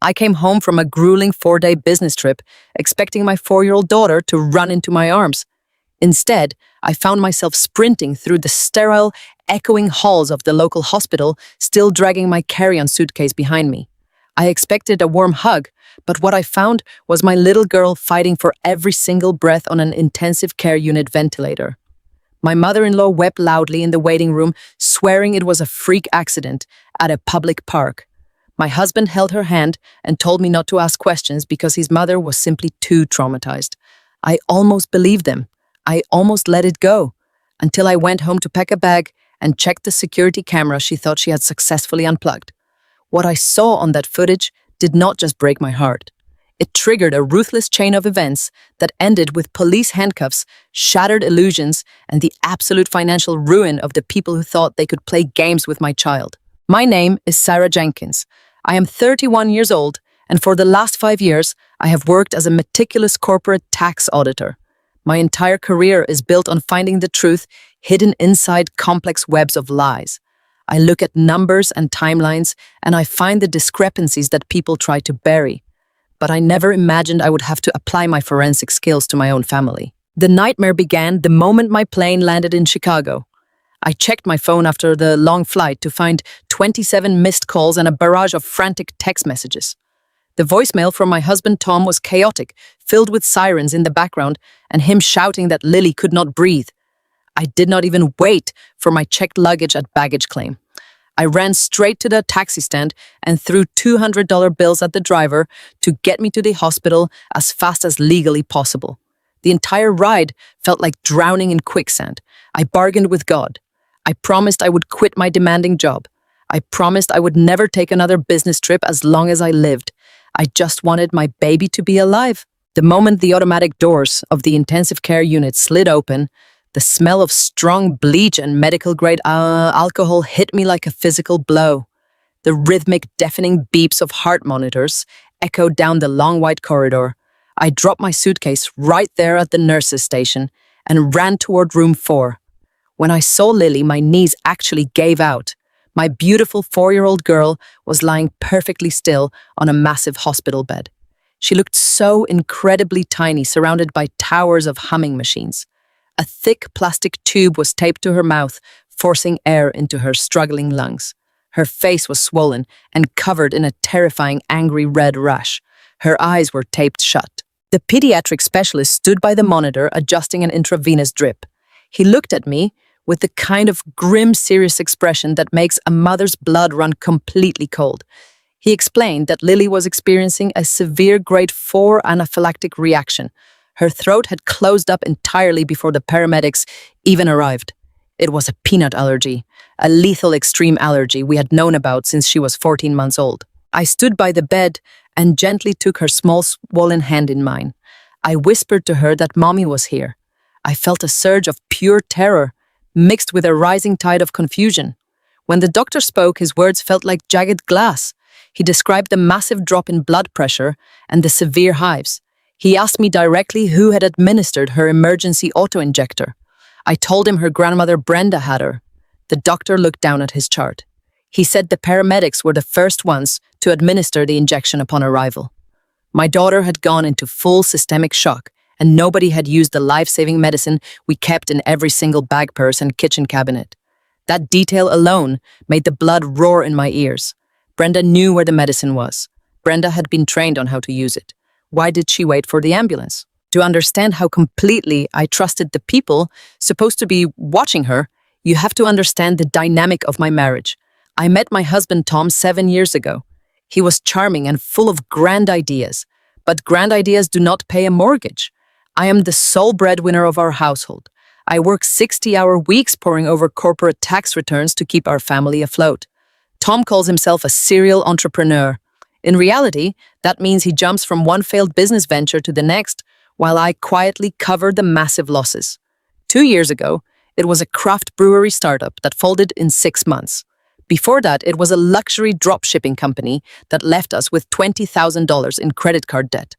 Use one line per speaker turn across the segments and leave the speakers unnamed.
I came home from a grueling 4-day business trip, expecting my 4-year-old daughter to run into my arms. Instead, I found myself sprinting through the sterile, echoing halls of the local hospital, still dragging my carry-on suitcase behind me. I expected a warm hug, but what I found was my little girl fighting for every single breath on an intensive care unit ventilator. My mother-in-law wept loudly in the waiting room, swearing it was a freak accident at a public park. My husband held her hand and told me not to ask questions because his mother was simply too traumatized. I almost believed them. I almost let it go, until I went home to pack a bag and checked the security camera she thought she had successfully unplugged. What I saw on that footage did not just break my heart. It triggered a ruthless chain of events that ended with police handcuffs, shattered illusions, and the absolute financial ruin of the people who thought they could play games with my child. My name is Sarah Jenkins. I am 31 years old, and for the last 5 years, I have worked as a meticulous corporate tax auditor. My entire career is built on finding the truth hidden inside complex webs of lies. I look at numbers and timelines, and I find the discrepancies that people try to bury. But I never imagined I would have to apply my forensic skills to my own family. The nightmare began the moment my plane landed in Chicago. I checked my phone after the long flight to find 27 missed calls and a barrage of frantic text messages. The voicemail from my husband Tom was chaotic, filled with sirens in the background and him shouting that Lily could not breathe. I did not even wait for my checked luggage at baggage claim. I ran straight to the taxi stand and threw $200 bills at the driver to get me to the hospital as fast as legally possible. The entire ride felt like drowning in quicksand. I bargained with God. I promised I would quit my demanding job. I promised I would never take another business trip as long as I lived. I just wanted my baby to be alive. The moment the automatic doors of the intensive care unit slid open, the smell of strong bleach and medical-grade alcohol hit me like a physical blow. The rhythmic, deafening beeps of heart monitors echoed down the long white corridor. I dropped my suitcase right there at the nurse's station and ran toward room 4. When I saw Lily, my knees actually gave out. My beautiful 4-year-old girl was lying perfectly still on a massive hospital bed. She looked so incredibly tiny, surrounded by towers of humming machines. A thick plastic tube was taped to her mouth, forcing air into her struggling lungs. Her face was swollen and covered in a terrifying, angry red rash. Her eyes were taped shut. The pediatric specialist stood by the monitor, adjusting an intravenous drip. He looked at me with the kind of grim, serious expression that makes a mother's blood run completely cold. He explained that Lily was experiencing a severe grade 4 anaphylactic reaction. Her throat had closed up entirely before the paramedics even arrived. It was a peanut allergy, a lethal extreme allergy we had known about since she was 14 months old. I stood by the bed and gently took her small, swollen hand in mine. I whispered to her that Mommy was here. I felt a surge of pure terror, mixed with a rising tide of confusion. When the doctor spoke, his words felt like jagged glass. He described the massive drop in blood pressure and the severe hives. He asked me directly who had administered her emergency auto-injector. I told him her grandmother Brenda had her. The doctor looked down at his chart. He said the paramedics were the first ones to administer the injection upon arrival. My daughter had gone into full systemic shock, and nobody had used the life-saving medicine we kept in every single bag purse and kitchen cabinet. That detail alone made the blood roar in my ears. Brenda knew where the medicine was. Brenda had been trained on how to use it. Why did she wait for the ambulance? To understand how completely I trusted the people supposed to be watching her, you have to understand the dynamic of my marriage. I met my husband Tom 7 years ago. He was charming and full of grand ideas, but grand ideas do not pay a mortgage. I am the sole breadwinner of our household. I work 60-hour weeks poring over corporate tax returns to keep our family afloat. Tom calls himself a serial entrepreneur. In reality, that means he jumps from one failed business venture to the next, while I quietly cover the massive losses. 2 years ago, it was a craft brewery startup that folded in 6 months. Before that, it was a luxury dropshipping company that left us with $20,000 in credit card debt.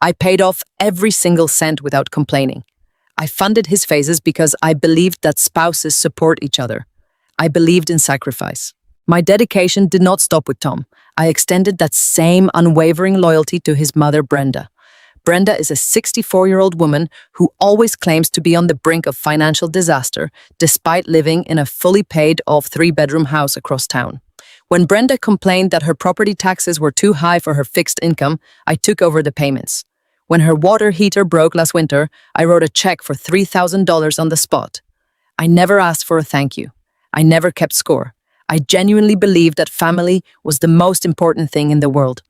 I paid off every single cent without complaining. I funded his phases because I believed that spouses support each other. I believed in sacrifice. My dedication did not stop with Tom. I extended that same unwavering loyalty to his mother, Brenda. Brenda is a 64-year-old woman who always claims to be on the brink of financial disaster, despite living in a fully paid-off three-bedroom house across town. When Brenda complained that her property taxes were too high for her fixed income, I took over the payments. When her water heater broke last winter, I wrote a check for $3,000 on the spot. I never asked for a thank you. I never kept score. I genuinely believed that family was the most important thing in the world.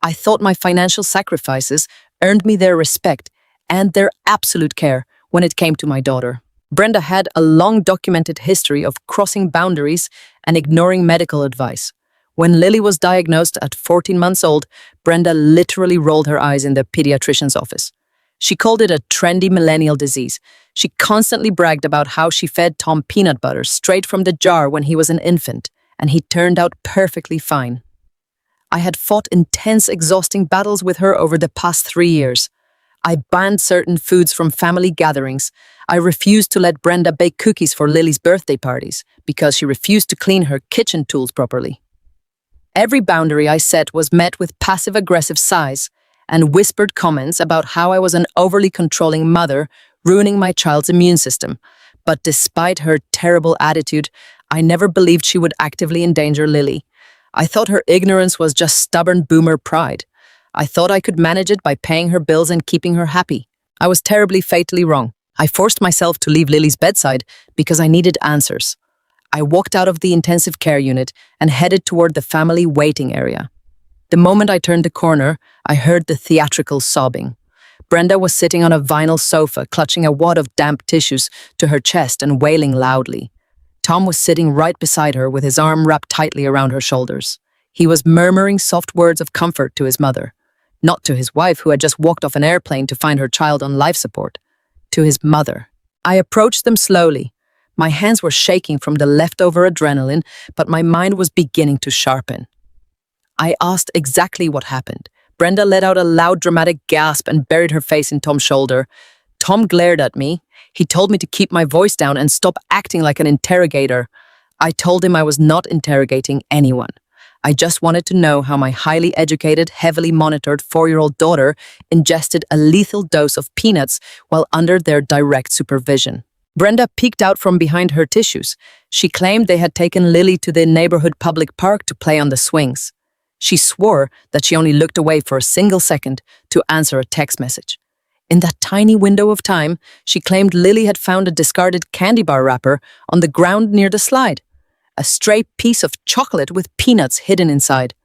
I thought my financial sacrifices earned me their respect and their absolute care when it came to my daughter. Brenda had a long documented history of crossing boundaries and ignoring medical advice. When Lily was diagnosed at 14 months old, Brenda literally rolled her eyes in the pediatrician's office. She called it a trendy millennial disease. She constantly bragged about how she fed Tom peanut butter straight from the jar when he was an infant, and he turned out perfectly fine. I had fought intense, exhausting battles with her over the past 3 years. I banned certain foods from family gatherings. I refused to let Brenda bake cookies for Lily's birthday parties because she refused to clean her kitchen tools properly. Every boundary I set was met with passive-aggressive sighs and whispered comments about how I was an overly controlling mother, ruining my child's immune system. But despite her terrible attitude, I never believed she would actively endanger Lily. I thought her ignorance was just stubborn boomer pride. I thought I could manage it by paying her bills and keeping her happy. I was terribly, fatally wrong. I forced myself to leave Lily's bedside because I needed answers. I walked out of the intensive care unit and headed toward the family waiting area. The moment I turned the corner, I heard the theatrical sobbing. Brenda was sitting on a vinyl sofa, clutching a wad of damp tissues to her chest and wailing loudly. Tom was sitting right beside her with his arm wrapped tightly around her shoulders. He was murmuring soft words of comfort to his mother, not to his wife who had just walked off an airplane to find her child on life support, to his mother. I approached them slowly. My hands were shaking from the leftover adrenaline, but my mind was beginning to sharpen. I asked exactly what happened. Brenda let out a loud, dramatic gasp and buried her face in Tom's shoulder. Tom glared at me. He told me to keep my voice down and stop acting like an interrogator. I told him I was not interrogating anyone. I just wanted to know how my highly educated, heavily monitored 4-year-old daughter ingested a lethal dose of peanuts while under their direct supervision. Brenda peeked out from behind her tissues. She claimed they had taken Lily to the neighborhood public park to play on the swings. She swore that she only looked away for a single second to answer a text message. In that tiny window of time, she claimed Lily had found a discarded candy bar wrapper on the ground near the slide, a stray piece of chocolate with peanuts hidden inside.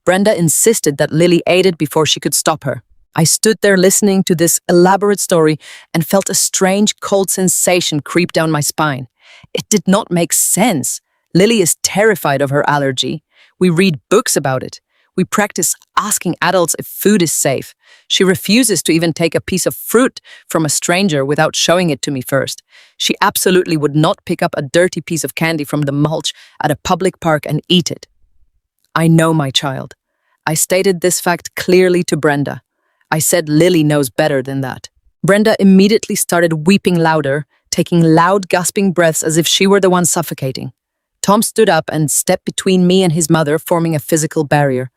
Brenda insisted that Lily ate it before she could stop her. I stood there listening to this elaborate story and felt a strange, cold sensation creep down my spine. It did not make sense. Lily is terrified of her allergy. We read books about it. We practice asking adults if food is safe. She refuses to even take a piece of fruit from a stranger without showing it to me first. She absolutely would not pick up a dirty piece of candy from the mulch at a public park and eat it. I know my child. I stated this fact clearly to Brenda. I said Lily knows better than that. Brenda immediately started weeping louder, taking loud, gasping breaths as if she were the one suffocating. Tom stood up and stepped between me and his mother, forming a physical barrier.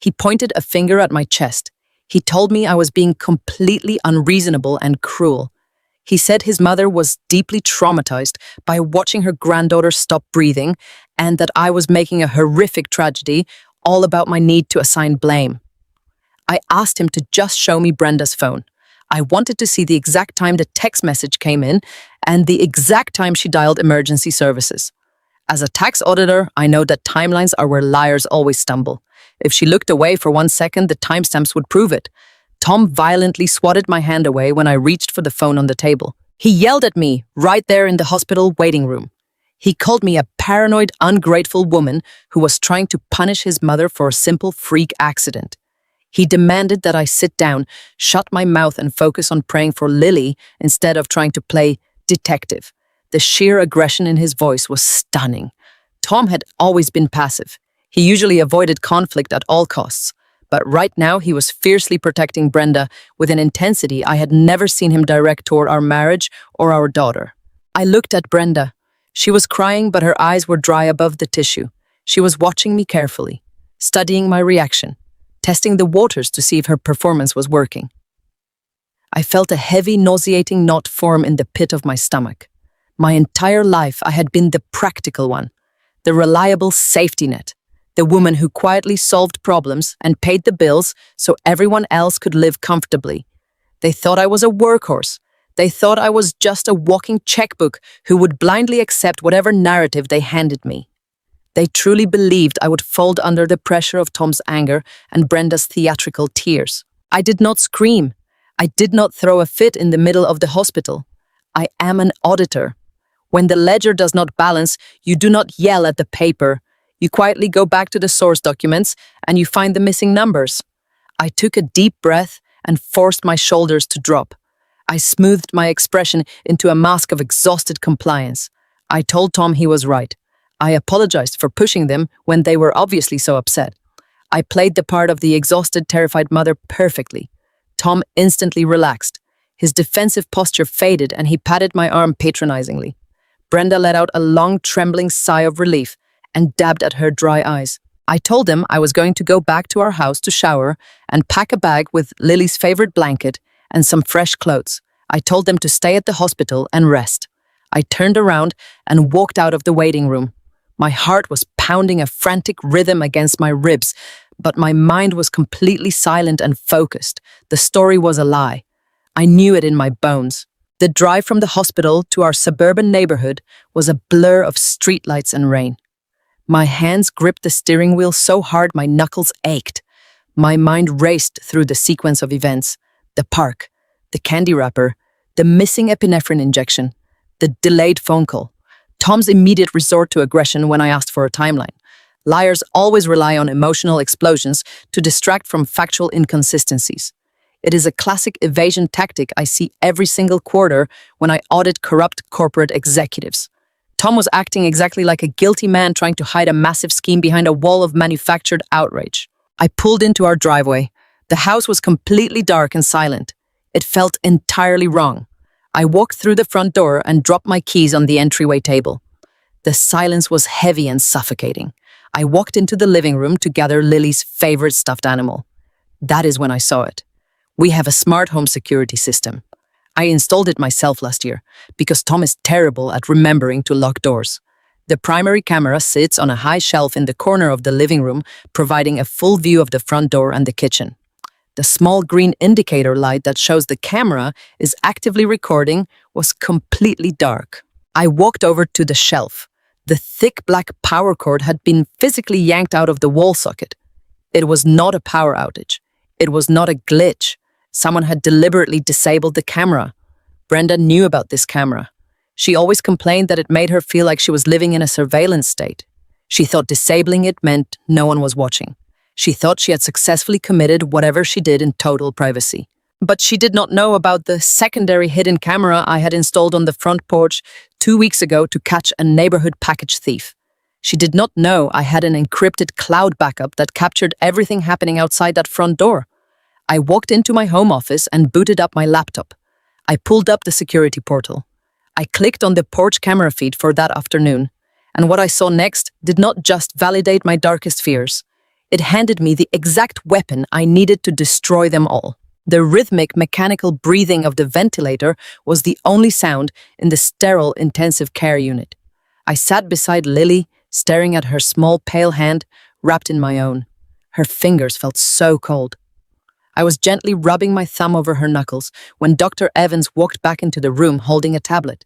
He pointed a finger at my chest. He told me I was being completely unreasonable and cruel. He said his mother was deeply traumatized by watching her granddaughter stop breathing and that I was making a horrific tragedy all about my need to assign blame. I asked him to just show me Brenda's phone. I wanted to see the exact time the text message came in and the exact time she dialed emergency services. As a tax auditor, I know that timelines are where liars always stumble. If she looked away for 1 second, the timestamps would prove it. Tom violently swatted my hand away when I reached for the phone on the table. He yelled at me right there in the hospital waiting room. He called me a paranoid, ungrateful woman who was trying to punish his mother for a simple freak accident. He demanded that I sit down, shut my mouth and focus on praying for Lily instead of trying to play detective. The sheer aggression in his voice was stunning. Tom had always been passive. He usually avoided conflict at all costs. But right now he was fiercely protecting Brenda with an intensity I had never seen him direct toward our marriage or our daughter. I looked at Brenda. She was crying, but her eyes were dry above the tissue. She was watching me carefully. studying my reaction, testing the waters to see if her performance was working. I felt a heavy, nauseating knot form in the pit of my stomach. My entire life, I had been the practical one, the reliable safety net, the woman who quietly solved problems and paid the bills so everyone else could live comfortably. They thought I was a workhorse. They thought I was just a walking checkbook who would blindly accept whatever narrative they handed me. They truly believed I would fold under the pressure of Tom's anger and Brenda's theatrical tears. I did not scream. I did not throw a fit in the middle of the hospital. I am an auditor. When the ledger does not balance, you do not yell at the paper. You quietly go back to the source documents and you find the missing numbers. I took a deep breath and forced my shoulders to drop. I smoothed my expression into a mask of exhausted compliance. I told Tom he was right. I apologized for pushing them when they were obviously so upset. I played the part of the exhausted, terrified mother perfectly. Tom instantly relaxed. His defensive posture faded and he patted my arm patronizingly. Brenda let out a long, trembling sigh of relief and dabbed at her dry eyes. I told them I was going to go back to our house to shower and pack a bag with Lily's favorite blanket and some fresh clothes. I told them to stay at the hospital and rest. I turned around and walked out of the waiting room. My heart was pounding a frantic rhythm against my ribs, but my mind was completely silent and focused. The story was a lie. I knew it in my bones. The drive from the hospital to our suburban neighborhood was a blur of streetlights and rain. My hands gripped the steering wheel so hard my knuckles ached. My mind raced through the sequence of events. The park, the candy wrapper, the missing epinephrine injection, the delayed phone call, Tom's immediate resort to aggression when I asked for a timeline. Liars always rely on emotional explosions to distract from factual inconsistencies. It is a classic evasion tactic I see every single quarter when I audit corrupt corporate executives. Tom was acting exactly like a guilty man trying to hide a massive scheme behind a wall of manufactured outrage. I pulled into our driveway. The house was completely dark and silent. It felt entirely wrong. I walked through the front door and dropped my keys on the entryway table. The silence was heavy and suffocating. I walked into the living room to gather Lily's favorite stuffed animal. That is when I saw it. We have a smart home security system. I installed it myself last year because Tom is terrible at remembering to lock doors. The primary camera sits on a high shelf in the corner of the living room, providing a full view of the front door and the kitchen. The small green indicator light that shows the camera is actively recording was completely dark. I walked over to the shelf. The thick black power cord had been physically yanked out of the wall socket. It was not a power outage. It was not a glitch. Someone had deliberately disabled the camera. Brenda knew about this camera. She always complained that it made her feel like she was living in a surveillance state. She thought disabling it meant no one was watching. She thought she had successfully committed whatever she did in total privacy. But she did not know about the secondary hidden camera I had installed on the front porch 2 weeks ago to catch a neighborhood package thief. She did not know I had an encrypted cloud backup that captured everything happening outside that front door. I walked into my home office and booted up my laptop. I pulled up the security portal. I clicked on the porch camera feed for that afternoon, and what I saw next did not just validate my darkest fears. It handed me the exact weapon I needed to destroy them all. The rhythmic, mechanical breathing of the ventilator was the only sound in the sterile intensive care unit. I sat beside Lily, staring at her small, pale hand wrapped in my own. Her fingers felt so cold. I was gently rubbing my thumb over her knuckles when Dr. Evans walked back into the room holding a tablet.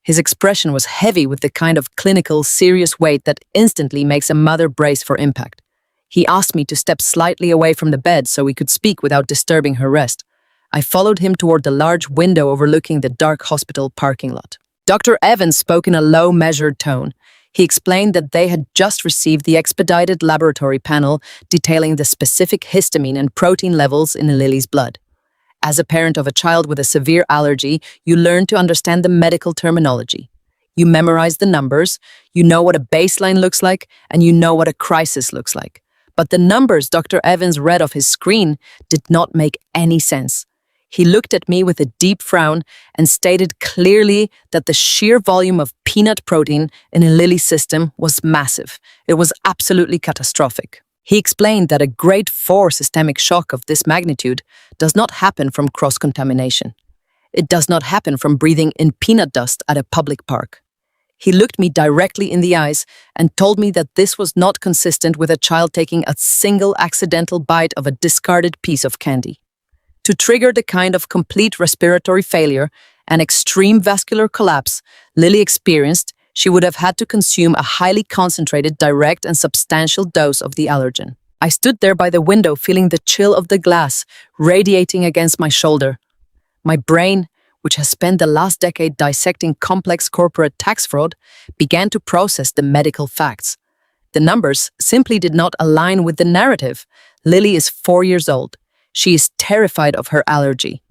His expression was heavy with the kind of clinical, serious weight that instantly makes a mother brace for impact. He asked me to step slightly away from the bed so we could speak without disturbing her rest. I followed him toward the large window overlooking the dark hospital parking lot. Dr. Evans spoke in a low, measured tone. He explained that they had just received the expedited laboratory panel detailing the specific histamine and protein levels in Lily's blood. As a parent of a child with a severe allergy, you learn to understand the medical terminology. You memorize the numbers, you know what a baseline looks like, and you know what a crisis looks like. But the numbers Dr. Evans read off his screen did not make any sense. He looked at me with a deep frown and stated clearly that the sheer volume of peanut protein in Lily's system was massive. It was absolutely catastrophic. He explained that a grade 4 systemic shock of this magnitude does not happen from cross-contamination. It does not happen from breathing in peanut dust at a public park. He looked me directly in the eyes and told me that this was not consistent with a child taking a single accidental bite of a discarded piece of candy. To trigger the kind of complete respiratory failure and extreme vascular collapse Lily experienced, she would have had to consume a highly concentrated, direct and substantial dose of the allergen. I stood there by the window feeling the chill of the glass radiating against my shoulder. My brain, which has spent the last decade dissecting complex corporate tax fraud, began to process the medical facts. The numbers simply did not align with the narrative. Lily is 4 years old. She is terrified of her allergy.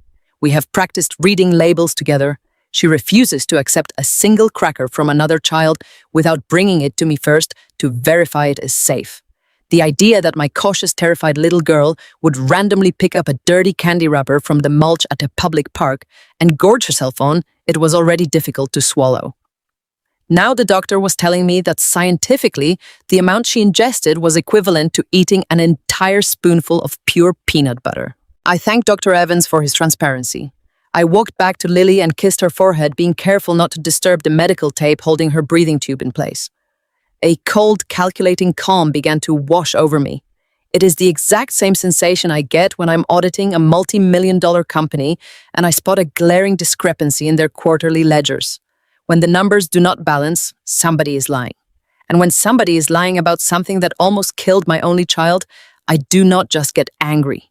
We have practiced reading labels together. She refuses to accept a single cracker from another child without bringing it to me first to verify it is safe. The idea that my cautious, terrified little girl would randomly pick up a dirty candy wrapper from the mulch at a public park and gorge herself on it was already difficult to swallow. Now the doctor was telling me that scientifically, the amount she ingested was equivalent to eating an entire spoonful of pure peanut butter. I thanked Dr. Evans for his transparency. I walked back to Lily and kissed her forehead, being careful not to disturb the medical tape holding her breathing tube in place. A cold, calculating calm began to wash over me. It is the exact same sensation I get when I'm auditing a multi-million-dollar company and I spot a glaring discrepancy in their quarterly ledgers. When the numbers do not balance, somebody is lying. And when somebody is lying about something that almost killed my only child, I do not just get angry.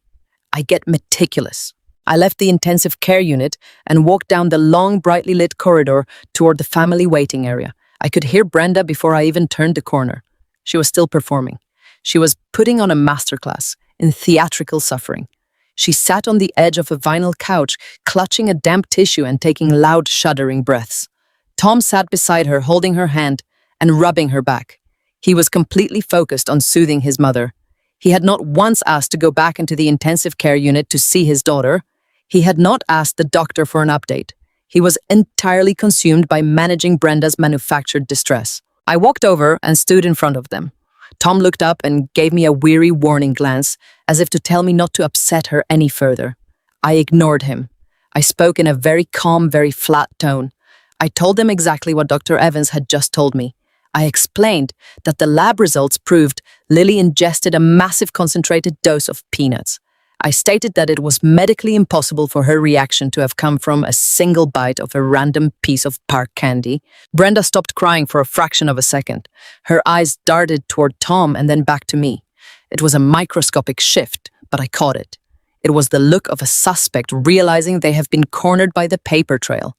I get meticulous. I left the intensive care unit and walked down the long, brightly lit corridor toward the family waiting area. I could hear Brenda before I even turned the corner. She was still performing. She was putting on a masterclass in theatrical suffering. She sat on the edge of a vinyl couch, clutching a damp tissue and taking loud, shuddering breaths. Tom sat beside her, holding her hand and rubbing her back. He was completely focused on soothing his mother. He had not once asked to go back into the intensive care unit to see his daughter. He had not asked the doctor for an update. He was entirely consumed by managing Brenda's manufactured distress. I walked over and stood in front of them. Tom looked up and gave me a weary warning glance, as if to tell me not to upset her any further. I ignored him. I spoke in a very calm, very flat tone. I told them exactly what Dr. Evans had just told me. I explained that the lab results proved Lily ingested a massive concentrated dose of peanuts. I stated that it was medically impossible for her reaction to have come from a single bite of a random piece of park candy. Brenda stopped crying for a fraction of a second. Her eyes darted toward Tom and then back to me. It was a microscopic shift, but I caught it. It was the look of a suspect realizing they have been cornered by the paper trail.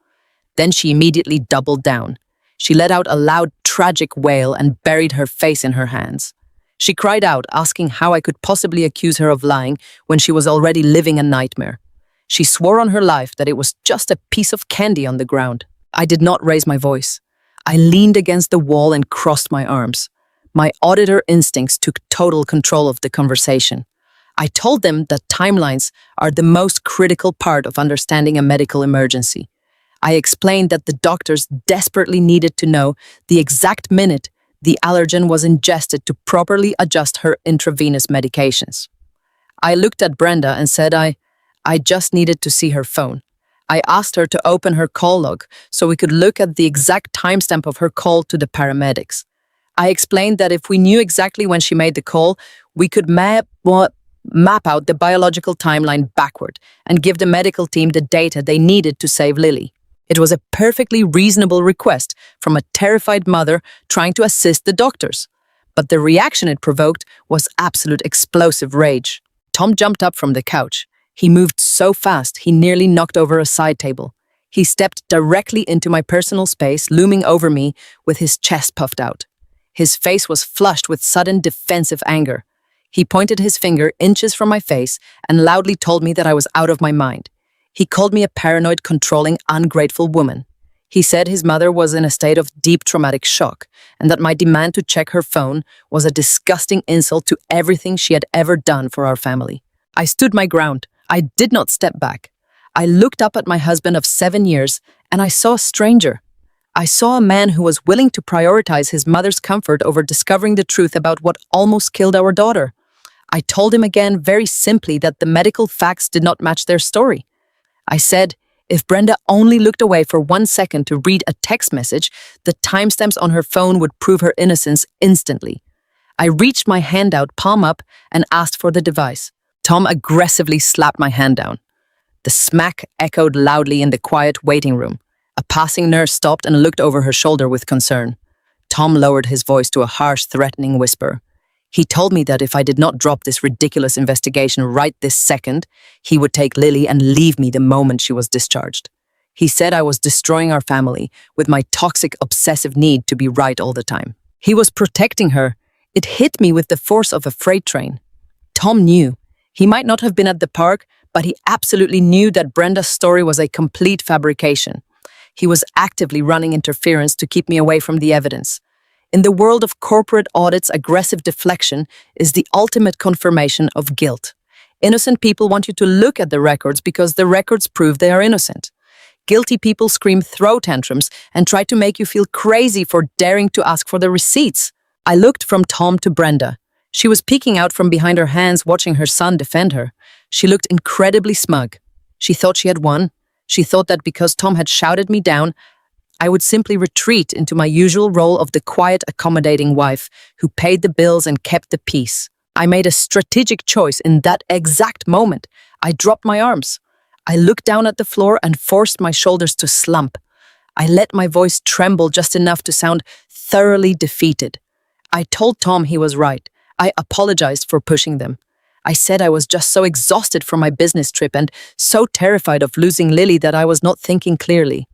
Then she immediately doubled down. She let out a loud, tragic wail and buried her face in her hands. She cried out, asking how I could possibly accuse her of lying when she was already living a nightmare. She swore on her life that it was just a piece of candy on the ground. I did not raise my voice. I leaned against the wall and crossed my arms. My auditor instincts took total control of the conversation. I told them that timelines are the most critical part of understanding a medical emergency. I explained that the doctors desperately needed to know the exact minute the allergen was ingested to properly adjust her intravenous medications. I looked at Brenda and said I just needed to see her phone. I asked her to open her call log so we could look at the exact timestamp of her call to the paramedics. I explained that if we knew exactly when she made the call, we could map out the biological timeline backward and give the medical team the data they needed to save Lily. It was a perfectly reasonable request from a terrified mother trying to assist the doctors. But the reaction it provoked was absolute explosive rage. Tom jumped up from the couch. He moved so fast he nearly knocked over a side table. He stepped directly into my personal space, looming over me with his chest puffed out. His face was flushed with sudden defensive anger. He pointed his finger inches from my face and loudly told me that I was out of my mind. He called me a paranoid, controlling, ungrateful woman. He said his mother was in a state of deep traumatic shock and that my demand to check her phone was a disgusting insult to everything she had ever done for our family. I stood my ground. I did not step back. I looked up at my husband of 7 years and I saw a stranger. I saw a man who was willing to prioritize his mother's comfort over discovering the truth about what almost killed our daughter. I told him again very simply that the medical facts did not match their story. I said, if Brenda only looked away for 1 second to read a text message, the timestamps on her phone would prove her innocence instantly. I reached my hand out, palm up, and asked for the device. Tom aggressively slapped my hand down. The smack echoed loudly in the quiet waiting room. A passing nurse stopped and looked over her shoulder with concern. Tom lowered his voice to a harsh, threatening whisper. He told me that if I did not drop this ridiculous investigation right this second, he would take Lily and leave me the moment she was discharged. He said I was destroying our family with my toxic, obsessive need to be right all the time. He was protecting her. It hit me with the force of a freight train. Tom knew. He might not have been at the park, but he absolutely knew that Brenda's story was a complete fabrication. He was actively running interference to keep me away from the evidence. In the world of corporate audits, aggressive deflection is the ultimate confirmation of guilt. Innocent people want you to look at the records because the records prove they are innocent. Guilty people scream throw tantrums and try to make you feel crazy for daring to ask for the receipts. I looked from Tom to Brenda. She was peeking out from behind her hands, watching her son defend her. She looked incredibly smug. She thought she had won. She thought that because Tom had shouted me down, I would simply retreat into my usual role of the quiet, accommodating wife who paid the bills and kept the peace. I made a strategic choice in that exact moment. I dropped my arms. I looked down at the floor and forced my shoulders to slump. I let my voice tremble just enough to sound thoroughly defeated. I told Tom he was right. I apologized for pushing them. I said I was just so exhausted from my business trip and so terrified of losing Lily that I was not thinking clearly.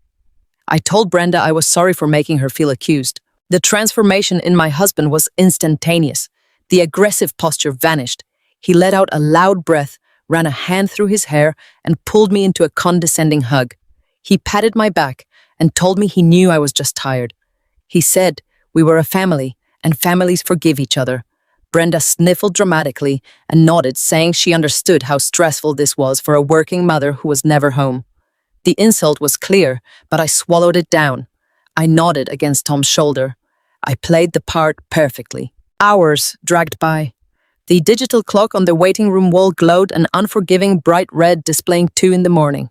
I told Brenda I was sorry for making her feel accused. The transformation in my husband was instantaneous. The aggressive posture vanished. He let out a loud breath, ran a hand through his hair, and pulled me into a condescending hug. He patted my back and told me he knew I was just tired. He said we were a family, and families forgive each other. Brenda sniffled dramatically and nodded, saying she understood how stressful this was for a working mother who was never home. The insult was clear, but I swallowed it down. I nodded against Tom's shoulder. I played the part perfectly. Hours dragged by. The digital clock on the waiting room wall glowed an unforgiving bright red, displaying 2 in the morning.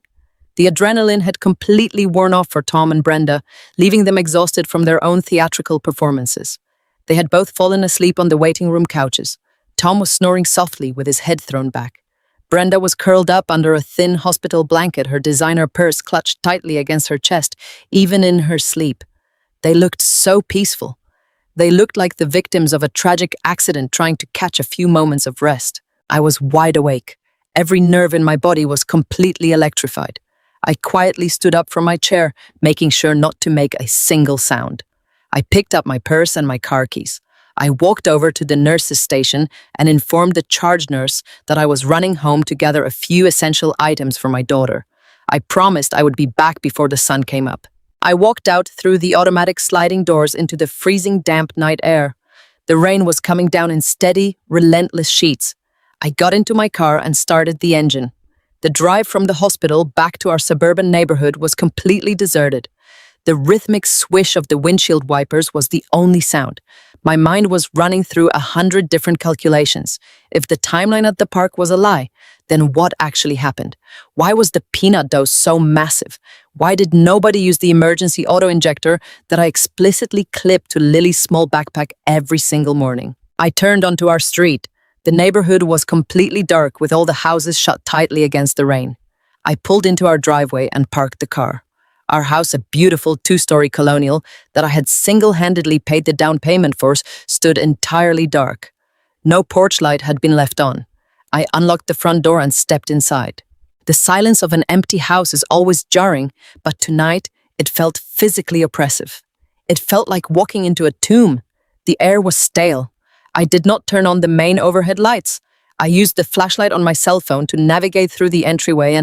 The adrenaline had completely worn off for Tom and Brenda, leaving them exhausted from their own theatrical performances. They had both fallen asleep on the waiting room couches. Tom was snoring softly with his head thrown back. Brenda was curled up under a thin hospital blanket, her designer purse clutched tightly against her chest, even in her sleep. They looked so peaceful. They looked like the victims of a tragic accident trying to catch a few moments of rest. I was wide awake. Every nerve in my body was completely electrified. I quietly stood up from my chair, making sure not to make a single sound. I picked up my purse and my car keys. I walked over to the nurse's station and informed the charge nurse that I was running home to gather a few essential items for my daughter. I promised I would be back before the sun came up. I walked out through the automatic sliding doors into the freezing damp night air. The rain was coming down in steady, relentless sheets. I got into my car and started the engine. The drive from the hospital back to our suburban neighborhood was completely deserted. The rhythmic swish of the windshield wipers was the only sound. My mind was running through 100 different calculations. If the timeline at the park was a lie, then what actually happened? Why was the peanut dose so massive? Why did nobody use the emergency auto-injector that I explicitly clipped to Lily's small backpack every single morning? I turned onto our street. The neighborhood was completely dark with all the houses shut tightly against the rain. I pulled into our driveway and parked the car. Our house, a beautiful 2-story colonial that I had single-handedly paid the down payment for, stood entirely dark. No porch light had been left on. I unlocked the front door and stepped inside. The silence of an empty house is always jarring, but tonight it felt physically oppressive. It felt like walking into a tomb. The air was stale. I did not turn on the main overhead lights. I used the flashlight on my cell phone to navigate through the entryway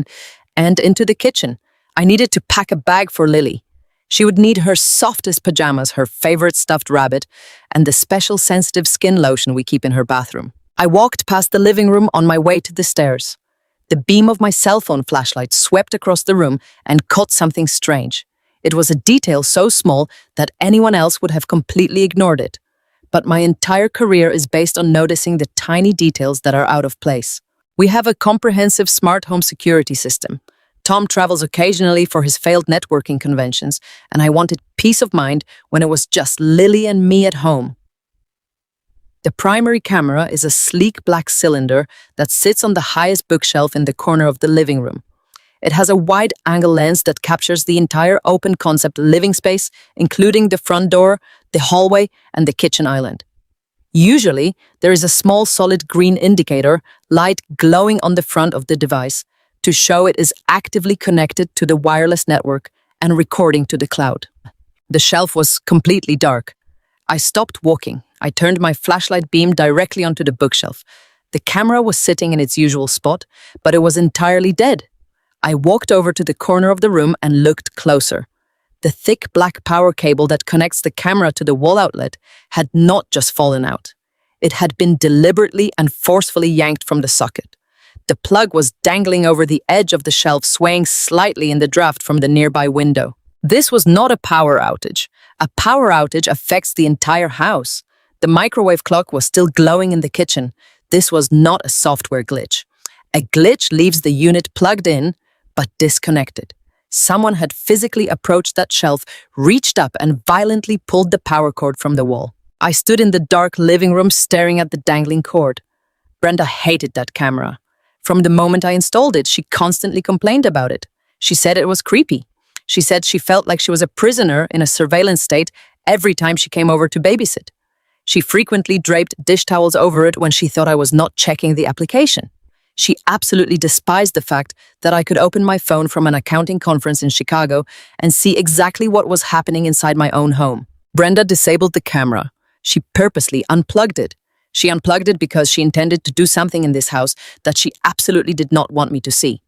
and into the kitchen. I needed to pack a bag for Lily. She would need her softest pajamas, her favorite stuffed rabbit, and the special sensitive skin lotion we keep in her bathroom. I walked past the living room on my way to the stairs. The beam of my cell phone flashlight swept across the room and caught something strange. It was a detail so small that anyone else would have completely ignored it. But my entire career is based on noticing the tiny details that are out of place. We have a comprehensive smart home security system. Tom travels occasionally for his failed networking conventions, and I wanted peace of mind when it was just Lily and me at home. The primary camera is a sleek black cylinder that sits on the highest bookshelf in the corner of the living room. It has a wide-angle lens that captures the entire open-concept living space, including the front door, the hallway, and the kitchen island. Usually, there is a small solid green indicator light glowing on the front of the device to show it is actively connected to the wireless network and recording to the cloud. The shelf was completely dark. I stopped walking. I turned my flashlight beam directly onto the bookshelf. The camera was sitting in its usual spot, but it was entirely dead. I walked over to the corner of the room and looked closer. The thick black power cable that connects the camera to the wall outlet had not just fallen out. It had been deliberately and forcefully yanked from the socket. The plug was dangling over the edge of the shelf, swaying slightly in the draft from the nearby window. This was not a power outage. A power outage affects the entire house. The microwave clock was still glowing in the kitchen. This was not a software glitch. A glitch leaves the unit plugged in, but disconnected. Someone had physically approached that shelf, reached up and violently pulled the power cord from the wall. I stood in the dark living room staring at the dangling cord. Brenda hated that camera. From the moment I installed it, she constantly complained about it. She said it was creepy. She said she felt like she was a prisoner in a surveillance state every time she came over to babysit. She frequently draped dish towels over it when she thought I was not checking the application. She absolutely despised the fact that I could open my phone from an accounting conference in Chicago and see exactly what was happening inside my own home. Brenda disabled the camera. She purposely unplugged it. She unplugged it because she intended to do something in this house that she absolutely did not want me to see.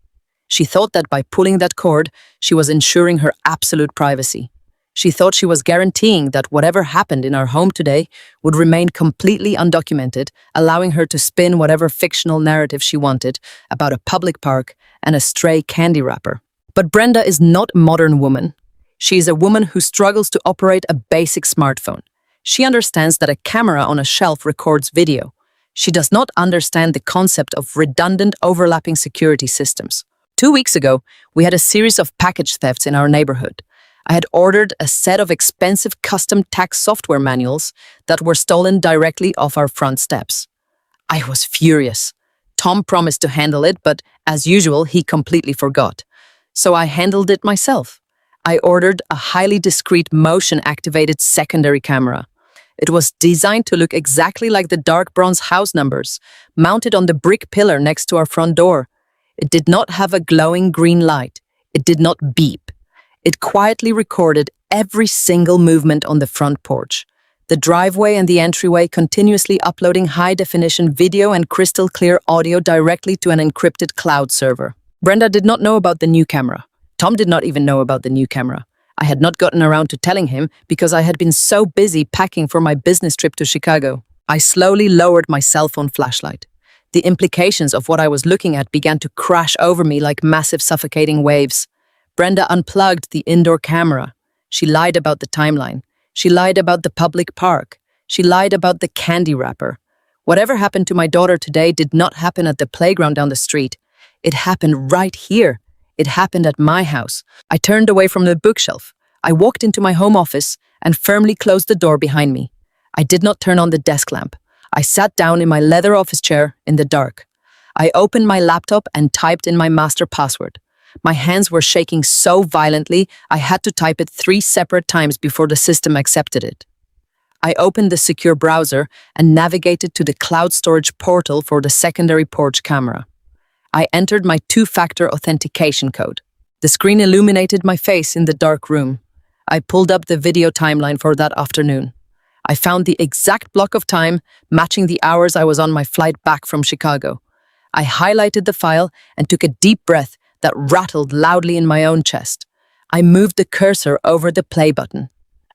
She thought that by pulling that cord, she was ensuring her absolute privacy. She thought she was guaranteeing that whatever happened in our home today would remain completely undocumented, allowing her to spin whatever fictional narrative she wanted about a public park and a stray candy wrapper. But Brenda is not a modern woman. She is a woman who struggles to operate a basic smartphone. She understands that a camera on a shelf records video. She does not understand the concept of redundant overlapping security systems. 2 weeks ago, we had a series of package thefts in our neighborhood. I had ordered a set of expensive custom tax software manuals that were stolen directly off our front steps. I was furious. Tom promised to handle it, but as usual, he completely forgot. So I handled it myself. I ordered a highly discreet motion-activated secondary camera. It was designed to look exactly like the dark bronze house numbers, mounted on the brick pillar next to our front door. It did not have a glowing green light. It did not beep. It quietly recorded every single movement on the front porch, the driveway and the entryway, continuously uploading high-definition video and crystal-clear audio directly to an encrypted cloud server. Brenda did not know about the new camera. Tom did not even know about the new camera. I had not gotten around to telling him because I had been so busy packing for my business trip to Chicago. I slowly lowered my cell phone flashlight. The implications of what I was looking at began to crash over me like massive suffocating waves. Brenda unplugged the indoor camera. She lied about the timeline. She lied about the public park. She lied about the candy wrapper. Whatever happened to my daughter today did not happen at the playground down the street. It happened right here. It happened at my house. I turned away from the bookshelf. I walked into my home office and firmly closed the door behind me. I did not turn on the desk lamp. I sat down in my leather office chair in the dark. I opened my laptop and typed in my master password. My hands were shaking so violently, I had to type it 3 separate times before the system accepted it. I opened the secure browser and navigated to the cloud storage portal for the secondary porch camera. I entered my 2-factor authentication code. The screen illuminated my face in the dark room. I pulled up the video timeline for that afternoon. I found the exact block of time matching the hours I was on my flight back from Chicago. I highlighted the file and took a deep breath that rattled loudly in my own chest. I moved the cursor over the play button.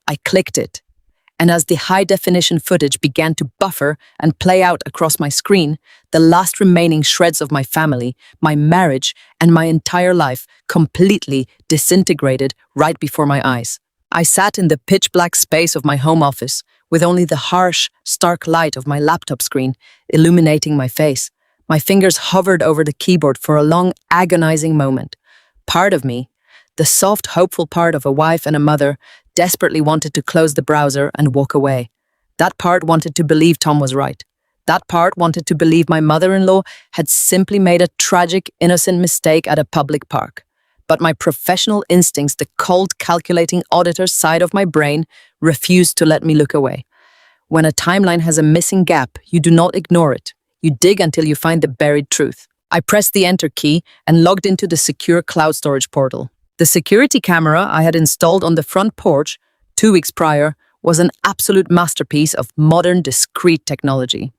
I clicked it. And as the high-definition footage began to buffer and play out across my screen, the last remaining shreds of my family, my marriage, and my entire life completely disintegrated right before my eyes. I sat in the pitch-black space of my home office, with only the harsh, stark light of my laptop screen illuminating my face. My fingers hovered over the keyboard for a long, agonizing moment. Part of me, the soft, hopeful part of a wife and a mother, desperately wanted to close the browser and walk away. That part wanted to believe Tom was right. That part wanted to believe my mother-in-law had simply made a tragic, innocent mistake at a public park. But my professional instincts, the cold, calculating auditor side of my brain, refused to let me look away. When a timeline has a missing gap, you do not ignore it. You dig until you find the buried truth. I pressed the enter key and logged into the secure cloud storage portal. The security camera I had installed on the front porch 2 weeks prior was an absolute masterpiece of modern, discreet technology.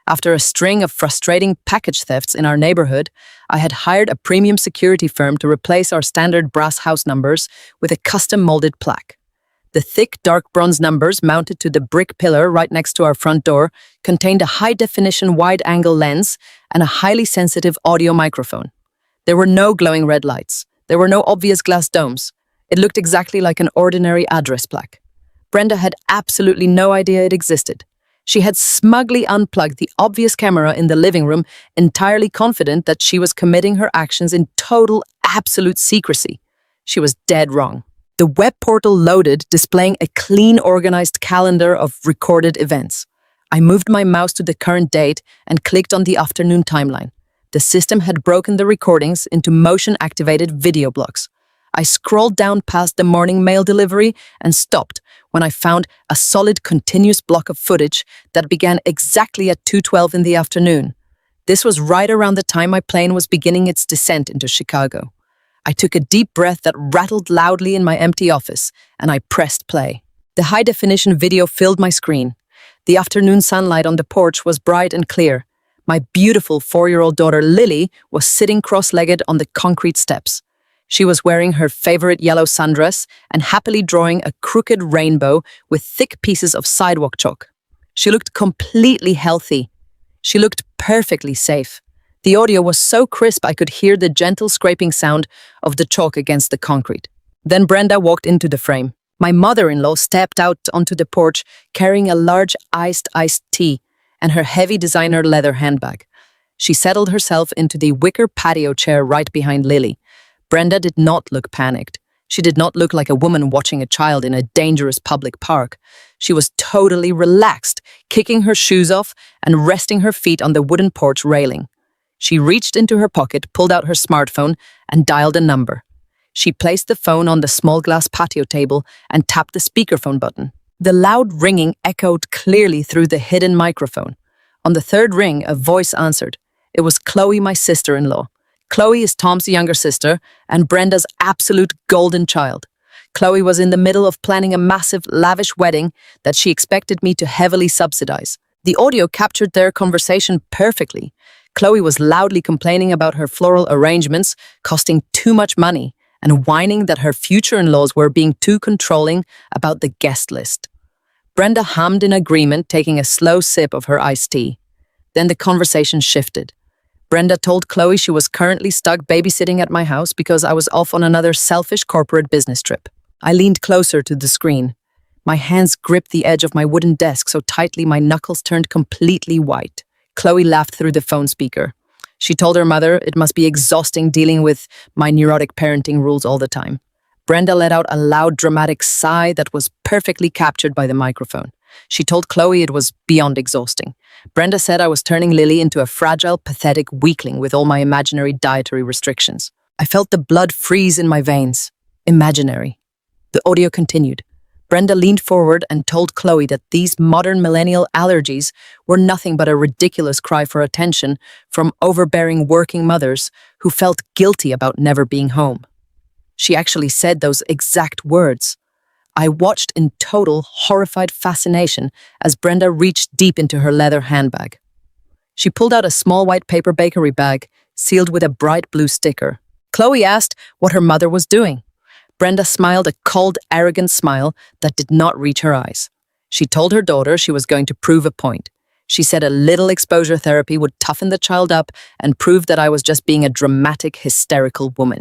After a string of frustrating package thefts in our neighborhood, I had hired a premium security firm to replace our standard brass house numbers with a custom-molded plaque. The thick, dark bronze numbers mounted to the brick pillar right next to our front door contained a high-definition wide-angle lens and a highly sensitive audio microphone. There were no glowing red lights. There were no obvious glass domes. It looked exactly like an ordinary address plaque. Brenda had absolutely no idea it existed. She had smugly unplugged the obvious camera in the living room, entirely confident that she was committing her actions in total, absolute secrecy. She was dead wrong. The web portal loaded, displaying a clean, organized calendar of recorded events. I moved my mouse to the current date and clicked on the afternoon timeline. The system had broken the recordings into motion-activated video blocks. I scrolled down past the morning mail delivery and stopped when I found a solid, continuous block of footage that began exactly at 2:12 in the afternoon. This was right around the time my plane was beginning its descent into Chicago. I took a deep breath that rattled loudly in my empty office, and I pressed play. The high-definition video filled my screen. The afternoon sunlight on the porch was bright and clear. My beautiful 4-year-old daughter, Lily, was sitting cross-legged on the concrete steps. She was wearing her favorite yellow sundress and happily drawing a crooked rainbow with thick pieces of sidewalk chalk. She looked completely healthy. She looked perfectly safe. The audio was so crisp I could hear the gentle scraping sound of the chalk against the concrete. Then Brenda walked into the frame. My mother-in-law stepped out onto the porch carrying a large iced tea and her heavy designer leather handbag. She settled herself into the wicker patio chair right behind Lily. Brenda did not look panicked. She did not look like a woman watching a child in a dangerous public park. She was totally relaxed, kicking her shoes off and resting her feet on the wooden porch railing. She reached into her pocket, pulled out her smartphone, and dialed a number. She placed the phone on the small glass patio table and tapped the speakerphone button. The loud ringing echoed clearly through the hidden microphone. On the third ring, a voice answered. It was Chloe, my sister-in-law. Chloe is Tom's younger sister and Brenda's absolute golden child. Chloe was in the middle of planning a massive, lavish wedding that she expected me to heavily subsidize. The audio captured their conversation perfectly. Chloe was loudly complaining about her floral arrangements costing too much money and whining that her future in-laws were being too controlling about the guest list. Brenda hummed in agreement, taking a slow sip of her iced tea. Then the conversation shifted. Brenda told Chloe she was currently stuck babysitting at my house because I was off on another selfish corporate business trip. I leaned closer to the screen. My hands gripped the edge of my wooden desk so tightly my knuckles turned completely white. Chloe laughed through the phone speaker. She told her mother it must be exhausting dealing with my neurotic parenting rules all the time. Brenda let out a loud, dramatic sigh that was perfectly captured by the microphone. She told Chloe it was beyond exhausting. Brenda said I was turning Lily into a fragile, pathetic weakling with all my imaginary dietary restrictions. I felt the blood freeze in my veins. Imaginary. The audio continued. Brenda leaned forward and told Chloe that these modern millennial allergies were nothing but a ridiculous cry for attention from overbearing working mothers who felt guilty about never being home. She actually said those exact words. I watched in total, horrified fascination as Brenda reached deep into her leather handbag. She pulled out a small white paper bakery bag, sealed with a bright blue sticker. Chloe asked what her mother was doing. Brenda smiled a cold, arrogant smile that did not reach her eyes. She told her daughter she was going to prove a point. She said a little exposure therapy would toughen the child up and prove that I was just being a dramatic, hysterical woman.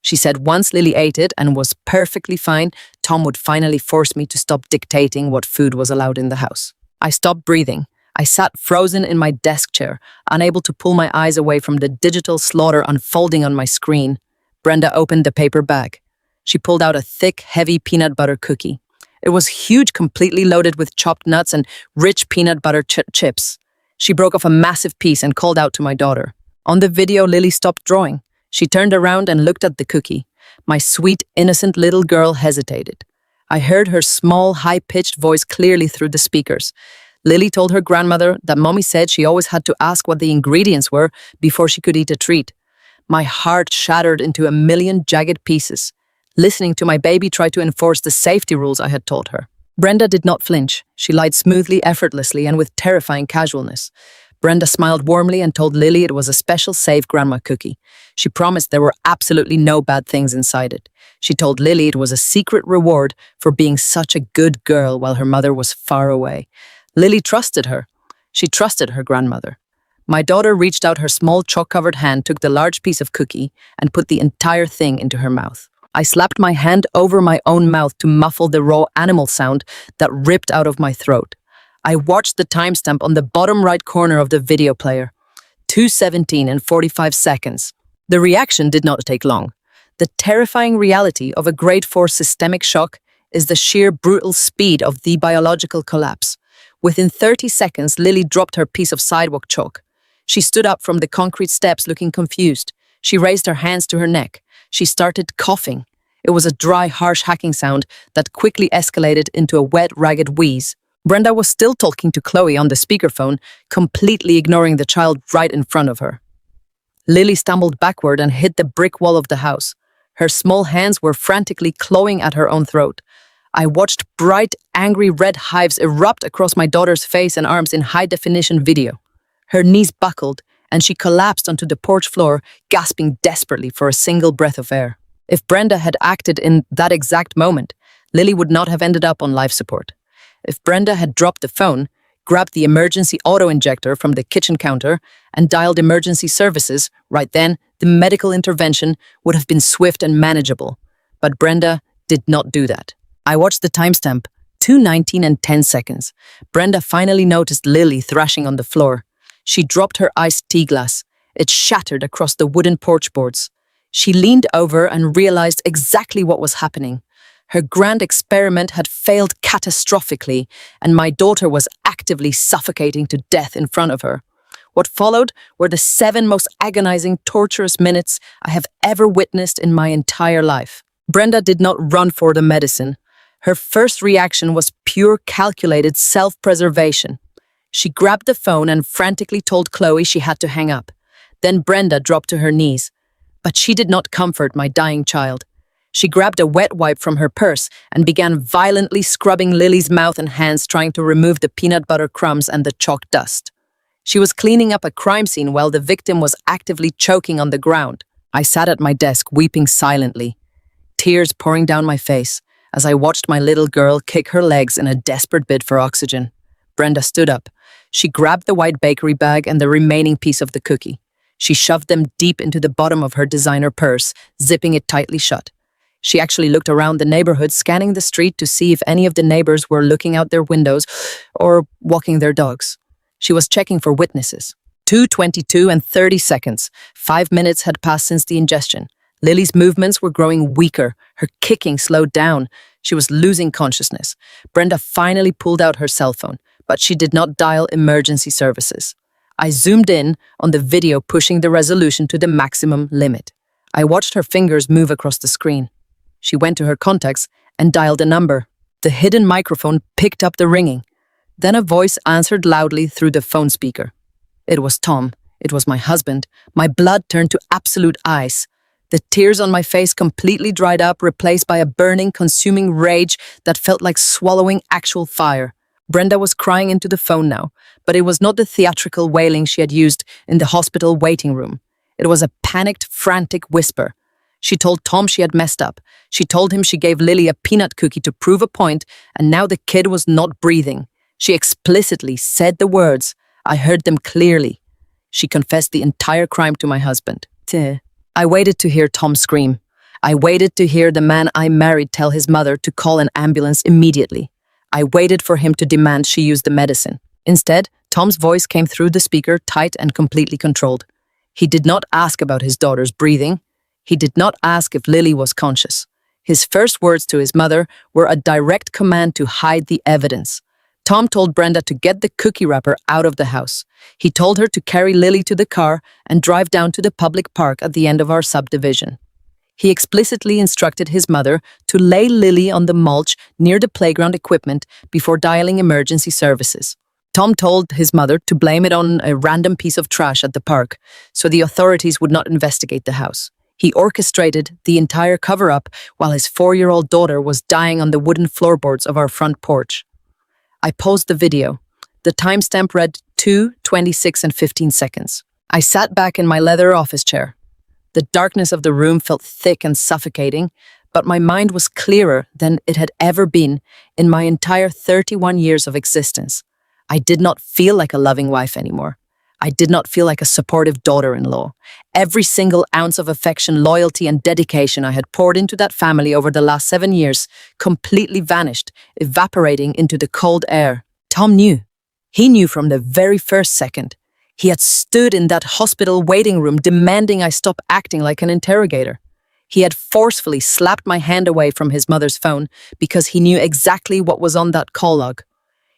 She said once Lily ate it and was perfectly fine, Tom would finally force me to stop dictating what food was allowed in the house. I stopped breathing. I sat frozen in my desk chair, unable to pull my eyes away from the digital slaughter unfolding on my screen. Brenda opened the paper bag. She pulled out a thick, heavy peanut butter cookie. It was huge, completely loaded with chopped nuts and rich peanut butter chips. She broke off a massive piece and called out to my daughter. On the video, Lily stopped drawing. She turned around and looked at the cookie. My sweet, innocent little girl hesitated. I heard her small, high-pitched voice clearly through the speakers. Lily told her grandmother that Mommy said she always had to ask what the ingredients were before she could eat a treat. My heart shattered into a million jagged pieces, listening to my baby try to enforce the safety rules I had taught her. Brenda did not flinch. She lied smoothly, effortlessly, and with terrifying casualness. Brenda smiled warmly and told Lily it was a special Save Grandma cookie. She promised there were absolutely no bad things inside it. She told Lily it was a secret reward for being such a good girl while her mother was far away. Lily trusted her. She trusted her grandmother. My daughter reached out her small chalk-covered hand, took the large piece of cookie, and put the entire thing into her mouth. I slapped my hand over my own mouth to muffle the raw animal sound that ripped out of my throat. I watched the timestamp on the bottom right corner of the video player. 2:17 and 45 seconds. The reaction did not take long. The terrifying reality of a grade 4 systemic shock is the sheer brutal speed of the biological collapse. Within 30 seconds, Lily dropped her piece of sidewalk chalk. She stood up from the concrete steps looking confused. She raised her hands to her neck. She started coughing. It was a dry, harsh hacking sound that quickly escalated into a wet, ragged wheeze. Brenda was still talking to Chloe on the speakerphone, completely ignoring the child right in front of her. Lily stumbled backward and hit the brick wall of the house. Her small hands were frantically clawing at her own throat. I watched bright, angry red hives erupt across my daughter's face and arms in high-definition video. Her knees buckled, and she collapsed onto the porch floor, gasping desperately for a single breath of air. If Brenda had acted in that exact moment, Lily would not have ended up on life support. If Brenda had dropped the phone, grabbed the emergency auto-injector from the kitchen counter, and dialed emergency services, right then, the medical intervention would have been swift and manageable. But Brenda did not do that. I watched the timestamp, 2:19 and 10 seconds. Brenda finally noticed Lily thrashing on the floor. She dropped her iced tea glass. It shattered across the wooden porch boards. She leaned over and realized exactly what was happening. Her grand experiment had failed catastrophically, and my daughter was actively suffocating to death in front of her. What followed were the 7 most agonizing, torturous minutes I have ever witnessed in my entire life. Brenda did not run for the medicine. Her first reaction was pure calculated self-preservation. She grabbed the phone and frantically told Chloe she had to hang up. Then Brenda dropped to her knees. But she did not comfort my dying child. She grabbed a wet wipe from her purse and began violently scrubbing Lily's mouth and hands, trying to remove the peanut butter crumbs and the chalk dust. She was cleaning up a crime scene while the victim was actively choking on the ground. I sat at my desk, weeping silently, tears pouring down my face as I watched my little girl kick her legs in a desperate bid for oxygen. Brenda stood up. She grabbed the white bakery bag and the remaining piece of the cookie. She shoved them deep into the bottom of her designer purse, zipping it tightly shut. She actually looked around the neighborhood, scanning the street to see if any of the neighbors were looking out their windows or walking their dogs. She was checking for witnesses. 2:22 and 30 seconds. 5 minutes had passed since the ingestion. Lily's movements were growing weaker. Her kicking slowed down. She was losing consciousness. Brenda finally pulled out her cell phone, but she did not dial emergency services. I zoomed in on the video, pushing the resolution to the maximum limit. I watched her fingers move across the screen. She went to her contacts and dialed a number. The hidden microphone picked up the ringing. Then a voice answered loudly through the phone speaker. It was Tom. It was my husband. My blood turned to absolute ice. The tears on my face completely dried up, replaced by a burning, consuming rage that felt like swallowing actual fire. Brenda was crying into the phone now, but it was not the theatrical wailing she had used in the hospital waiting room. It was a panicked, frantic whisper. She told Tom she had messed up. She told him she gave Lily a peanut cookie to prove a point, and now the kid was not breathing. She explicitly said the words. I heard them clearly. She confessed the entire crime to my husband. I waited to hear Tom scream. I waited to hear the man I married tell his mother to call an ambulance immediately. I waited for him to demand she use the medicine. Instead, Tom's voice came through the speaker, tight and completely controlled. He did not ask about his daughter's breathing. He did not ask if Lily was conscious. His first words to his mother were a direct command to hide the evidence. Tom told Brenda to get the cookie wrapper out of the house. He told her to carry Lily to the car and drive down to the public park at the end of our subdivision. He explicitly instructed his mother to lay Lily on the mulch near the playground equipment before dialing emergency services. Tom told his mother to blame it on a random piece of trash at the park, so the authorities would not investigate the house. He orchestrated the entire cover-up while his 4-year-old daughter was dying on the wooden floorboards of our front porch. I paused the video. The timestamp read 2:26 and 15 seconds. I sat back in my leather office chair. The darkness of the room felt thick and suffocating, but my mind was clearer than it had ever been in my entire 31 years of existence. I did not feel like a loving wife anymore. I did not feel like a supportive daughter-in-law. Every single ounce of affection, loyalty, and dedication I had poured into that family over the last 7 years completely vanished, evaporating into the cold air. Tom knew. He knew from the very first second. He had stood in that hospital waiting room demanding I stop acting like an interrogator. He had forcefully slapped my hand away from his mother's phone because he knew exactly what was on that call log.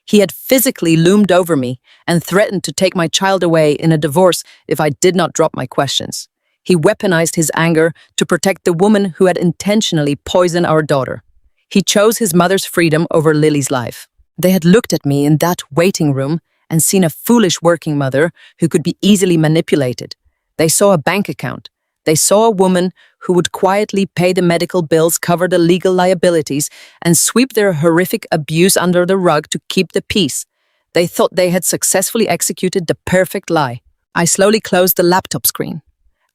He had physically loomed over me and threatened to take my child away in a divorce if I did not drop my questions. He weaponized his anger to protect the woman who had intentionally poisoned our daughter. He chose his mother's freedom over Lily's life. They had looked at me in that waiting room and seen a foolish working mother who could be easily manipulated. They saw a bank account. They saw a woman who would quietly pay the medical bills, cover the legal liabilities, and sweep their horrific abuse under the rug to keep the peace. They thought they had successfully executed the perfect lie. I slowly closed the laptop screen.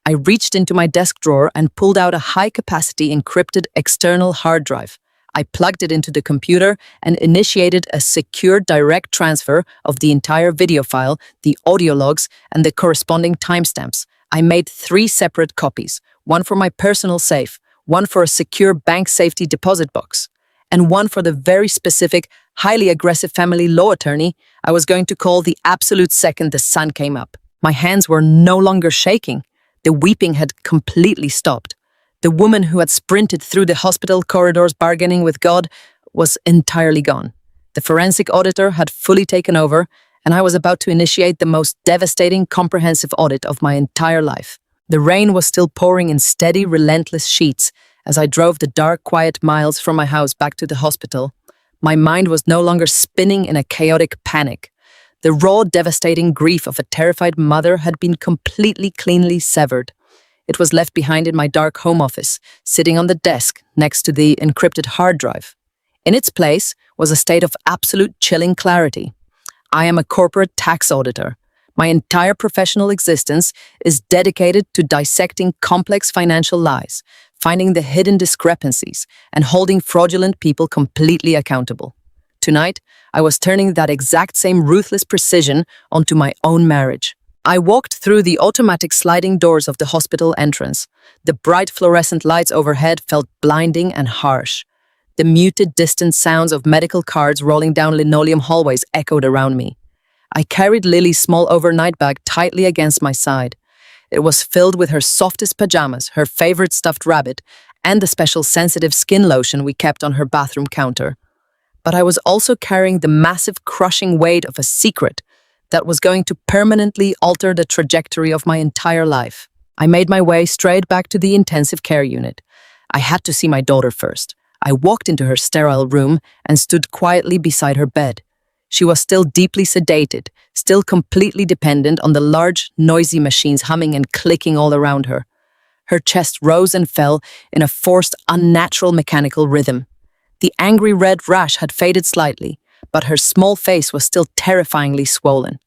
I reached into my desk drawer and pulled out a high-capacity encrypted external hard drive. I plugged it into the computer and initiated a secure direct transfer of the entire video file, the audio logs, and the corresponding timestamps. I made 3 separate copies, one for my personal safe, one for a secure bank safety deposit box, and one for the very specific, highly aggressive family law attorney I was going to call the absolute second the sun came up. My hands were no longer shaking. The weeping had completely stopped. The woman who had sprinted through the hospital corridors bargaining with God was entirely gone. The forensic auditor had fully taken over, and I was about to initiate the most devastating, comprehensive audit of my entire life. The rain was still pouring in steady, relentless sheets as I drove the dark, quiet miles from my house back to the hospital. My mind was no longer spinning in a chaotic panic. The raw, devastating grief of a terrified mother had been completely, cleanly severed. It was left behind in my dark home office, sitting on the desk next to the encrypted hard drive. In its place was a state of absolute chilling clarity. I am a corporate tax auditor. My entire professional existence is dedicated to dissecting complex financial lies, finding the hidden discrepancies, and holding fraudulent people completely accountable. Tonight, I was turning that exact same ruthless precision onto my own marriage. I walked through the automatic sliding doors of the hospital entrance. The bright fluorescent lights overhead felt blinding and harsh. The muted, distant sounds of medical carts rolling down linoleum hallways echoed around me. I carried Lily's small overnight bag tightly against my side. It was filled with her softest pajamas, her favorite stuffed rabbit, and the special sensitive skin lotion we kept on her bathroom counter. But I was also carrying the massive, crushing weight of a secret that was going to permanently alter the trajectory of my entire life. I made my way straight back to the intensive care unit. I had to see my daughter first. I walked into her sterile room and stood quietly beside her bed. She was still deeply sedated, still completely dependent on the large, noisy machines humming and clicking all around her. Her chest rose and fell in a forced, unnatural mechanical rhythm. The angry red rash had faded slightly, but her small face was still terrifyingly swollen.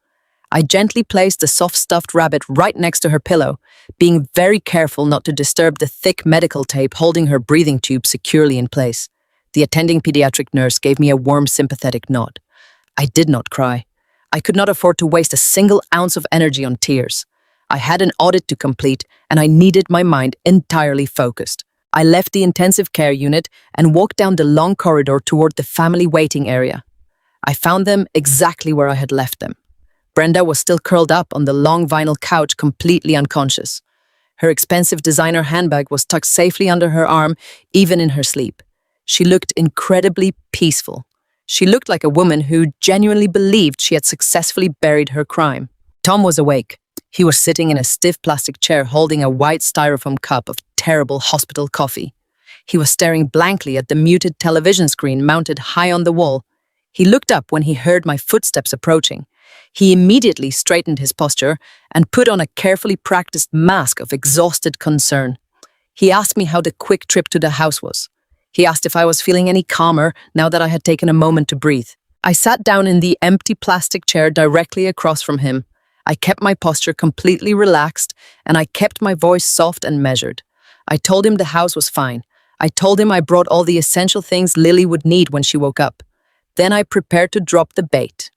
I gently placed the soft stuffed rabbit right next to her pillow, being very careful not to disturb the thick medical tape holding her breathing tube securely in place. The attending pediatric nurse gave me a warm, sympathetic nod. I did not cry. I could not afford to waste a single ounce of energy on tears. I had an audit to complete, and I needed my mind entirely focused. I left the intensive care unit and walked down the long corridor toward the family waiting area. I found them exactly where I had left them. Brenda was still curled up on the long vinyl couch, completely unconscious. Her expensive designer handbag was tucked safely under her arm, even in her sleep. She looked incredibly peaceful. She looked like a woman who genuinely believed she had successfully buried her crime. Tom was awake. He was sitting in a stiff plastic chair holding a white styrofoam cup of terrible hospital coffee. He was staring blankly at the muted television screen mounted high on the wall. He looked up when he heard my footsteps approaching. He immediately straightened his posture and put on a carefully practiced mask of exhausted concern. He asked me how the quick trip to the house was. He asked if I was feeling any calmer now that I had taken a moment to breathe. I sat down in the empty plastic chair directly across from him. I kept my posture completely relaxed, and I kept my voice soft and measured. I told him the house was fine. I told him I brought all the essential things Lily would need when she woke up. Then I prepared to drop the bait.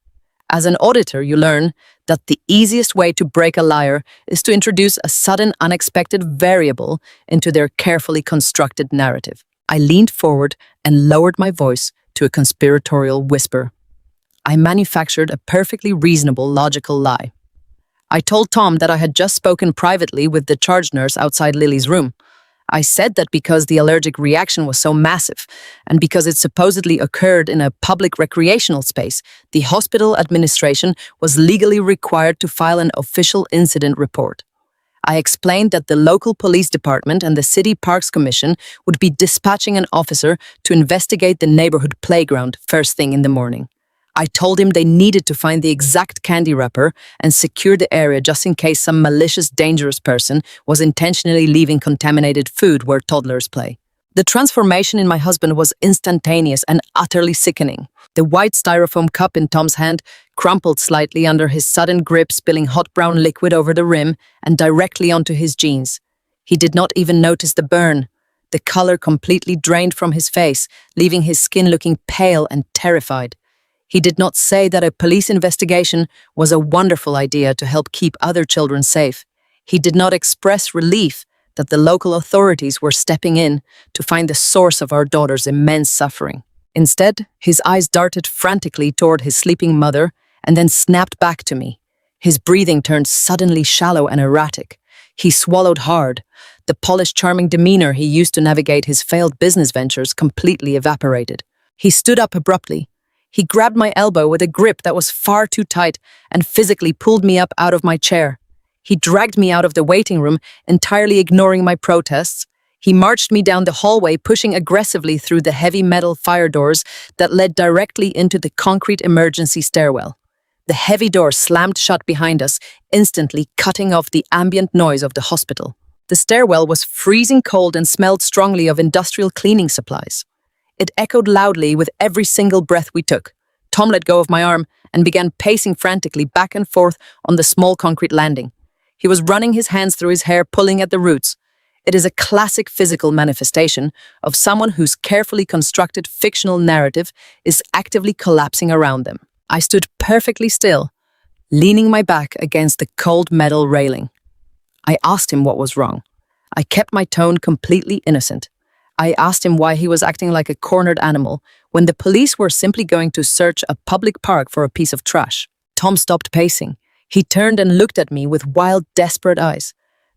As an auditor, you learn that the easiest way to break a liar is to introduce a sudden, unexpected variable into their carefully constructed narrative. I leaned forward and lowered my voice to a conspiratorial whisper. I manufactured a perfectly reasonable, logical lie. I told Tom that I had just spoken privately with the charge nurse outside Lily's room. I said that because the allergic reaction was so massive, and because it supposedly occurred in a public recreational space, the hospital administration was legally required to file an official incident report. I explained that the local police department and the City Parks Commission would be dispatching an officer to investigate the neighborhood playground first thing in the morning. I told him they needed to find the exact candy wrapper and secure the area just in case some malicious, dangerous person was intentionally leaving contaminated food where toddlers play. The transformation in my husband was instantaneous and utterly sickening. The white styrofoam cup in Tom's hand crumpled slightly under his sudden grip, spilling hot brown liquid over the rim and directly onto his jeans. He did not even notice the burn. The color completely drained from his face, leaving his skin looking pale and terrified. He did not say that a police investigation was a wonderful idea to help keep other children safe. He did not express relief that the local authorities were stepping in to find the source of our daughter's immense suffering. Instead, his eyes darted frantically toward his sleeping mother and then snapped back to me. His breathing turned suddenly shallow and erratic. He swallowed hard. The polished, charming demeanor he used to navigate his failed business ventures completely evaporated. He stood up abruptly. He grabbed my elbow with a grip that was far too tight and physically pulled me up out of my chair. He dragged me out of the waiting room, entirely ignoring my protests. He marched me down the hallway, pushing aggressively through the heavy metal fire doors that led directly into the concrete emergency stairwell. The heavy door slammed shut behind us, instantly cutting off the ambient noise of the hospital. The stairwell was freezing cold and smelled strongly of industrial cleaning supplies. It echoed loudly with every single breath we took. Tom let go of my arm and began pacing frantically back and forth on the small concrete landing. He was running his hands through his hair, pulling at the roots. It is a classic physical manifestation of someone whose carefully constructed fictional narrative is actively collapsing around them. I stood perfectly still, leaning my back against the cold metal railing. I asked him what was wrong. I kept my tone completely innocent. I asked him why he was acting like a cornered animal when the police were simply going to search a public park for a piece of trash. Tom stopped pacing. He turned and looked at me with wild, desperate eyes.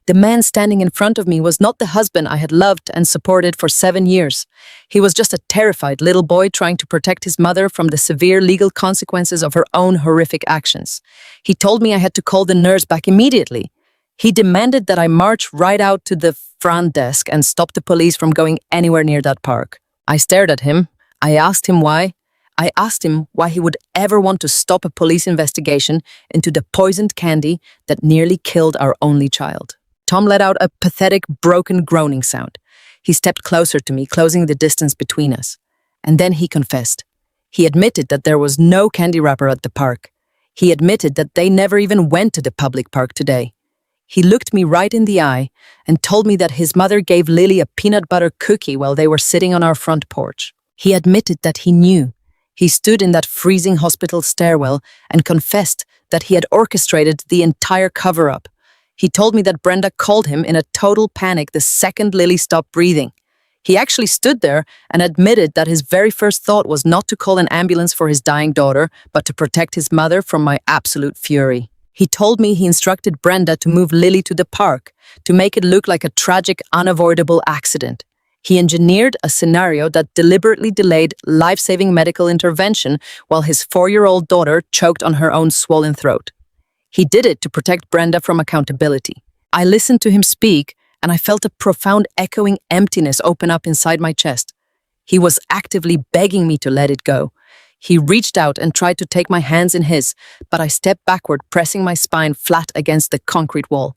The man standing in front of me was not the husband I had loved and supported for 7 years. He was just a terrified little boy trying to protect his mother from the severe legal consequences of her own horrific actions. He told me I had to call the nurse back immediately. He demanded that I march right out to the front desk and stop the police from going anywhere near that park. I stared at him. I asked him why. I asked him why he would ever want to stop a police investigation into the poisoned candy that nearly killed our only child. Tom let out a pathetic, broken groaning sound. He stepped closer to me, closing the distance between us. And then he confessed. He admitted that there was no candy wrapper at the park. He admitted that they never even went to the public park today. He looked me right in the eye and told me that his mother gave Lily a peanut butter cookie while they were sitting on our front porch. He admitted that he knew. He stood in that freezing hospital stairwell and confessed that he had orchestrated the entire cover-up. He told me that Brenda called him in a total panic the second Lily stopped breathing. He actually stood there and admitted that his very first thought was not to call an ambulance for his dying daughter, but to protect his mother from my absolute fury. He told me he instructed Brenda to move Lily to the park, to make it look like a tragic, unavoidable accident. He engineered a scenario that deliberately delayed life-saving medical intervention while his 4-year-old daughter choked on her own swollen throat. He did it to protect Brenda from accountability. I listened to him speak, and I felt a profound echoing emptiness open up inside my chest. He was actively begging me to let it go. He reached out and tried to take my hands in his, but I stepped backward, pressing my spine flat against the concrete wall.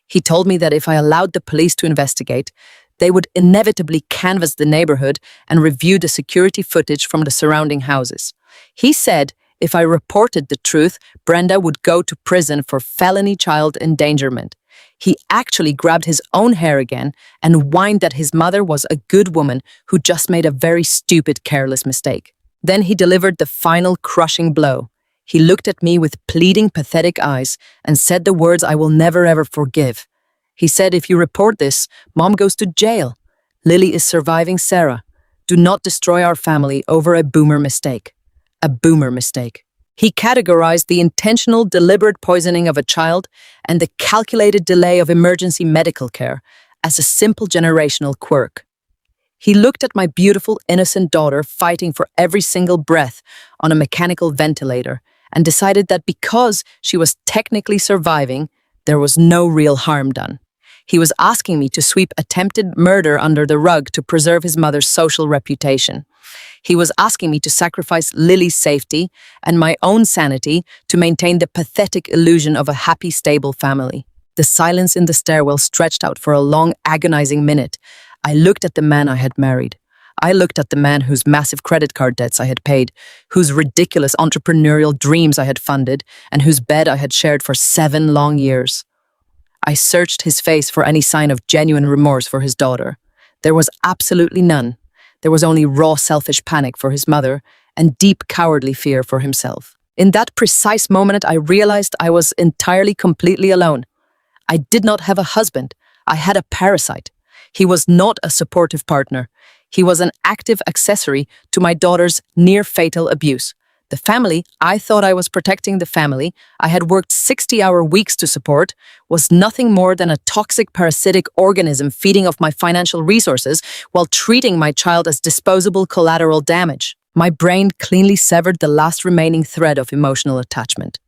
He told me that if I allowed the police to investigate, they would inevitably canvass the neighborhood and review the security footage from the surrounding houses. He said if I reported the truth, Brenda would go to prison for felony child endangerment. He actually grabbed his own hair again and whined that his mother was a good woman who just made a very stupid, careless mistake. Then he delivered the final crushing blow. He looked at me with pleading, pathetic eyes and said the words I will never ever forgive. He said, if you report this, Mom goes to jail. Lily is surviving Sarah. Do not destroy our family over a boomer mistake. A boomer mistake. He categorized the intentional, deliberate poisoning of a child and the calculated delay of emergency medical care as a simple generational quirk. He looked at my beautiful, innocent daughter fighting for every single breath on a mechanical ventilator and decided that because she was technically surviving, there was no real harm done. He was asking me to sweep attempted murder under the rug to preserve his mother's social reputation. He was asking me to sacrifice Lily's safety and my own sanity to maintain the pathetic illusion of a happy, stable family. The silence in the stairwell stretched out for a long, agonizing minute. I looked at the man I had married. I looked at the man whose massive credit card debts I had paid, whose ridiculous entrepreneurial dreams I had funded, and whose bed I had shared for 7 long years. I searched his face for any sign of genuine remorse for his daughter. There was absolutely none. There was only raw selfish panic for his mother and deep cowardly fear for himself. In that precise moment, I realized I was entirely, completely alone. I did not have a husband. I had a parasite. He was not a supportive partner. He was an active accessory to my daughter's near-fatal abuse. The family I thought I was protecting, the family I had worked 60-hour weeks to support, was nothing more than a toxic parasitic organism feeding off my financial resources while treating my child as disposable collateral damage. My brain cleanly severed the last remaining thread of emotional attachment.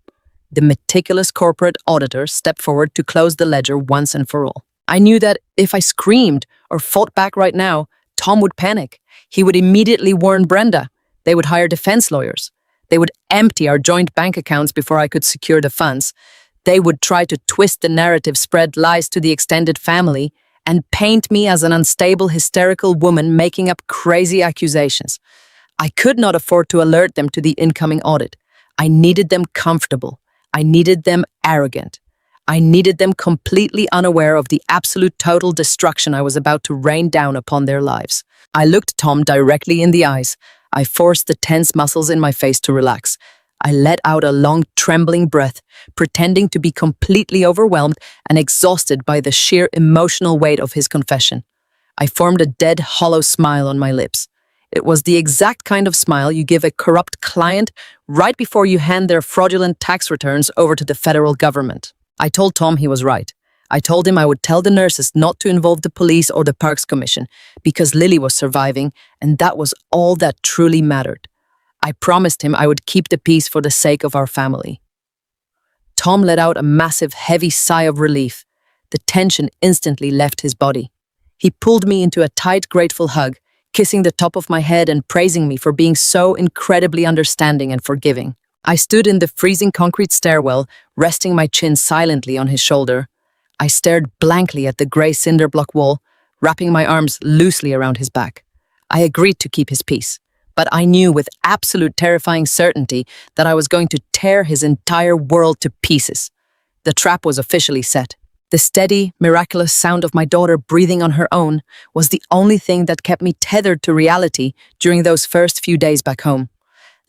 The meticulous corporate auditor stepped forward to close the ledger once and for all. I knew that if I screamed or fought back right now, Tom would panic. He would immediately warn Brenda. They would hire defense lawyers. They would empty our joint bank accounts before I could secure the funds. They would try to twist the narrative, spread lies to the extended family, and paint me as an unstable, hysterical woman making up crazy accusations. I could not afford to alert them to the incoming audit. I needed them comfortable. I needed them arrogant. I needed them completely unaware of the absolute total destruction I was about to rain down upon their lives. I looked Tom directly in the eyes. I forced the tense muscles in my face to relax. I let out a long, trembling breath, pretending to be completely overwhelmed and exhausted by the sheer emotional weight of his confession. I formed a dead, hollow smile on my lips. It was the exact kind of smile you give a corrupt client right before you hand their fraudulent tax returns over to the federal government. I told Tom he was right. I told him I would tell the nurses not to involve the police or the Parks Commission because Lily was surviving, and that was all that truly mattered. I promised him I would keep the peace for the sake of our family. Tom let out a massive, heavy sigh of relief. The tension instantly left his body. He pulled me into a tight, grateful hug, kissing the top of my head and praising me for being so incredibly understanding and forgiving. I stood in the freezing concrete stairwell, resting my chin silently on his shoulder. I stared blankly at the grey cinder block wall, wrapping my arms loosely around his back. I agreed to keep his peace, but I knew with absolute terrifying certainty that I was going to tear his entire world to pieces. The trap was officially set. The steady, miraculous sound of my daughter breathing on her own was the only thing that kept me tethered to reality during those first few days back home.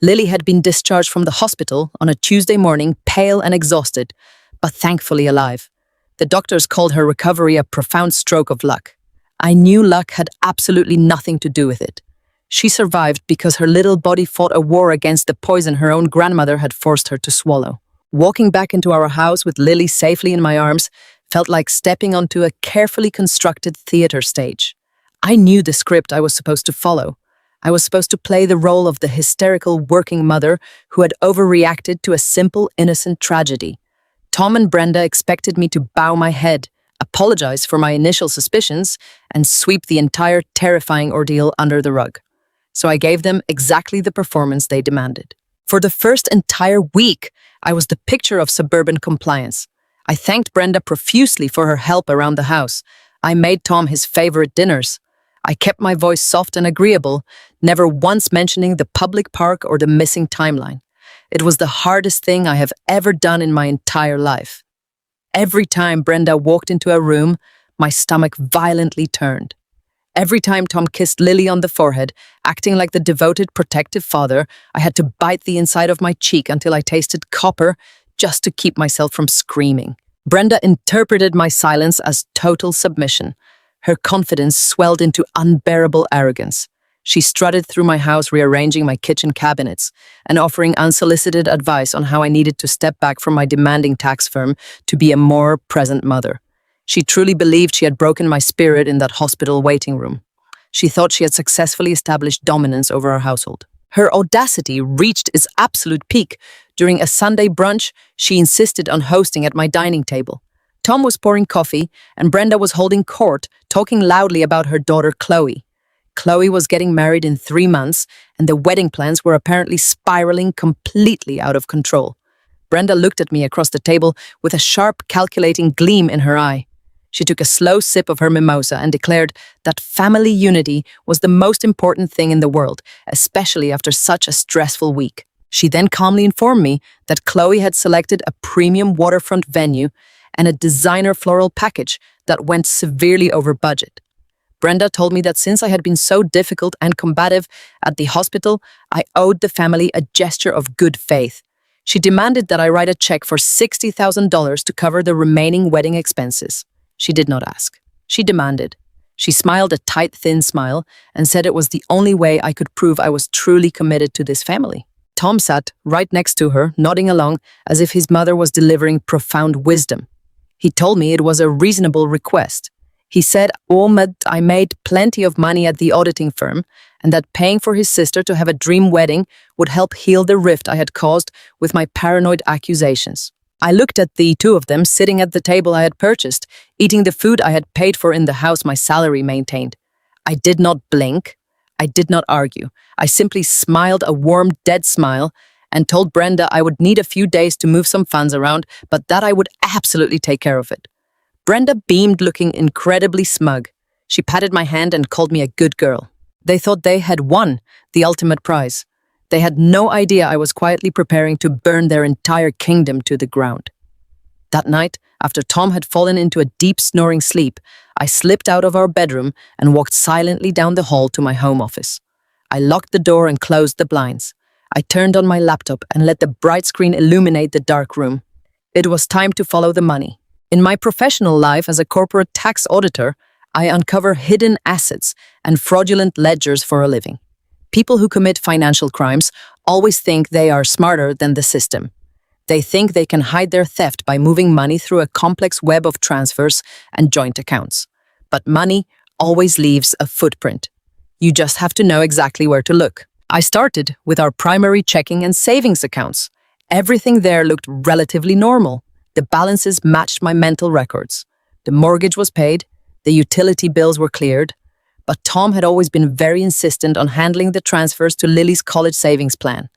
Lily had been discharged from the hospital on a Tuesday morning, pale and exhausted, but thankfully alive. The doctors called her recovery a profound stroke of luck. I knew luck had absolutely nothing to do with it. She survived because her little body fought a war against the poison her own grandmother had forced her to swallow. Walking back into our house with Lily safely in my arms felt like stepping onto a carefully constructed theater stage. I knew the script I was supposed to follow. I was supposed to play the role of the hysterical working mother who had overreacted to a simple, innocent tragedy. Tom and Brenda expected me to bow my head, apologize for my initial suspicions, and sweep the entire terrifying ordeal under the rug. So I gave them exactly the performance they demanded. For the first entire week, I was the picture of suburban compliance. I thanked Brenda profusely for her help around the house. I made Tom his favorite dinners. I kept my voice soft and agreeable, never once mentioning the public park or the missing timeline. It was the hardest thing I have ever done in my entire life. Every time Brenda walked into a room, my stomach violently turned. Every time Tom kissed Lily on the forehead, acting like the devoted, protective father, I had to bite the inside of my cheek until I tasted copper just to keep myself from screaming. Brenda interpreted my silence as total submission. Her confidence swelled into unbearable arrogance. She strutted through my house, rearranging my kitchen cabinets and offering unsolicited advice on how I needed to step back from my demanding tax firm to be a more present mother. She truly believed she had broken my spirit in that hospital waiting room. She thought she had successfully established dominance over our household. Her audacity reached its absolute peak. During a Sunday brunch, she insisted on hosting at my dining table. Tom was pouring coffee, and Brenda was holding court, talking loudly about her daughter Chloe. Chloe was getting married in 3 months, and the wedding plans were apparently spiraling completely out of control. Brenda looked at me across the table with a sharp, calculating gleam in her eye. She took a slow sip of her mimosa and declared that family unity was the most important thing in the world, especially after such a stressful week. She then calmly informed me that Chloe had selected a premium waterfront venue and a designer floral package that went severely over budget. Brenda told me that since I had been so difficult and combative at the hospital, I owed the family a gesture of good faith. She demanded that I write a check for $60,000 to cover the remaining wedding expenses. She did not ask. She demanded. She smiled a tight, thin smile and said it was the only way I could prove I was truly committed to this family. Tom sat right next to her, nodding along as if his mother was delivering profound wisdom. He told me it was a reasonable request. He said, I made plenty of money at the auditing firm, and that paying for his sister to have a dream wedding would help heal the rift I had caused with my paranoid accusations. I looked at the two of them sitting at the table I had purchased, eating the food I had paid for in the house my salary maintained. I did not blink. I did not argue. I simply smiled a warm, dead smile and told Brenda I would need a few days to move some funds around, but that I would absolutely take care of it. Brenda beamed, looking incredibly smug. She patted my hand and called me a good girl. They thought they had won the ultimate prize. They had no idea I was quietly preparing to burn their entire kingdom to the ground. That night, after Tom had fallen into a deep snoring sleep, I slipped out of our bedroom and walked silently down the hall to my home office. I locked the door and closed the blinds. I turned on my laptop and let the bright screen illuminate the dark room. It was time to follow the money. In my professional life as a corporate tax auditor, I uncover hidden assets and fraudulent ledgers for a living. People who commit financial crimes always think they are smarter than the system. They think they can hide their theft by moving money through a complex web of transfers and joint accounts. But money always leaves a footprint. You just have to know exactly where to look. I started with our primary checking and savings accounts. Everything there looked relatively normal. The balances matched my mental records. The mortgage was paid, the utility bills were cleared, but Tom had always been very insistent on handling the transfers to Lily's college savings plan.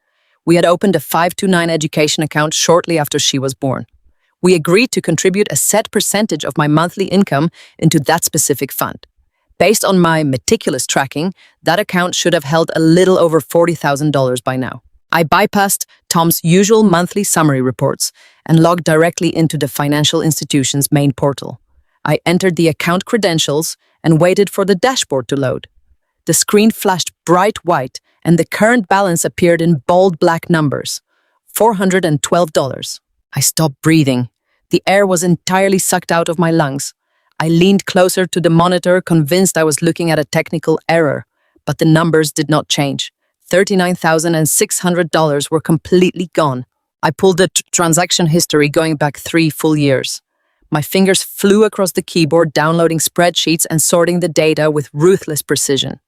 We had opened a 529 education account shortly after she was born. We agreed to contribute a set percentage of my monthly income into that specific fund. Based on my meticulous tracking, that account should have held a little over $40,000 by now. I bypassed Tom's usual monthly summary reports and logged directly into the financial institution's main portal. I entered the account credentials and waited for the dashboard to load. The screen flashed bright white and the current balance appeared in bold black numbers, $412. I stopped breathing. The air was entirely sucked out of my lungs. I leaned closer to the monitor, convinced I was looking at a technical error, but the numbers did not change. $39,600 were completely gone. I pulled the transaction history going back 3 full years. My fingers flew across the keyboard, downloading spreadsheets and sorting the data with ruthless precision.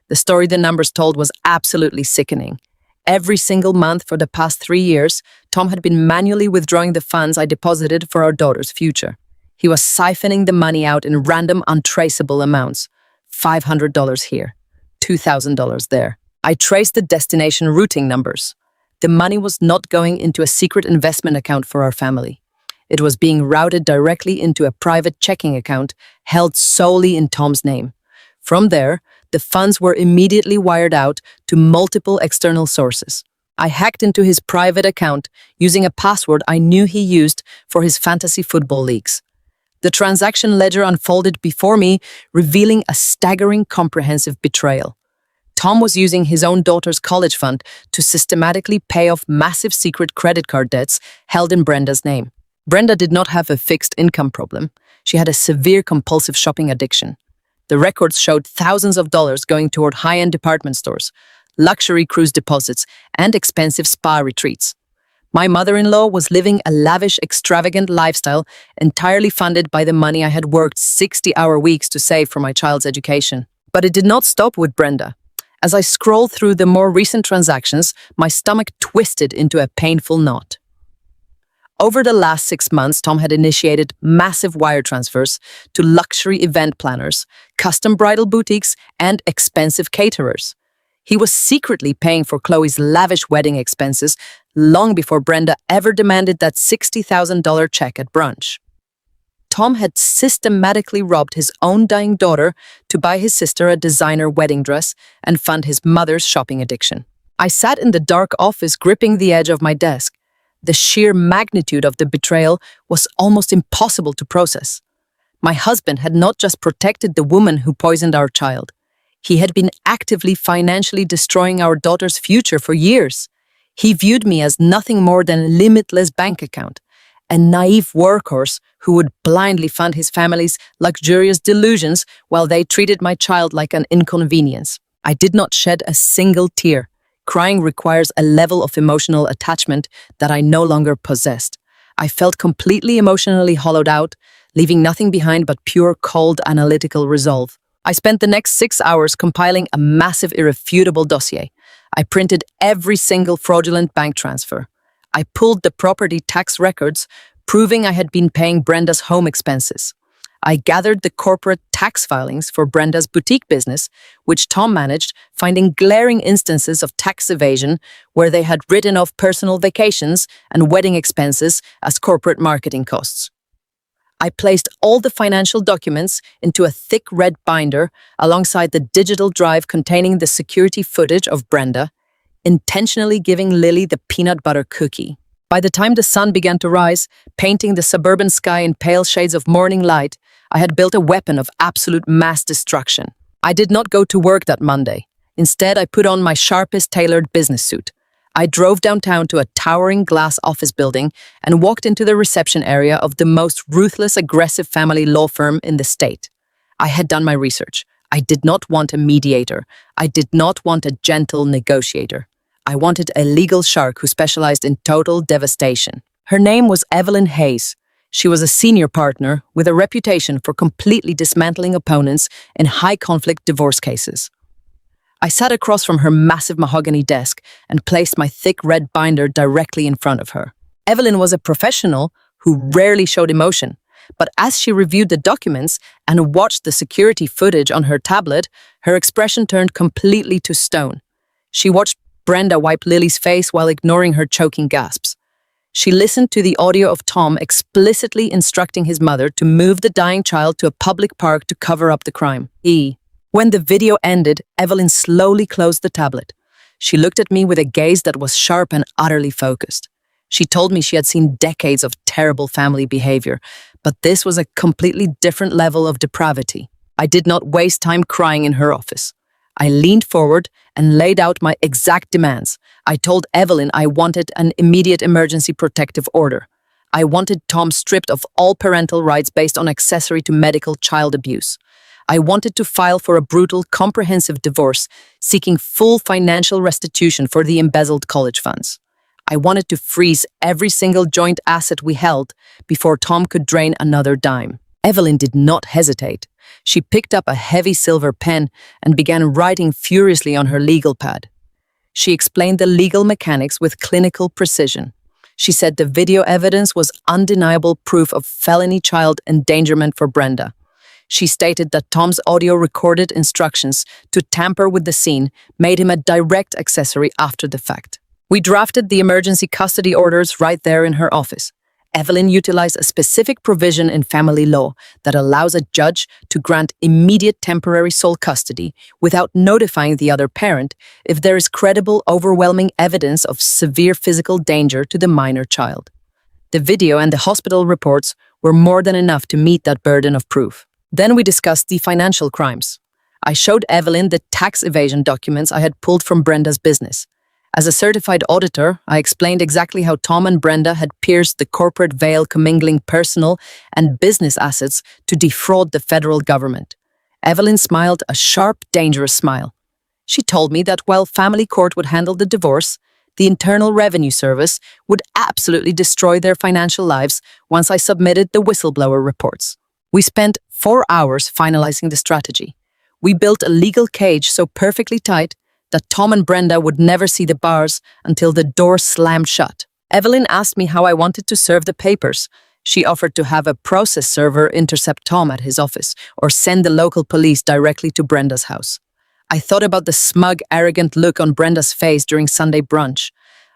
The story the numbers told was absolutely sickening. Every single month for the past 3 years, Tom had been manually withdrawing the funds I deposited for our daughter's future. He was siphoning the money out in random, untraceable amounts. $500 here, $2,000 there. I traced the destination routing numbers. The money was not going into a secret investment account for our family. It was being routed directly into a private checking account held solely in Tom's name. From there, the funds were immediately wired out to multiple external sources. I hacked into his private account using a password I knew he used for his fantasy football leagues. The transaction ledger unfolded before me, revealing a staggering, comprehensive betrayal. Tom was using his own daughter's college fund to systematically pay off massive secret credit card debts held in Brenda's name. Brenda did not have a fixed income problem. She had a severe compulsive shopping addiction. The records showed thousands of dollars going toward high-end department stores, luxury cruise deposits, and expensive spa retreats. My mother-in-law was living a lavish, extravagant lifestyle entirely funded by the money I had worked 60-hour weeks to save for my child's education. But it did not stop with Brenda. As I scrolled through the more recent transactions, my stomach twisted into a painful knot. Over the last 6 months, Tom had initiated massive wire transfers to luxury event planners, custom bridal boutiques, and expensive caterers. He was secretly paying for Chloe's lavish wedding expenses long before Brenda ever demanded that $60,000 check at brunch. Tom had systematically robbed his own dying daughter to buy his sister a designer wedding dress and fund his mother's shopping addiction. I sat in the dark office, gripping the edge of my desk. The sheer magnitude of the betrayal was almost impossible to process. My husband had not just protected the woman who poisoned our child. He had been actively financially destroying our daughter's future for years. He viewed me as nothing more than a limitless bank account, a naive workhorse who would blindly fund his family's luxurious delusions while they treated my child like an inconvenience. I did not shed a single tear. Crying requires a level of emotional attachment that I no longer possessed. I felt completely emotionally hollowed out, leaving nothing behind but pure, cold, analytical resolve. I spent the next 6 hours compiling a massive, irrefutable dossier. I printed every single fraudulent bank transfer. I pulled the property tax records, proving I had been paying Brenda's home expenses. I gathered the corporate tax filings for Brenda's boutique business, which Tom managed, finding glaring instances of tax evasion where they had written off personal vacations and wedding expenses as corporate marketing costs. I placed all the financial documents into a thick red binder alongside the digital drive containing the security footage of Brenda, intentionally giving Lily the peanut butter cookie. By the time the sun began to rise, painting the suburban sky in pale shades of morning light, I had built a weapon of absolute mass destruction. I did not go to work that Monday. Instead, I put on my sharpest tailored business suit. I drove downtown to a towering glass office building and walked into the reception area of the most ruthless, aggressive family law firm in the state. I had done my research. I did not want a mediator. I did not want a gentle negotiator. I wanted a legal shark who specialized in total devastation. Her name was Evelyn Hayes. She was a senior partner with a reputation for completely dismantling opponents in high-conflict divorce cases. I sat across from her massive mahogany desk and placed my thick red binder directly in front of her. Evelyn was a professional who rarely showed emotion, but as she reviewed the documents and watched the security footage on her tablet, her expression turned completely to stone. She watched Brenda wipe Lily's face while ignoring her choking gasps. She listened to the audio of Tom explicitly instructing his mother to move the dying child to a public park to cover up the crime. When the video ended, Evelyn slowly closed the tablet. She looked at me with a gaze that was sharp and utterly focused. She told me she had seen decades of terrible family behavior, but this was a completely different level of depravity. I did not waste time crying in her office. I leaned forward and laid out my exact demands. I told Evelyn I wanted an immediate emergency protective order. I wanted Tom stripped of all parental rights based on accessory to medical child abuse. I wanted to file for a brutal, comprehensive divorce, seeking full financial restitution for the embezzled college funds. I wanted to freeze every single joint asset we held before Tom could drain another dime. Evelyn did not hesitate. She picked up a heavy silver pen and began writing furiously on her legal pad. She explained the legal mechanics with clinical precision. She said the video evidence was undeniable proof of felony child endangerment for Brenda. She stated that Tom's audio-recorded instructions to tamper with the scene made him a direct accessory after the fact. We drafted the emergency custody orders right there in her office. Evelyn utilized a specific provision in family law that allows a judge to grant immediate temporary sole custody without notifying the other parent if there is credible, overwhelming evidence of severe physical danger to the minor child. The video and the hospital reports were more than enough to meet that burden of proof. Then we discussed the financial crimes. I showed Evelyn the tax evasion documents I had pulled from Brenda's business. As a certified auditor, I explained exactly how Tom and Brenda had pierced the corporate veil, commingling personal and business assets to defraud the federal government. Evelyn smiled a sharp, dangerous smile. She told me that while family court would handle the divorce, the Internal Revenue Service would absolutely destroy their financial lives once I submitted the whistleblower reports. We spent 4 hours finalizing the strategy. We built a legal cage so perfectly tight that Tom and Brenda would never see the bars until the door slammed shut. Evelyn asked me how I wanted to serve the papers. She offered to have a process server intercept Tom at his office or send the local police directly to Brenda's house. I thought about the smug, arrogant look on Brenda's face during Sunday brunch.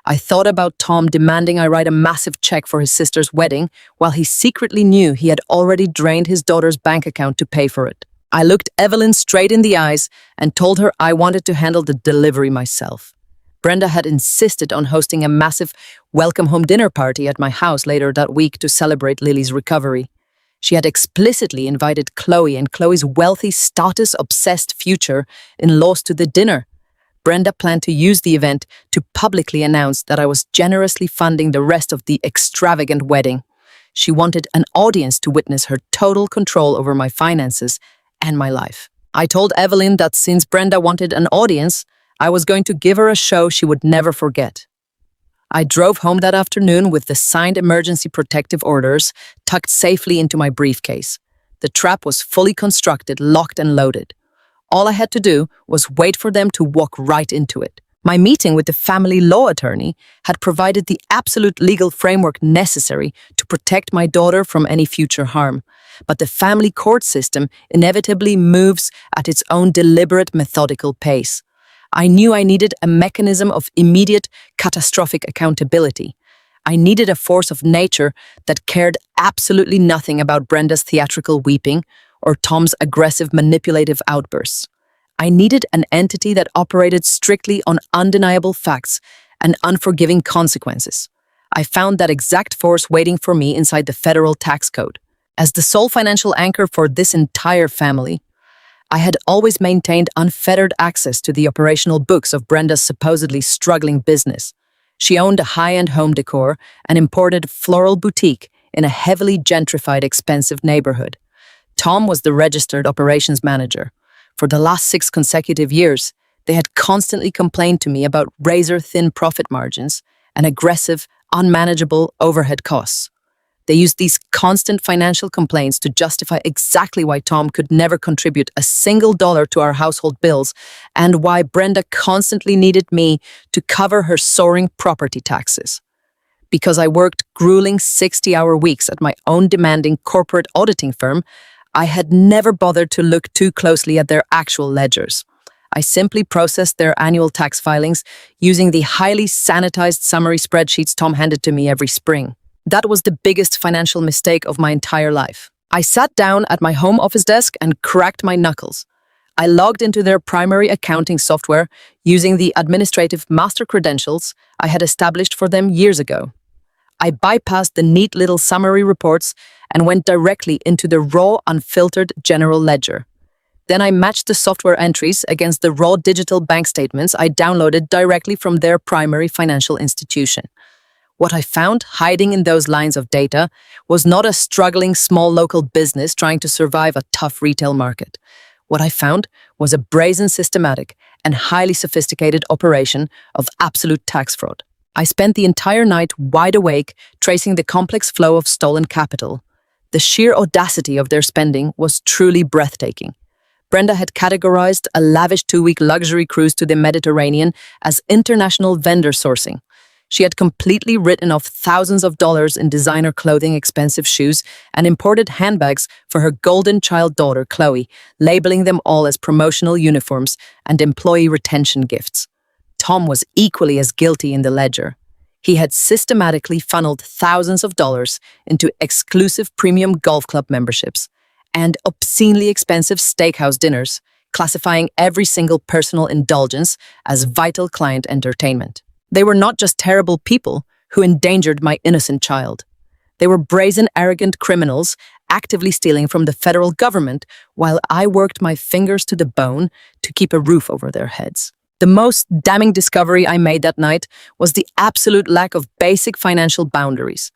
I thought about Tom demanding I write a massive check for his sister's wedding while he secretly knew he had already drained his daughter's bank account to pay for it. I looked Evelyn straight in the eyes and told her I wanted to handle the delivery myself. Brenda had insisted on hosting a massive welcome home dinner party at my house later that week to celebrate Lily's recovery. She had explicitly invited Chloe and Chloe's wealthy, status-obsessed future in-laws to the dinner. Brenda planned to use the event to publicly announce that I was generously funding the rest of the extravagant wedding. She wanted an audience to witness her total control over my finances and my life. I told Evelyn that since Brenda wanted an audience, I was going to give her a show she would never forget. I drove home that afternoon with the signed emergency protective orders tucked safely into my briefcase. The trap was fully constructed, locked and loaded. All I had to do was wait for them to walk right into it. My meeting with the family law attorney had provided the absolute legal framework necessary to protect my daughter from any future harm. But the family court system inevitably moves at its own deliberate, methodical pace. I knew I needed a mechanism of immediate, catastrophic accountability. I needed a force of nature that cared absolutely nothing about Brenda's theatrical weeping or Tom's aggressive, manipulative outbursts. I needed an entity that operated strictly on undeniable facts and unforgiving consequences. I found that exact force waiting for me inside the federal tax code. As the sole financial anchor for this entire family, I had always maintained unfettered access to the operational books of Brenda's supposedly struggling business. She owned a high-end home decor and imported floral boutique in a heavily gentrified, expensive neighborhood. Tom was the registered operations manager. For the last 6 consecutive years, they had constantly complained to me about razor-thin profit margins and aggressive, unmanageable overhead costs. They used these constant financial complaints to justify exactly why Tom could never contribute a single dollar to our household bills and why Brenda constantly needed me to cover her soaring property taxes. Because I worked grueling 60-hour weeks at my own demanding corporate auditing firm, I had never bothered to look too closely at their actual ledgers. I simply processed their annual tax filings using the highly sanitized summary spreadsheets Tom handed to me every spring. That was the biggest financial mistake of my entire life. I sat down at my home office desk and cracked my knuckles. I logged into their primary accounting software using the administrative master credentials I had established for them years ago. I bypassed the neat little summary reports and went directly into the raw, unfiltered general ledger. Then I matched the software entries against the raw digital bank statements I downloaded directly from their primary financial institution. What I found hiding in those lines of data was not a struggling small local business trying to survive a tough retail market. What I found was a brazen, systematic, and highly sophisticated operation of absolute tax fraud. I spent the entire night wide awake tracing the complex flow of stolen capital. The sheer audacity of their spending was truly breathtaking. Brenda had categorized a lavish 2-week luxury cruise to the Mediterranean as international vendor sourcing. She had completely written off thousands of dollars in designer clothing, expensive shoes, and imported handbags for her golden child daughter, Chloe, labeling them all as promotional uniforms and employee retention gifts. Tom was equally as guilty in the ledger. He had systematically funneled thousands of dollars into exclusive premium golf club memberships and obscenely expensive steakhouse dinners, classifying every single personal indulgence as vital client entertainment. They were not just terrible people who endangered my innocent child. They were brazen, arrogant criminals actively stealing from the federal government while I worked my fingers to the bone to keep a roof over their heads. The most damning discovery I made that night was the absolute lack of basic financial boundaries.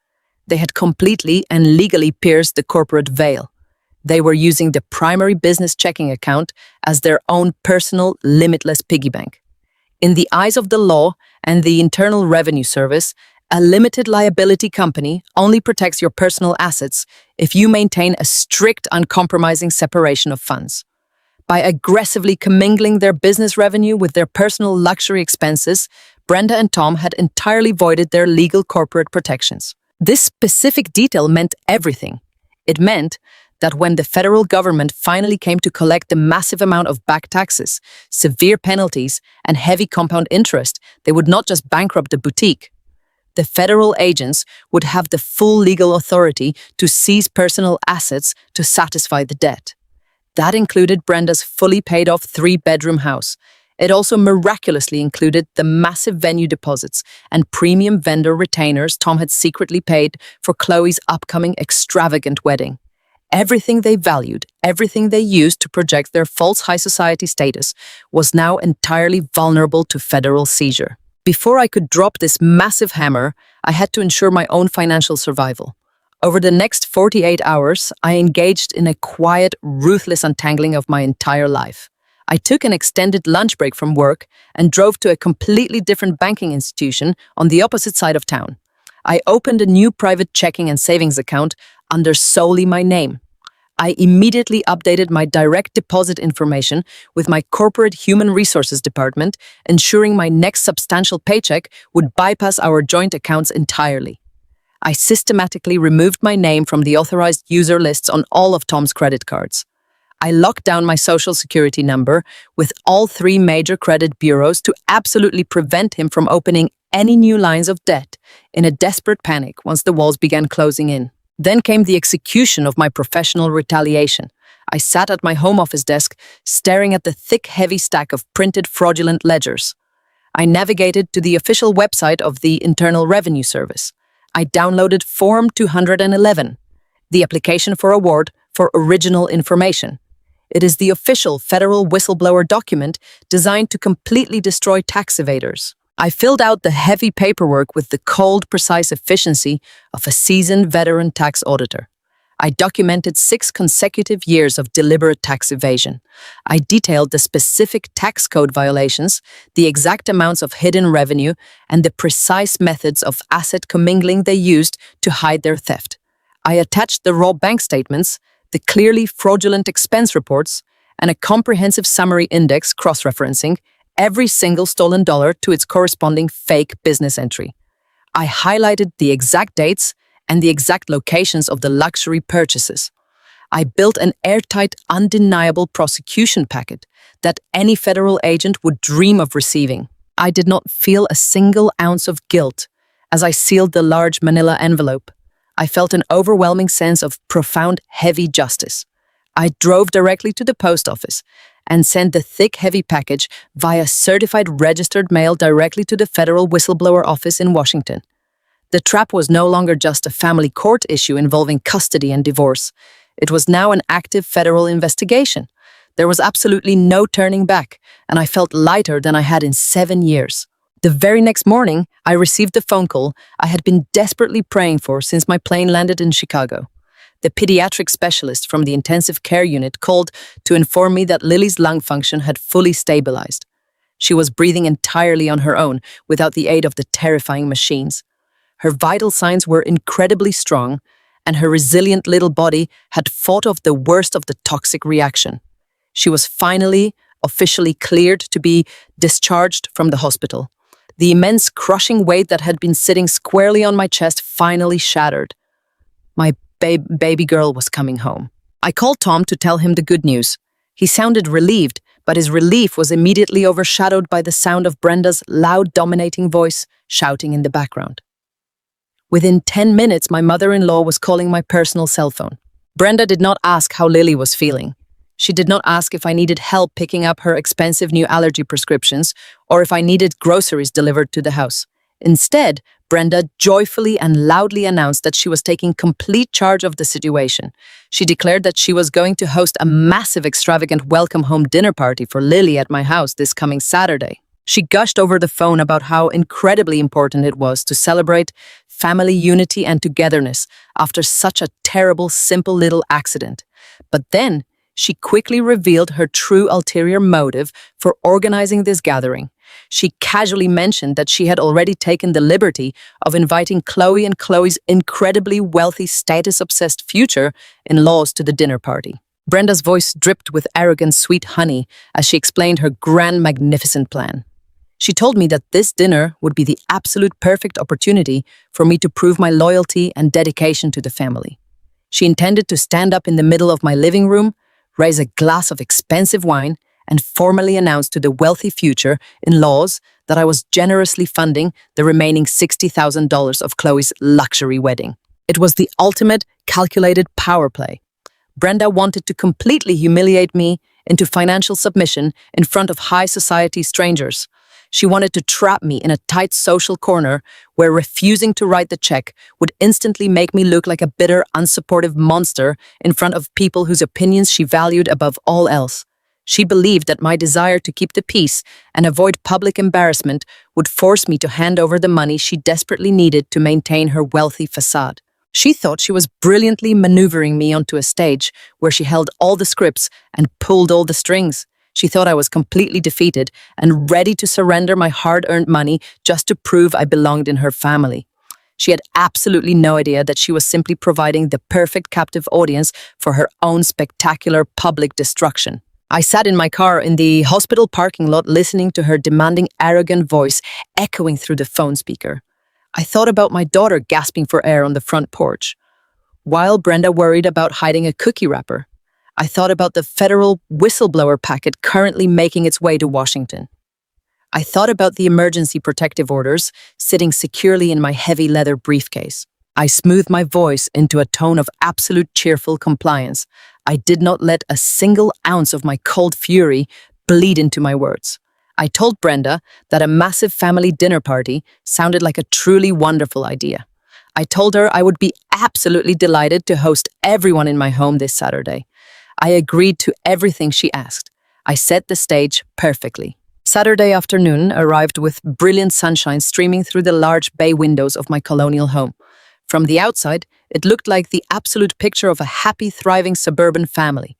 They had completely and legally pierced the corporate veil. They were using the primary business checking account as their own personal, limitless piggy bank. In the eyes of the law and the Internal Revenue Service, a limited liability company only protects your personal assets if you maintain a strict, uncompromising separation of funds. By aggressively commingling their business revenue with their personal luxury expenses, Brenda and Tom had entirely voided their legal corporate protections. This specific detail meant everything. It meant that when the federal government finally came to collect the massive amount of back taxes, severe penalties, and heavy compound interest, they would not just bankrupt the boutique. The federal agents would have the full legal authority to seize personal assets to satisfy the debt. That included Brenda's fully paid off 3-bedroom house. It also miraculously included the massive venue deposits and premium vendor retainers Tom had secretly paid for Chloe's upcoming extravagant wedding. Everything they valued, everything they used to project their false high society status, was now entirely vulnerable to federal seizure. Before I could drop this massive hammer, I had to ensure my own financial survival. Over the next 48 hours, I engaged in a quiet, ruthless untangling of my entire life. I took an extended lunch break from work and drove to a completely different banking institution on the opposite side of town. I opened a new private checking and savings account under solely my name. I immediately updated my direct deposit information with my corporate human resources department, ensuring my next substantial paycheck would bypass our joint accounts entirely. I systematically removed my name from the authorized user lists on all of Tom's credit cards. I locked down my social security number with all 3 major credit bureaus to absolutely prevent him from opening any new lines of debt in a desperate panic once the walls began closing in. Then came the execution of my professional retaliation. I sat at my home office desk, staring at the thick, heavy stack of printed fraudulent ledgers. I navigated to the official website of the Internal Revenue Service. I downloaded Form 211, the application for award for original information. It is the official federal whistleblower document designed to completely destroy tax evaders. I filled out the heavy paperwork with the cold, precise efficiency of a seasoned veteran tax auditor. I documented 6 consecutive years of deliberate tax evasion. I detailed the specific tax code violations, the exact amounts of hidden revenue, and the precise methods of asset commingling they used to hide their theft. I attached the raw bank statements, the clearly fraudulent expense reports, and a comprehensive summary index cross-referencing every single stolen dollar to its corresponding fake business entry. I highlighted the exact dates and the exact locations of the luxury purchases. I built an airtight, undeniable prosecution packet that any federal agent would dream of receiving. I did not feel a single ounce of guilt as I sealed the large manila envelope. I felt an overwhelming sense of profound, heavy justice. I drove directly to the post office and send the thick, heavy package via certified registered mail directly to the federal whistleblower office in Washington. The trap was no longer just a family court issue involving custody and divorce. It was now an active federal investigation. There was absolutely no turning back, and I felt lighter than I had in 7 years. The very next morning, I received the phone call I had been desperately praying for since my plane landed in Chicago. The pediatric specialist from the intensive care unit called to inform me that Lily's lung function had fully stabilized. She was breathing entirely on her own without the aid of the terrifying machines. Her vital signs were incredibly strong, and her resilient little body had fought off the worst of the toxic reaction. She was finally, officially cleared to be discharged from the hospital. The immense crushing weight that had been sitting squarely on my chest finally shattered. My baby girl was coming home. I called Tom to tell him the good news. He sounded relieved, but his relief was immediately overshadowed by the sound of Brenda's loud, dominating voice shouting in the background. Within 10 minutes, my mother-in-law was calling my personal cell phone. Brenda did not ask how Lily was feeling. She did not ask if I needed help picking up her expensive new allergy prescriptions or if I needed groceries delivered to the house. Instead, Brenda joyfully and loudly announced that she was taking complete charge of the situation. She declared that she was going to host a massive, extravagant welcome home dinner party for Lily at my house this coming Saturday. She gushed over the phone about how incredibly important it was to celebrate family unity and togetherness after such a terrible, simple little accident. But then, she quickly revealed her true ulterior motive for organizing this gathering. She casually mentioned that she had already taken the liberty of inviting Chloe and Chloe's incredibly wealthy, status-obsessed future in-laws to the dinner party. Brenda's voice dripped with arrogant, sweet honey as she explained her grand, magnificent plan. She told me that this dinner would be the absolute perfect opportunity for me to prove my loyalty and dedication to the family. She intended to stand up in the middle of my living room, raise a glass of expensive wine, and formally announce to the wealthy future in-laws that I was generously funding the remaining $60,000 of Chloe's luxury wedding. It was the ultimate calculated power play. Brenda wanted to completely humiliate me into financial submission in front of high society strangers. She wanted to trap me in a tight social corner where refusing to write the check would instantly make me look like a bitter, unsupportive monster in front of people whose opinions she valued above all else. She believed that my desire to keep the peace and avoid public embarrassment would force me to hand over the money she desperately needed to maintain her wealthy facade. She thought she was brilliantly maneuvering me onto a stage where she held all the scripts and pulled all the strings. She thought I was completely defeated and ready to surrender my hard-earned money just to prove I belonged in her family. She had absolutely no idea that she was simply providing the perfect captive audience for her own spectacular public destruction. I sat in my car in the hospital parking lot listening to her demanding, arrogant voice echoing through the phone speaker. I thought about my daughter gasping for air on the front porch, while Brenda worried about hiding a cookie wrapper. I thought about the federal whistleblower packet currently making its way to Washington. I thought about the emergency protective orders sitting securely in my heavy leather briefcase. I smoothed my voice into a tone of absolute cheerful compliance. I did not let a single ounce of my cold fury bleed into my words. I told Brenda that a massive family dinner party sounded like a truly wonderful idea. I told her I would be absolutely delighted to host everyone in my home this Saturday. I agreed to everything she asked. I set the stage perfectly. Saturday afternoon arrived with brilliant sunshine streaming through the large bay windows of my colonial home. From the outside, it looked like the absolute picture of a happy, thriving suburban family.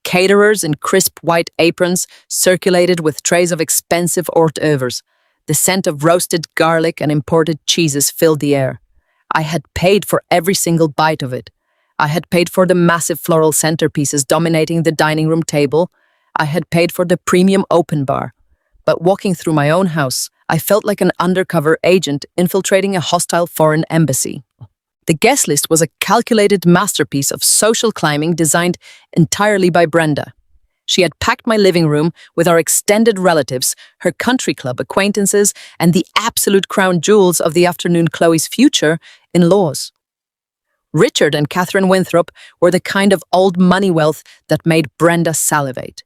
Caterers in crisp white aprons circulated with trays of expensive hors d'oeuvres. The scent of roasted garlic and imported cheeses filled the air. I had paid for every single bite of it. I had paid for the massive floral centerpieces dominating the dining room table. I had paid for the premium open bar. But walking through my own house, I felt like an undercover agent infiltrating a hostile foreign embassy. The guest list was a calculated masterpiece of social climbing designed entirely by Brenda. She had packed my living room with our extended relatives, her country club acquaintances, and the absolute crown jewels of the afternoon, Chloe's future in-laws. Richard and Catherine Winthrop were the kind of old money wealth that made Brenda salivate.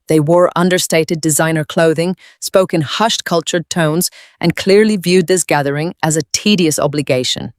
They wore understated designer clothing, spoke in hushed, cultured tones, and clearly viewed this gathering as a tedious obligation.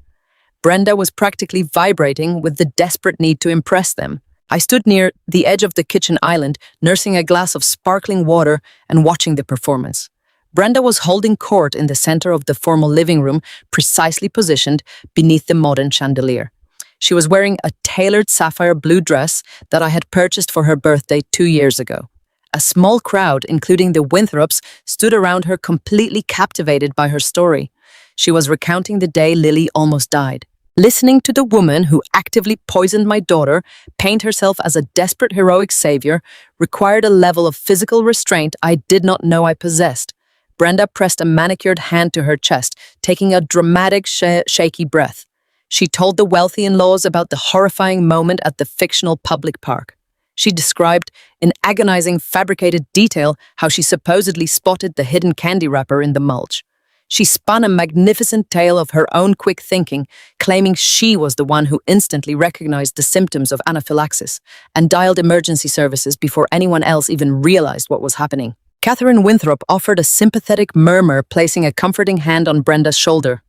Brenda was practically vibrating with the desperate need to impress them. I stood near the edge of the kitchen island, nursing a glass of sparkling water and watching the performance. Brenda was holding court in the center of the formal living room, precisely positioned beneath the modern chandelier. She was wearing a tailored sapphire blue dress that I had purchased for her birthday 2 years ago. A small crowd, including the Winthrops, stood around her, completely captivated by her story. She was recounting the day Lily almost died. Listening to the woman who actively poisoned my daughter paint herself as a desperate heroic savior required a level of physical restraint I did not know I possessed. Brenda pressed a manicured hand to her chest, taking a dramatic, shaky breath. She told the wealthy in-laws about the horrifying moment at the fictional public park. She described, in agonizing, fabricated detail, how she supposedly spotted the hidden candy wrapper in the mulch. She spun a magnificent tale of her own quick thinking, claiming she was the one who instantly recognized the symptoms of anaphylaxis and dialed emergency services before anyone else even realized what was happening. Catherine Winthrop offered a sympathetic murmur, placing a comforting hand on Brenda's shoulder.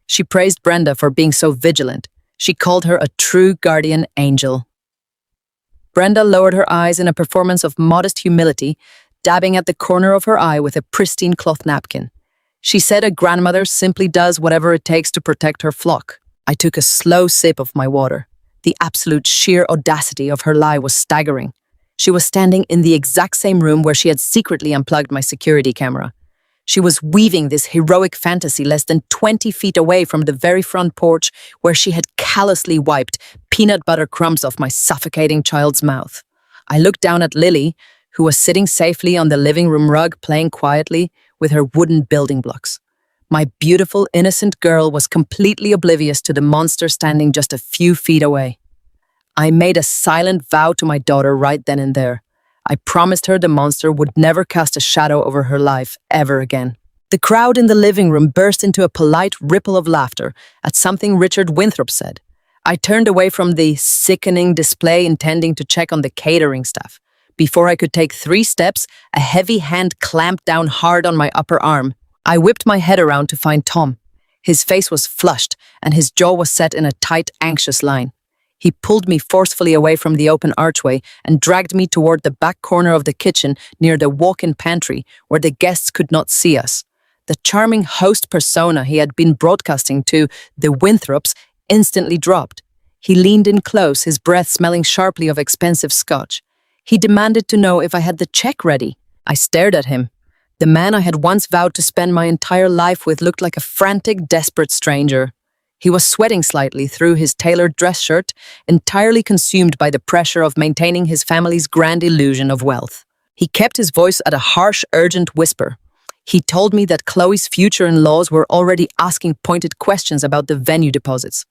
She praised Brenda for being so vigilant. She called her a true guardian angel. Brenda lowered her eyes in a performance of modest humility, dabbing at the corner of her eye with a pristine cloth napkin. She said a grandmother simply does whatever it takes to protect her flock. I took a slow sip of my water. The absolute sheer audacity of her lie was staggering. She was standing in the exact same room where she had secretly unplugged my security camera. She was weaving this heroic fantasy less than 20 feet away from the very front porch where she had callously wiped peanut butter crumbs off my suffocating child's mouth. I looked down at Lily, who was sitting safely on the living room rug, playing quietly with her wooden building blocks. My beautiful, innocent girl was completely oblivious to the monster standing just a few feet away. I made a silent vow to my daughter right then and there. I promised her the monster would never cast a shadow over her life ever again. The crowd in the living room burst into a polite ripple of laughter at something Richard Winthrop said. I turned away from the sickening display, intending to check on the catering staff. Before I could take 3 steps, a heavy hand clamped down hard on my upper arm. I whipped my head around to find Tom. His face was flushed, and his jaw was set in a tight, anxious line. He pulled me forcefully away from the open archway and dragged me toward the back corner of the kitchen near the walk-in pantry, where the guests could not see us. The charming host persona he had been broadcasting to, the Winthrops, instantly dropped. He leaned in close, his breath smelling sharply of expensive scotch. He demanded to know if I had the check ready. I stared at him. The man I had once vowed to spend my entire life with looked like a frantic, desperate stranger. He was sweating slightly through his tailored dress shirt, entirely consumed by the pressure of maintaining his family's grand illusion of wealth. He kept his voice at a harsh, urgent whisper. He told me that Chloe's future in-laws were already asking pointed questions about the venue deposits.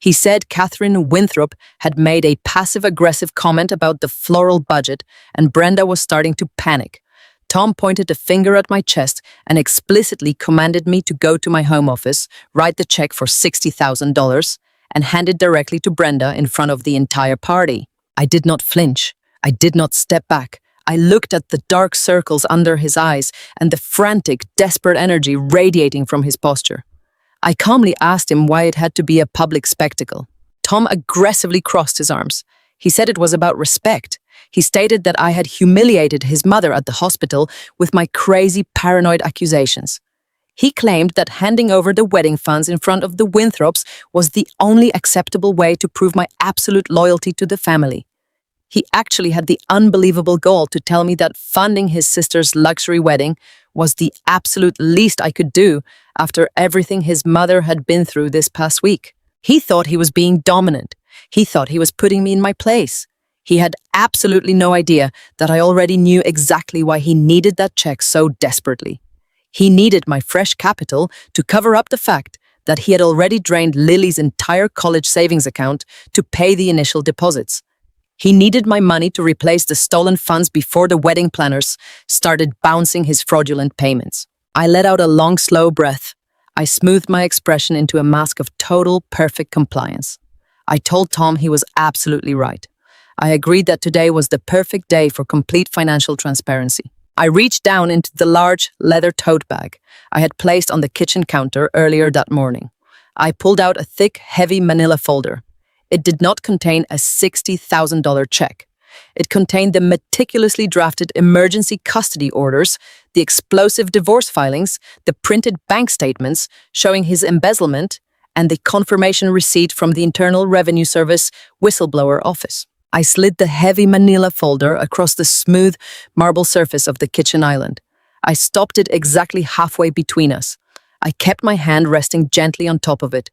He said Catherine Winthrop had made a passive-aggressive comment about the floral budget, and Brenda was starting to panic. Tom pointed a finger at my chest and explicitly commanded me to go to my home office, write the check for $60,000, and hand it directly to Brenda in front of the entire party. I did not flinch. I did not step back. I looked at the dark circles under his eyes and the frantic, desperate energy radiating from his posture. I calmly asked him why it had to be a public spectacle. Tom aggressively crossed his arms. He said it was about respect. He stated that I had humiliated his mother at the hospital with my crazy, paranoid accusations. He claimed that handing over the wedding funds in front of the Winthrops was the only acceptable way to prove my absolute loyalty to the family. He actually had the unbelievable goal to tell me that funding his sister's luxury wedding was the absolute least I could do after everything his mother had been through this past week. He thought he was being dominant. He thought he was putting me in my place. He had absolutely no idea that I already knew exactly why he needed that check so desperately. He needed my fresh capital to cover up the fact that he had already drained Lily's entire college savings account to pay the initial deposits. He needed my money to replace the stolen funds before the wedding planners started bouncing his fraudulent payments. I let out a long, slow breath. I smoothed my expression into a mask of total, perfect compliance. I told Tom he was absolutely right. I agreed that today was the perfect day for complete financial transparency. I reached down into the large leather tote bag I had placed on the kitchen counter earlier that morning. I pulled out a thick, heavy manila folder. It did not contain a $60,000 check. It contained the meticulously drafted emergency custody orders, the explosive divorce filings, the printed bank statements showing his embezzlement, and the confirmation receipt from the Internal Revenue Service whistleblower office. I slid the heavy manila folder across the smooth marble surface of the kitchen island. I stopped it exactly halfway between us. I kept my hand resting gently on top of it.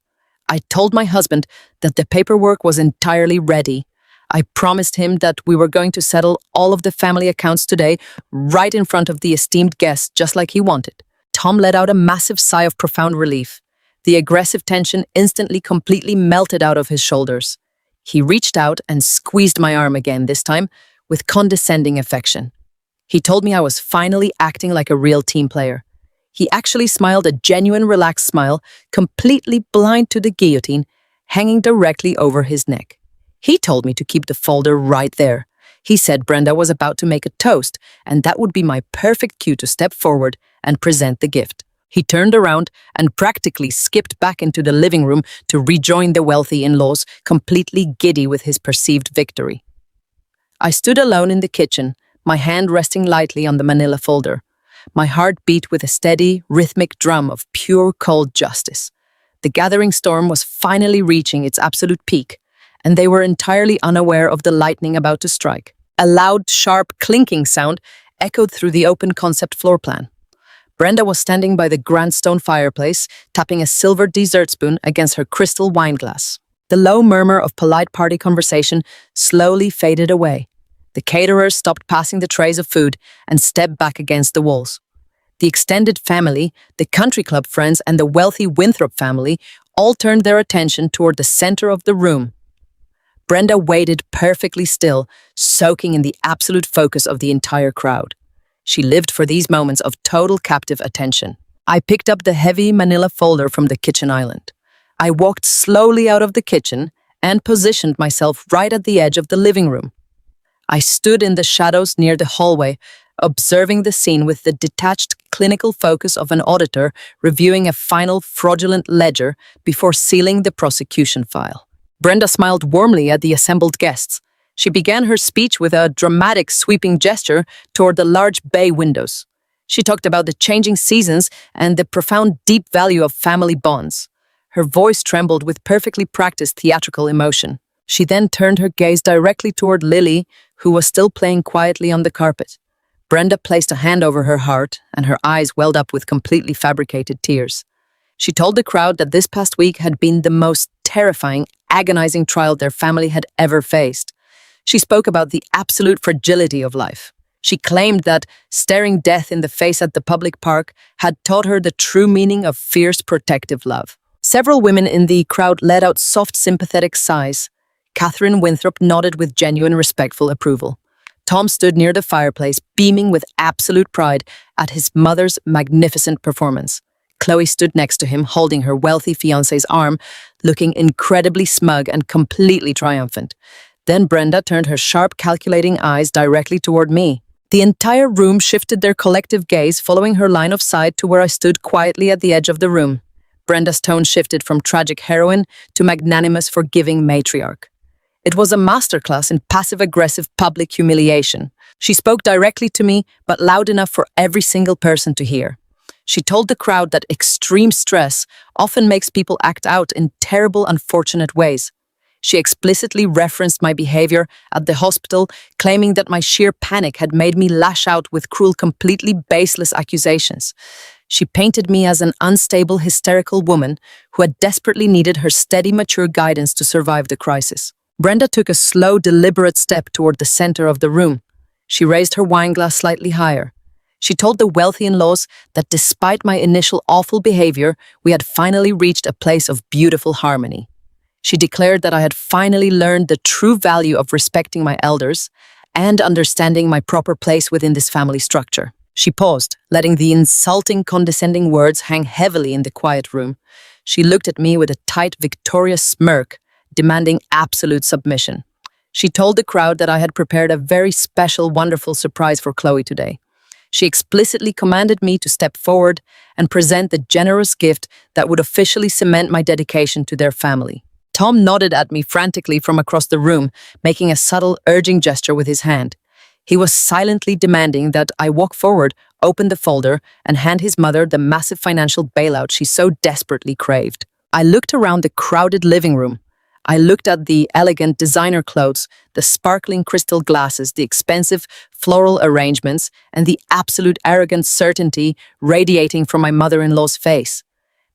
I told my husband that the paperwork was entirely ready. I promised him that we were going to settle all of the family accounts today, right in front of the esteemed guests, just like he wanted. Tom let out a massive sigh of profound relief. The aggressive tension instantly completely melted out of his shoulders. He reached out and squeezed my arm again, this time with condescending affection. He told me I was finally acting like a real team player. He actually smiled a genuine, relaxed smile, completely blind to the guillotine, hanging directly over his neck. He told me to keep the folder right there. He said Brenda was about to make a toast, and that would be my perfect cue to step forward and present the gift. He turned around and practically skipped back into the living room to rejoin the wealthy in-laws, completely giddy with his perceived victory. I stood alone in the kitchen, my hand resting lightly on the manila folder. My heart beat with a steady, rhythmic drum of pure, cold justice. The gathering storm was finally reaching its absolute peak, and they were entirely unaware of the lightning about to strike. A loud, sharp, clinking sound echoed through the open concept floor plan. Brenda was standing by the grand stone fireplace, tapping a silver dessert spoon against her crystal wine glass. The low murmur of polite party conversation slowly faded away. The caterers stopped passing the trays of food and stepped back against the walls. The extended family, the country club friends, and the wealthy Winthrop family all turned their attention toward the center of the room. Brenda waited perfectly still, soaking in the absolute focus of the entire crowd. She lived for these moments of total captive attention. I picked up the heavy manila folder from the kitchen island. I walked slowly out of the kitchen and positioned myself right at the edge of the living room. I stood in the shadows near the hallway, observing the scene with the detached clinical focus of an auditor reviewing a final fraudulent ledger before sealing the prosecution file. Brenda smiled warmly at the assembled guests. She began her speech with a dramatic, sweeping gesture toward the large bay windows. She talked about the changing seasons and the profound, deep value of family bonds. Her voice trembled with perfectly practiced theatrical emotion. She then turned her gaze directly toward Lily, who was still playing quietly on the carpet. Brenda placed a hand over her heart, and her eyes welled up with completely fabricated tears. She told the crowd that this past week had been the most terrifying, agonizing trial their family had ever faced. She spoke about the absolute fragility of life. She claimed that staring death in the face at the public park had taught her the true meaning of fierce protective love. Several women in the crowd let out soft, sympathetic sighs. Catherine Winthrop nodded with genuine, respectful approval. Tom stood near the fireplace, beaming with absolute pride at his mother's magnificent performance. Chloe stood next to him, holding her wealthy fiancé's arm, looking incredibly smug and completely triumphant. Then Brenda turned her sharp, calculating eyes directly toward me. The entire room shifted their collective gaze, following her line of sight to where I stood quietly at the edge of the room. Brenda's tone shifted from tragic heroine to magnanimous, forgiving matriarch. It was a masterclass in passive-aggressive public humiliation. She spoke directly to me, but loud enough for every single person to hear. She told the crowd that extreme stress often makes people act out in terrible, unfortunate ways. She explicitly referenced my behavior at the hospital, claiming that my sheer panic had made me lash out with cruel, completely baseless accusations. She painted me as an unstable, hysterical woman who had desperately needed her steady, mature guidance to survive the crisis. Brenda took a slow, deliberate step toward the center of the room. She raised her wine glass slightly higher. She told the wealthy in-laws that despite my initial awful behavior, we had finally reached a place of beautiful harmony. She declared that I had finally learned the true value of respecting my elders and understanding my proper place within this family structure. She paused, letting the insulting, condescending words hang heavily in the quiet room. She looked at me with a tight, victorious smirk, demanding absolute submission. She told the crowd that I had prepared a very special, wonderful surprise for Chloe today. She explicitly commanded me to step forward and present the generous gift that would officially cement my dedication to their family. Tom nodded at me frantically from across the room, making a subtle, urging gesture with his hand. He was silently demanding that I walk forward, open the folder, and hand his mother the massive financial bailout she so desperately craved. I looked around the crowded living room. I looked at the elegant designer clothes, the sparkling crystal glasses, the expensive floral arrangements, and the absolute arrogant certainty radiating from my mother-in-law's face.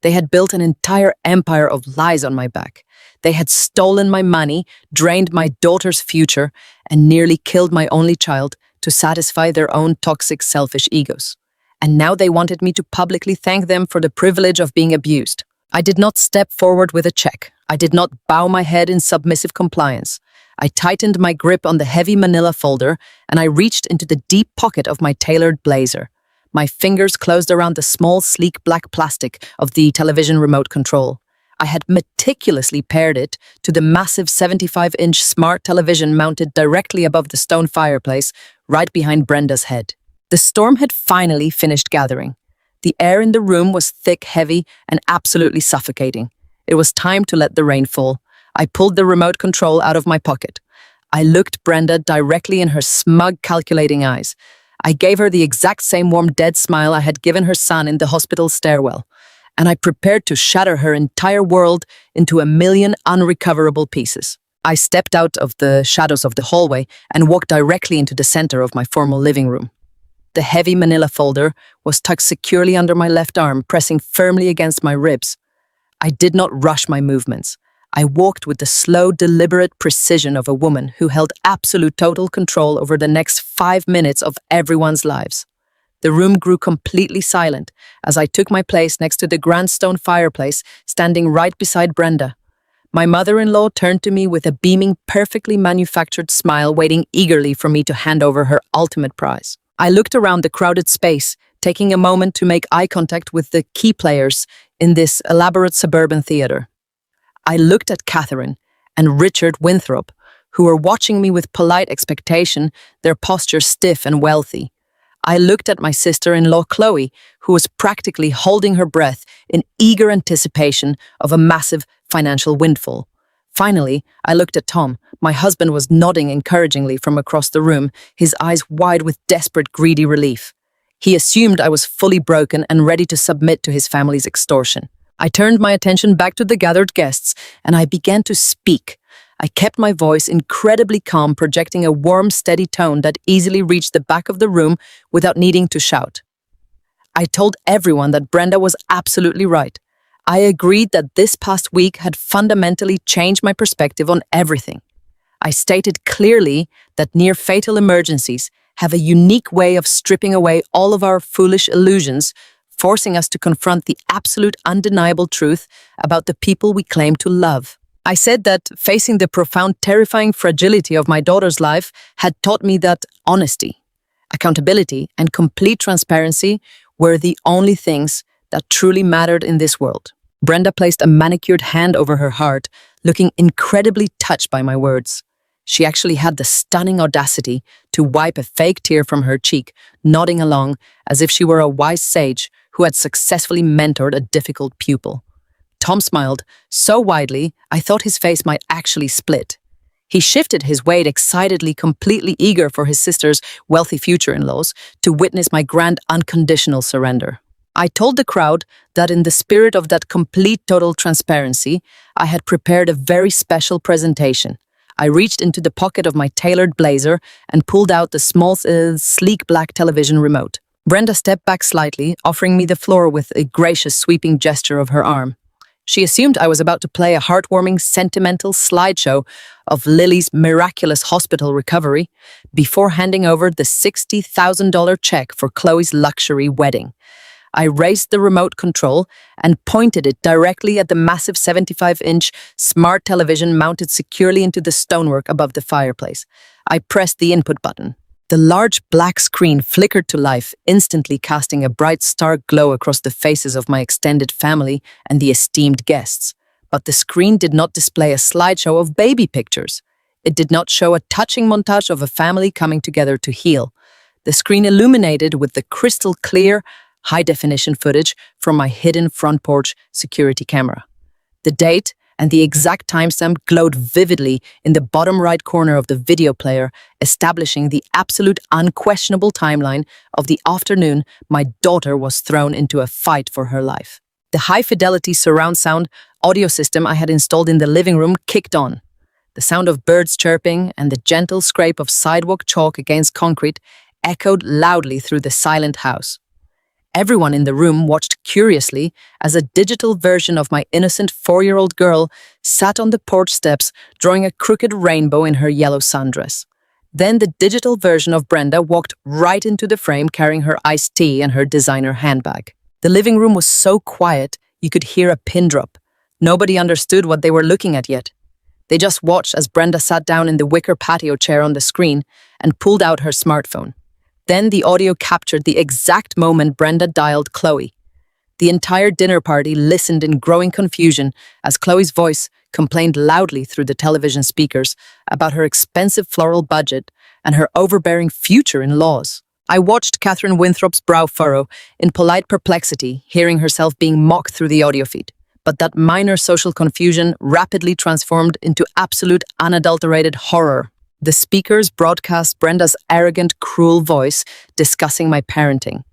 They had built an entire empire of lies on my back. They had stolen my money, drained my daughter's future, and nearly killed my only child to satisfy their own toxic, selfish egos. And now they wanted me to publicly thank them for the privilege of being abused. I did not step forward with a check. I did not bow my head in submissive compliance. I tightened my grip on the heavy manila folder, and I reached into the deep pocket of my tailored blazer. My fingers closed around the small, sleek black plastic of the television remote control. I had meticulously paired it to the massive 75-inch smart television mounted directly above the stone fireplace, right behind Brenda's head. The storm had finally finished gathering. The air in the room was thick, heavy, and absolutely suffocating. It was time to let the rain fall. I pulled the remote control out of my pocket. I looked Brenda directly in her smug, calculating eyes. I gave her the exact same warm, dead smile I had given her son in the hospital stairwell, and I prepared to shatter her entire world into a million unrecoverable pieces. I stepped out of the shadows of the hallway and walked directly into the center of my formal living room. The heavy manila folder was tucked securely under my left arm, pressing firmly against my ribs. I did not rush my movements. I walked with the slow, deliberate precision of a woman who held absolute total control over the next 5 minutes of everyone's lives. The room grew completely silent as I took my place next to the grand stone fireplace, standing right beside Brenda. My mother-in-law turned to me with a beaming, perfectly manufactured smile, waiting eagerly for me to hand over her ultimate prize. I looked around the crowded space, taking a moment to make eye contact with the key players in this elaborate suburban theater. I looked at Catherine and Richard Winthrop, who were watching me with polite expectation, their posture stiff and wealthy. I looked at my sister-in-law Chloe, who was practically holding her breath in eager anticipation of a massive financial windfall. Finally, I looked at Tom. My husband was nodding encouragingly from across the room, his eyes wide with desperate, greedy relief. He assumed I was fully broken and ready to submit to his family's extortion. I turned my attention back to the gathered guests, and I began to speak. I kept my voice incredibly calm, projecting a warm, steady tone that easily reached the back of the room without needing to shout. I told everyone that Brenda was absolutely right. I agreed that this past week had fundamentally changed my perspective on everything. I stated clearly that near-fatal emergencies have a unique way of stripping away all of our foolish illusions, forcing us to confront the absolute undeniable truth about the people we claim to love. I said that facing the profound, terrifying fragility of my daughter's life had taught me that honesty, accountability, and complete transparency were the only things that truly mattered in this world. Brenda placed a manicured hand over her heart, looking incredibly touched by my words. She actually had the stunning audacity to wipe a fake tear from her cheek, nodding along as if she were a wise sage who had successfully mentored a difficult pupil. Tom smiled so widely I thought his face might actually split. He shifted his weight excitedly, completely eager for his sister's wealthy future-in-laws to witness my grand unconditional surrender. I told the crowd that in the spirit of that complete total transparency, I had prepared a very special presentation. I reached into the pocket of my tailored blazer and pulled out the small, sleek black television remote. Brenda stepped back slightly, offering me the floor with a gracious, sweeping gesture of her arm. She assumed I was about to play a heartwarming, sentimental slideshow of Lily's miraculous hospital recovery before handing over the $60,000 check for Chloe's luxury wedding. I raised the remote control and pointed it directly at the massive 75-inch smart television mounted securely into the stonework above the fireplace. I pressed the input button. The large black screen flickered to life, instantly casting a bright stark glow across the faces of my extended family and the esteemed guests. But the screen did not display a slideshow of baby pictures. It did not show a touching montage of a family coming together to heal. The screen illuminated with the crystal clear, high-definition footage from my hidden front porch security camera. The date and the exact timestamp glowed vividly in the bottom right corner of the video player, establishing the absolute unquestionable timeline of the afternoon my daughter was thrown into a fight for her life. The high-fidelity surround sound audio system I had installed in the living room kicked on. The sound of birds chirping and the gentle scrape of sidewalk chalk against concrete echoed loudly through the silent house. Everyone in the room watched curiously as a digital version of my innocent 4-year-old girl sat on the porch steps, drawing a crooked rainbow in her yellow sundress. Then the digital version of Brenda walked right into the frame carrying her iced tea and her designer handbag. The living room was so quiet you could hear a pin drop. Nobody understood what they were looking at yet. They just watched as Brenda sat down in the wicker patio chair on the screen and pulled out her smartphone. Then the audio captured the exact moment Brenda dialed Chloe. The entire dinner party listened in growing confusion as Chloe's voice complained loudly through the television speakers about her expensive floral budget and her overbearing future-in-laws. I watched Catherine Winthrop's brow furrow in polite perplexity, hearing herself being mocked through the audio feed. But that minor social confusion rapidly transformed into absolute unadulterated horror. The speakers broadcast Brenda's arrogant, cruel voice discussing my parenting.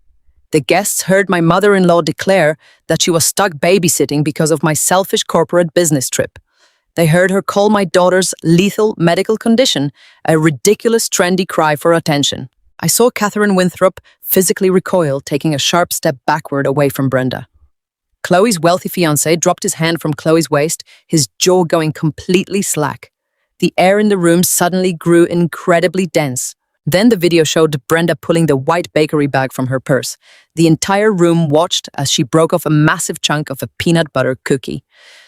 The guests heard my mother-in-law declare that she was stuck babysitting because of my selfish corporate business trip. They heard her call my daughter's lethal medical condition a ridiculous, trendy cry for attention. I saw Catherine Winthrop physically recoil, taking a sharp step backward away from Brenda. Chloe's wealthy fiancé dropped his hand from Chloe's waist, his jaw going completely slack. The air in the room suddenly grew incredibly dense. Then the video showed Brenda pulling the white bakery bag from her purse. The entire room watched as she broke off a massive chunk of a peanut butter cookie.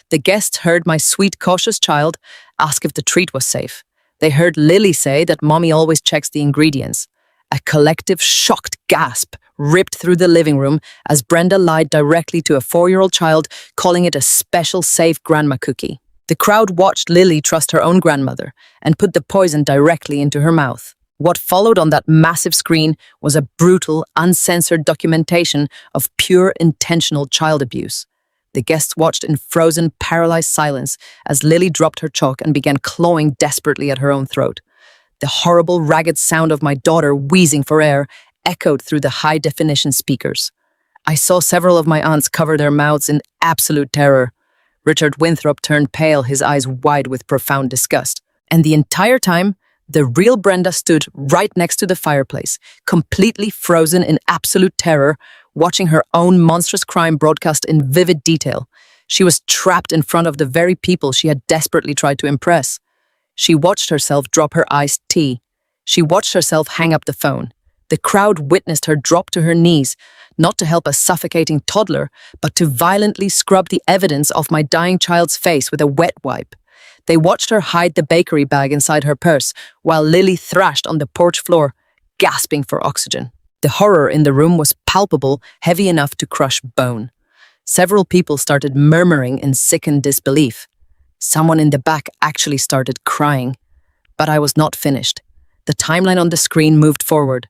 The guests heard my sweet, cautious child ask if the treat was safe. They heard Lily say that mommy always checks the ingredients. A collective shocked gasp ripped through the living room as Brenda lied directly to a 4-year-old child, calling it a special safe grandma cookie. The crowd watched Lily trust her own grandmother and put the poison directly into her mouth. What followed on that massive screen was a brutal, uncensored documentation of pure intentional child abuse. The guests watched in frozen, paralyzed silence as Lily dropped her chalk and began clawing desperately at her own throat. The horrible, ragged sound of my daughter wheezing for air echoed through the high-definition speakers. I saw several of my aunts cover their mouths in absolute terror. Richard Winthrop turned pale, his eyes wide with profound disgust. And the entire time, the real Brenda stood right next to the fireplace, completely frozen in absolute terror, watching her own monstrous crime broadcast in vivid detail. She was trapped in front of the very people she had desperately tried to impress. She watched herself drop her iced tea. She watched herself hang up the phone. The crowd witnessed her drop to her knees, not to help a suffocating toddler, but to violently scrub the evidence off my dying child's face with a wet wipe. They watched her hide the bakery bag inside her purse, while Lily thrashed on the porch floor, gasping for oxygen. The horror in the room was palpable, heavy enough to crush bone. Several people started murmuring in sickened disbelief. Someone in the back actually started crying. But I was not finished. The timeline on the screen moved forward.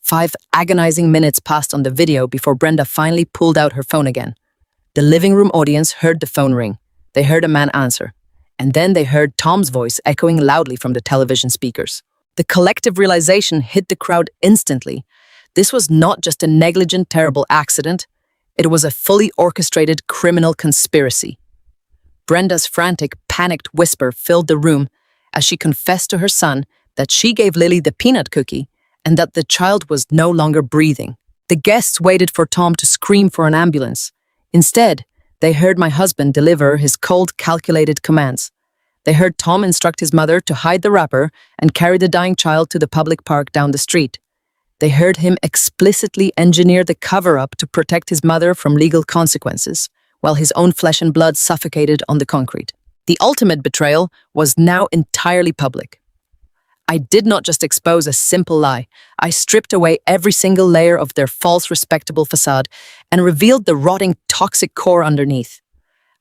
5 agonizing minutes passed on the video before Brenda finally pulled out her phone again. The living room audience heard the phone ring. They heard a man answer. And then they heard Tom's voice echoing loudly from the television speakers. The collective realization hit the crowd instantly. This was not just a negligent, terrible accident. It was a fully orchestrated criminal conspiracy. Brenda's frantic, panicked whisper filled the room as she confessed to her son that she gave Lily the peanut cookie and that the child was no longer breathing. The guests waited for Tom to scream for an ambulance. Instead, they heard my husband deliver his cold, calculated commands. They heard Tom instruct his mother to hide the wrapper and carry the dying child to the public park down the street. They heard him explicitly engineer the cover-up to protect his mother from legal consequences, while his own flesh and blood suffocated on the concrete. The ultimate betrayal was now entirely public. I did not just expose a simple lie. I stripped away every single layer of their false, respectable facade and revealed the rotting, toxic core underneath.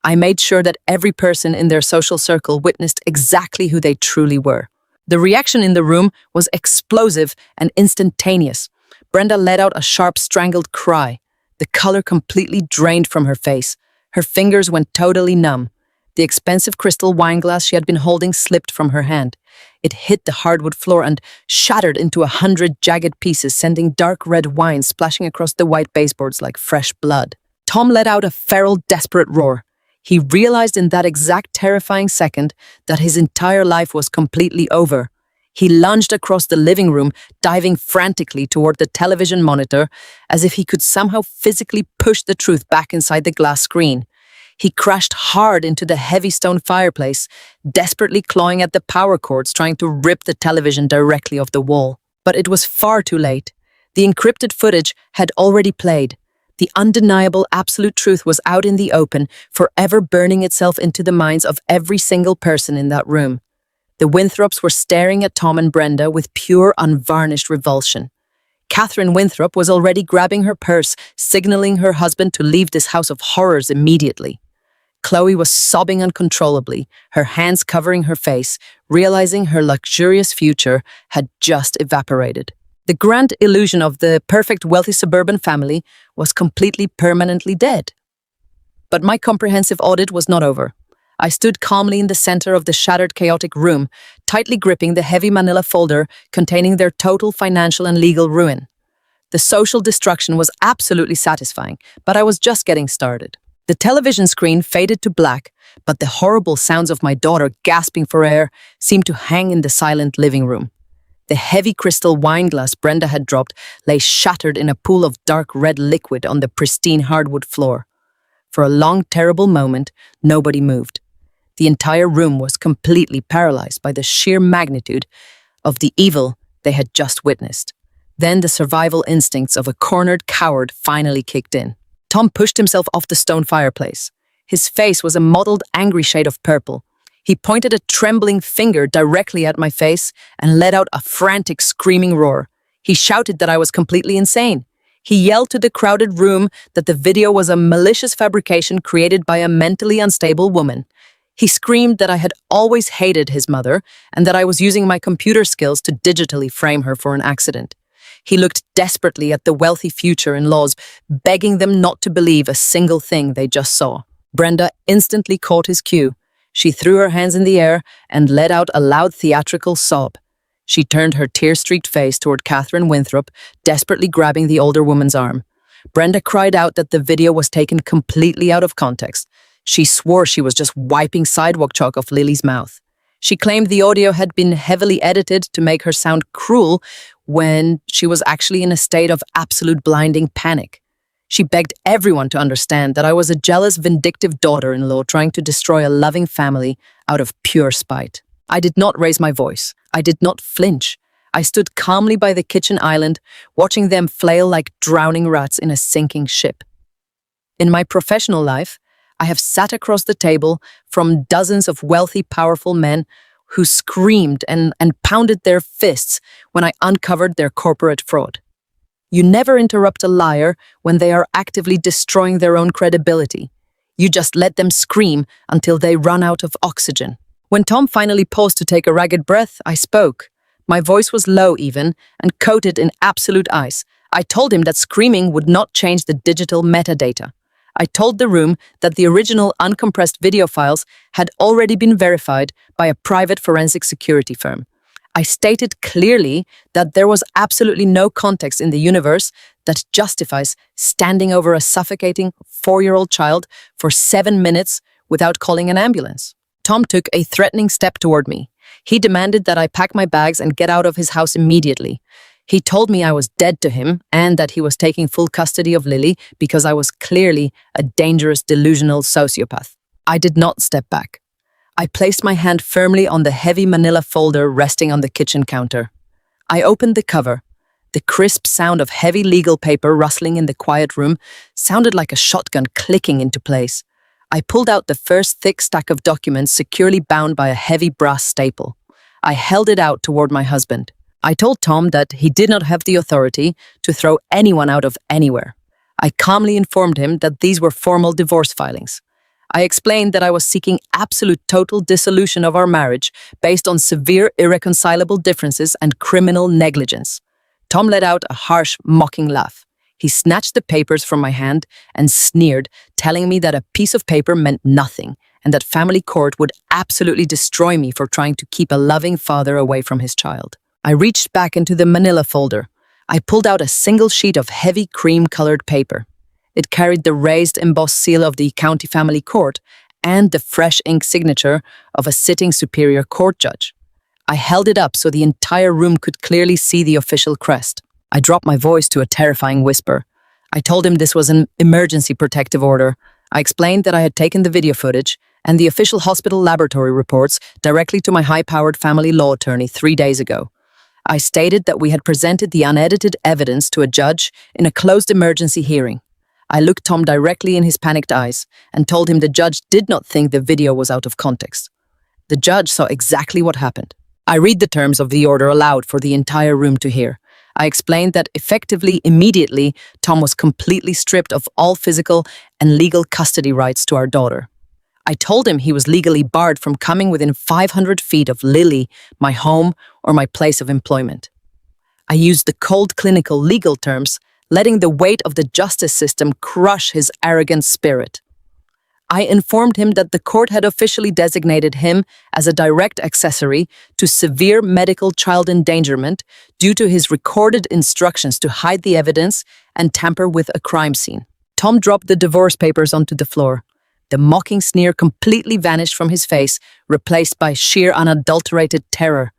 I made sure that every person in their social circle witnessed exactly who they truly were. The reaction in the room was explosive and instantaneous. Brenda let out a sharp, strangled cry. The color completely drained from her face. Her fingers went totally numb. The expensive crystal wine glass she had been holding slipped from her hand. It hit the hardwood floor and shattered into 100 jagged pieces, sending dark red wine splashing across the white baseboards like fresh blood. Tom let out a feral, desperate roar. He realized in that exact terrifying second that his entire life was completely over. He lunged across the living room, diving frantically toward the television monitor, as if he could somehow physically push the truth back inside the glass screen. He crashed hard into the heavy stone fireplace, desperately clawing at the power cords, trying to rip the television directly off the wall. But it was far too late. The encrypted footage had already played. The undeniable absolute truth was out in the open, forever burning itself into the minds of every single person in that room. The Winthrops were staring at Tom and Brenda with pure, unvarnished revulsion. Catherine Winthrop was already grabbing her purse, signaling her husband to leave this house of horrors immediately. Chloe was sobbing uncontrollably, her hands covering her face, realizing her luxurious future had just evaporated. The grand illusion of the perfect wealthy suburban family was completely permanently dead. But my comprehensive audit was not over. I stood calmly in the center of the shattered, chaotic room, tightly gripping the heavy manila folder containing their total financial and legal ruin. The social destruction was absolutely satisfying, but I was just getting started. The television screen faded to black, but the horrible sounds of my daughter gasping for air seemed to hang in the silent living room. The heavy crystal wine glass Brenda had dropped lay shattered in a pool of dark red liquid on the pristine hardwood floor. For a long, terrible moment, nobody moved. The entire room was completely paralyzed by the sheer magnitude of the evil they had just witnessed. Then the survival instincts of a cornered coward finally kicked in. Tom pushed himself off the stone fireplace. His face was a mottled, angry shade of purple. He pointed a trembling finger directly at my face and let out a frantic, screaming roar. He shouted that I was completely insane. He yelled to the crowded room that the video was a malicious fabrication created by a mentally unstable woman. He screamed that I had always hated his mother and that I was using my computer skills to digitally frame her for an accident. He looked desperately at the wealthy future-in-laws, begging them not to believe a single thing they just saw. Brenda instantly caught his cue. She threw her hands in the air and let out a loud theatrical sob. She turned her tear-streaked face toward Catherine Winthrop, desperately grabbing the older woman's arm. Brenda cried out that the video was taken completely out of context. She swore she was just wiping sidewalk chalk off Lily's mouth. She claimed the audio had been heavily edited to make her sound cruel when she was actually in a state of absolute blinding panic. She begged everyone to understand that I was a jealous, vindictive daughter-in-law trying to destroy a loving family out of pure spite. I did not raise my voice. I did not flinch. I stood calmly by the kitchen island, watching them flail like drowning rats in a sinking ship. In my professional life, I have sat across the table from dozens of wealthy, powerful men who screamed and pounded their fists when I uncovered their corporate fraud. You never interrupt a liar when they are actively destroying their own credibility. You just let them scream until they run out of oxygen. When Tom finally paused to take a ragged breath, I spoke. My voice was low even, and coated in absolute ice. I told him that screaming would not change the digital metadata. I told the room that the original uncompressed video files had already been verified by a private forensic security firm. I stated clearly that there was absolutely no context in the universe that justifies standing over a suffocating 4-year-old child for 7 minutes without calling an ambulance. Tom took a threatening step toward me. He demanded that I pack my bags and get out of his house immediately. He told me I was dead to him and that he was taking full custody of Lily because I was clearly a dangerous, delusional sociopath. I did not step back. I placed my hand firmly on the heavy manila folder resting on the kitchen counter. I opened the cover. The crisp sound of heavy legal paper rustling in the quiet room sounded like a shotgun clicking into place. I pulled out the first thick stack of documents securely bound by a heavy brass staple. I held it out toward my husband. I told Tom that he did not have the authority to throw anyone out of anywhere. I calmly informed him that these were formal divorce filings. I explained that I was seeking absolute total dissolution of our marriage based on severe irreconcilable differences and criminal negligence. Tom let out a harsh, mocking laugh. He snatched the papers from my hand and sneered, telling me that a piece of paper meant nothing and that family court would absolutely destroy me for trying to keep a loving father away from his child. I reached back into the manila folder. I pulled out a single sheet of heavy cream-colored paper. It carried the raised embossed seal of the county family court and the fresh ink signature of a sitting superior court judge. I held it up so the entire room could clearly see the official crest. I dropped my voice to a terrifying whisper. I told him this was an emergency protective order. I explained that I had taken the video footage and the official hospital laboratory reports directly to my high-powered family law attorney 3 days ago. I stated that we had presented the unedited evidence to a judge in a closed emergency hearing. I looked Tom directly in his panicked eyes and told him the judge did not think the video was out of context. The judge saw exactly what happened. I read the terms of the order aloud for the entire room to hear. I explained that effectively, immediately, Tom was completely stripped of all physical and legal custody rights to our daughter. I told him he was legally barred from coming within 500 feet of Lily, my home, or my place of employment. I used the cold clinical legal terms, letting the weight of the justice system crush his arrogant spirit. I informed him that the court had officially designated him as a direct accessory to severe medical child endangerment due to his recorded instructions to hide the evidence and tamper with a crime scene. Tom dropped the divorce papers onto the floor. The mocking sneer completely vanished from his face, replaced by sheer unadulterated terror.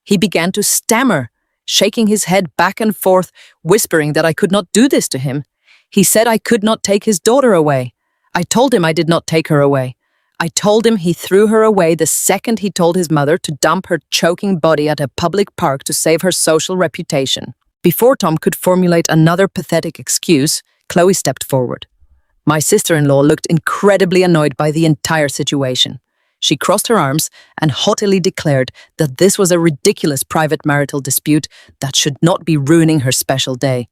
He began to stammer, shaking his head back and forth, whispering that I could not do this to him. He said I could not take his daughter away. I told him I did not take her away. I told him he threw her away the second he told his mother to dump her choking body at a public park to save her social reputation. Before Tom could formulate another pathetic excuse, Chloe stepped forward. My sister-in-law looked incredibly annoyed by the entire situation. She crossed her arms and haughtily declared that this was a ridiculous private marital dispute that should not be ruining her special day.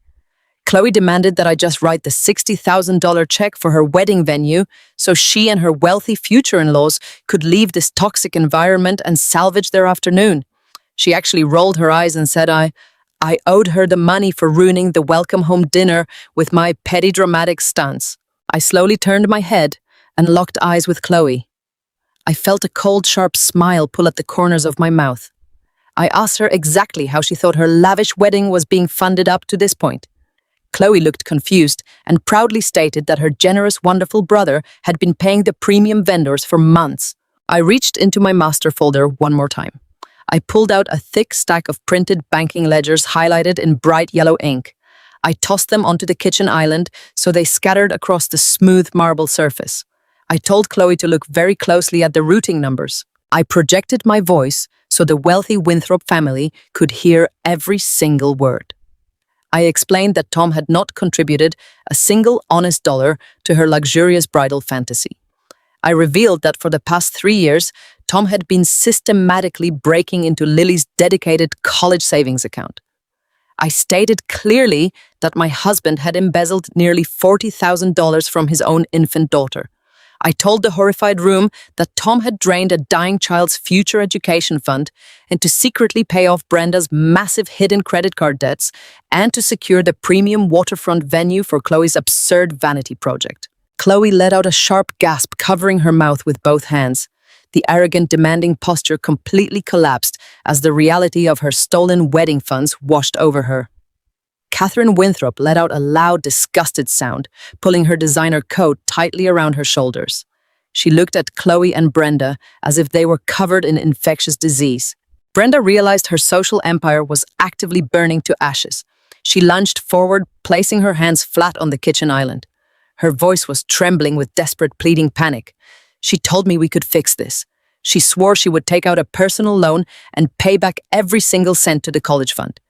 Chloe demanded that I just write the $60,000 check for her wedding venue so she and her wealthy future-in-laws could leave this toxic environment and salvage their afternoon. She actually rolled her eyes and said I owed her the money for ruining the welcome home dinner with my petty dramatic stunts. I slowly turned my head and locked eyes with Chloe. I felt a cold, sharp smile pull at the corners of my mouth. I asked her exactly how she thought her lavish wedding was being funded up to this point. Chloe looked confused and proudly stated that her generous, wonderful brother had been paying the premium vendors for months. I reached into my master folder one more time. I pulled out a thick stack of printed banking ledgers highlighted in bright yellow ink. I tossed them onto the kitchen island so they scattered across the smooth marble surface. I told Chloe to look very closely at the routing numbers. I projected my voice so the wealthy Winthrop family could hear every single word. I explained that Tom had not contributed a single honest dollar to her luxurious bridal fantasy. I revealed that for the past 3 years, Tom had been systematically breaking into Lily's dedicated college savings account. I stated clearly that my husband had embezzled nearly $40,000 from his own infant daughter. I told the horrified room that Tom had drained a dying child's future education fund and to secretly pay off Brenda's massive hidden credit card debts and to secure the premium waterfront venue for Chloe's absurd vanity project. Chloe let out a sharp gasp, covering her mouth with both hands. The arrogant, demanding posture completely collapsed as the reality of her stolen wedding funds washed over her. Catherine Winthrop let out a loud, disgusted sound, pulling her designer coat tightly around her shoulders. She looked at Chloe and Brenda as if they were covered in infectious disease. Brenda realized her social empire was actively burning to ashes. She lunged forward, placing her hands flat on the kitchen island. Her voice was trembling with desperate, pleading panic. She told me we could fix this. She swore she would take out a personal loan and pay back every single cent to the college fund.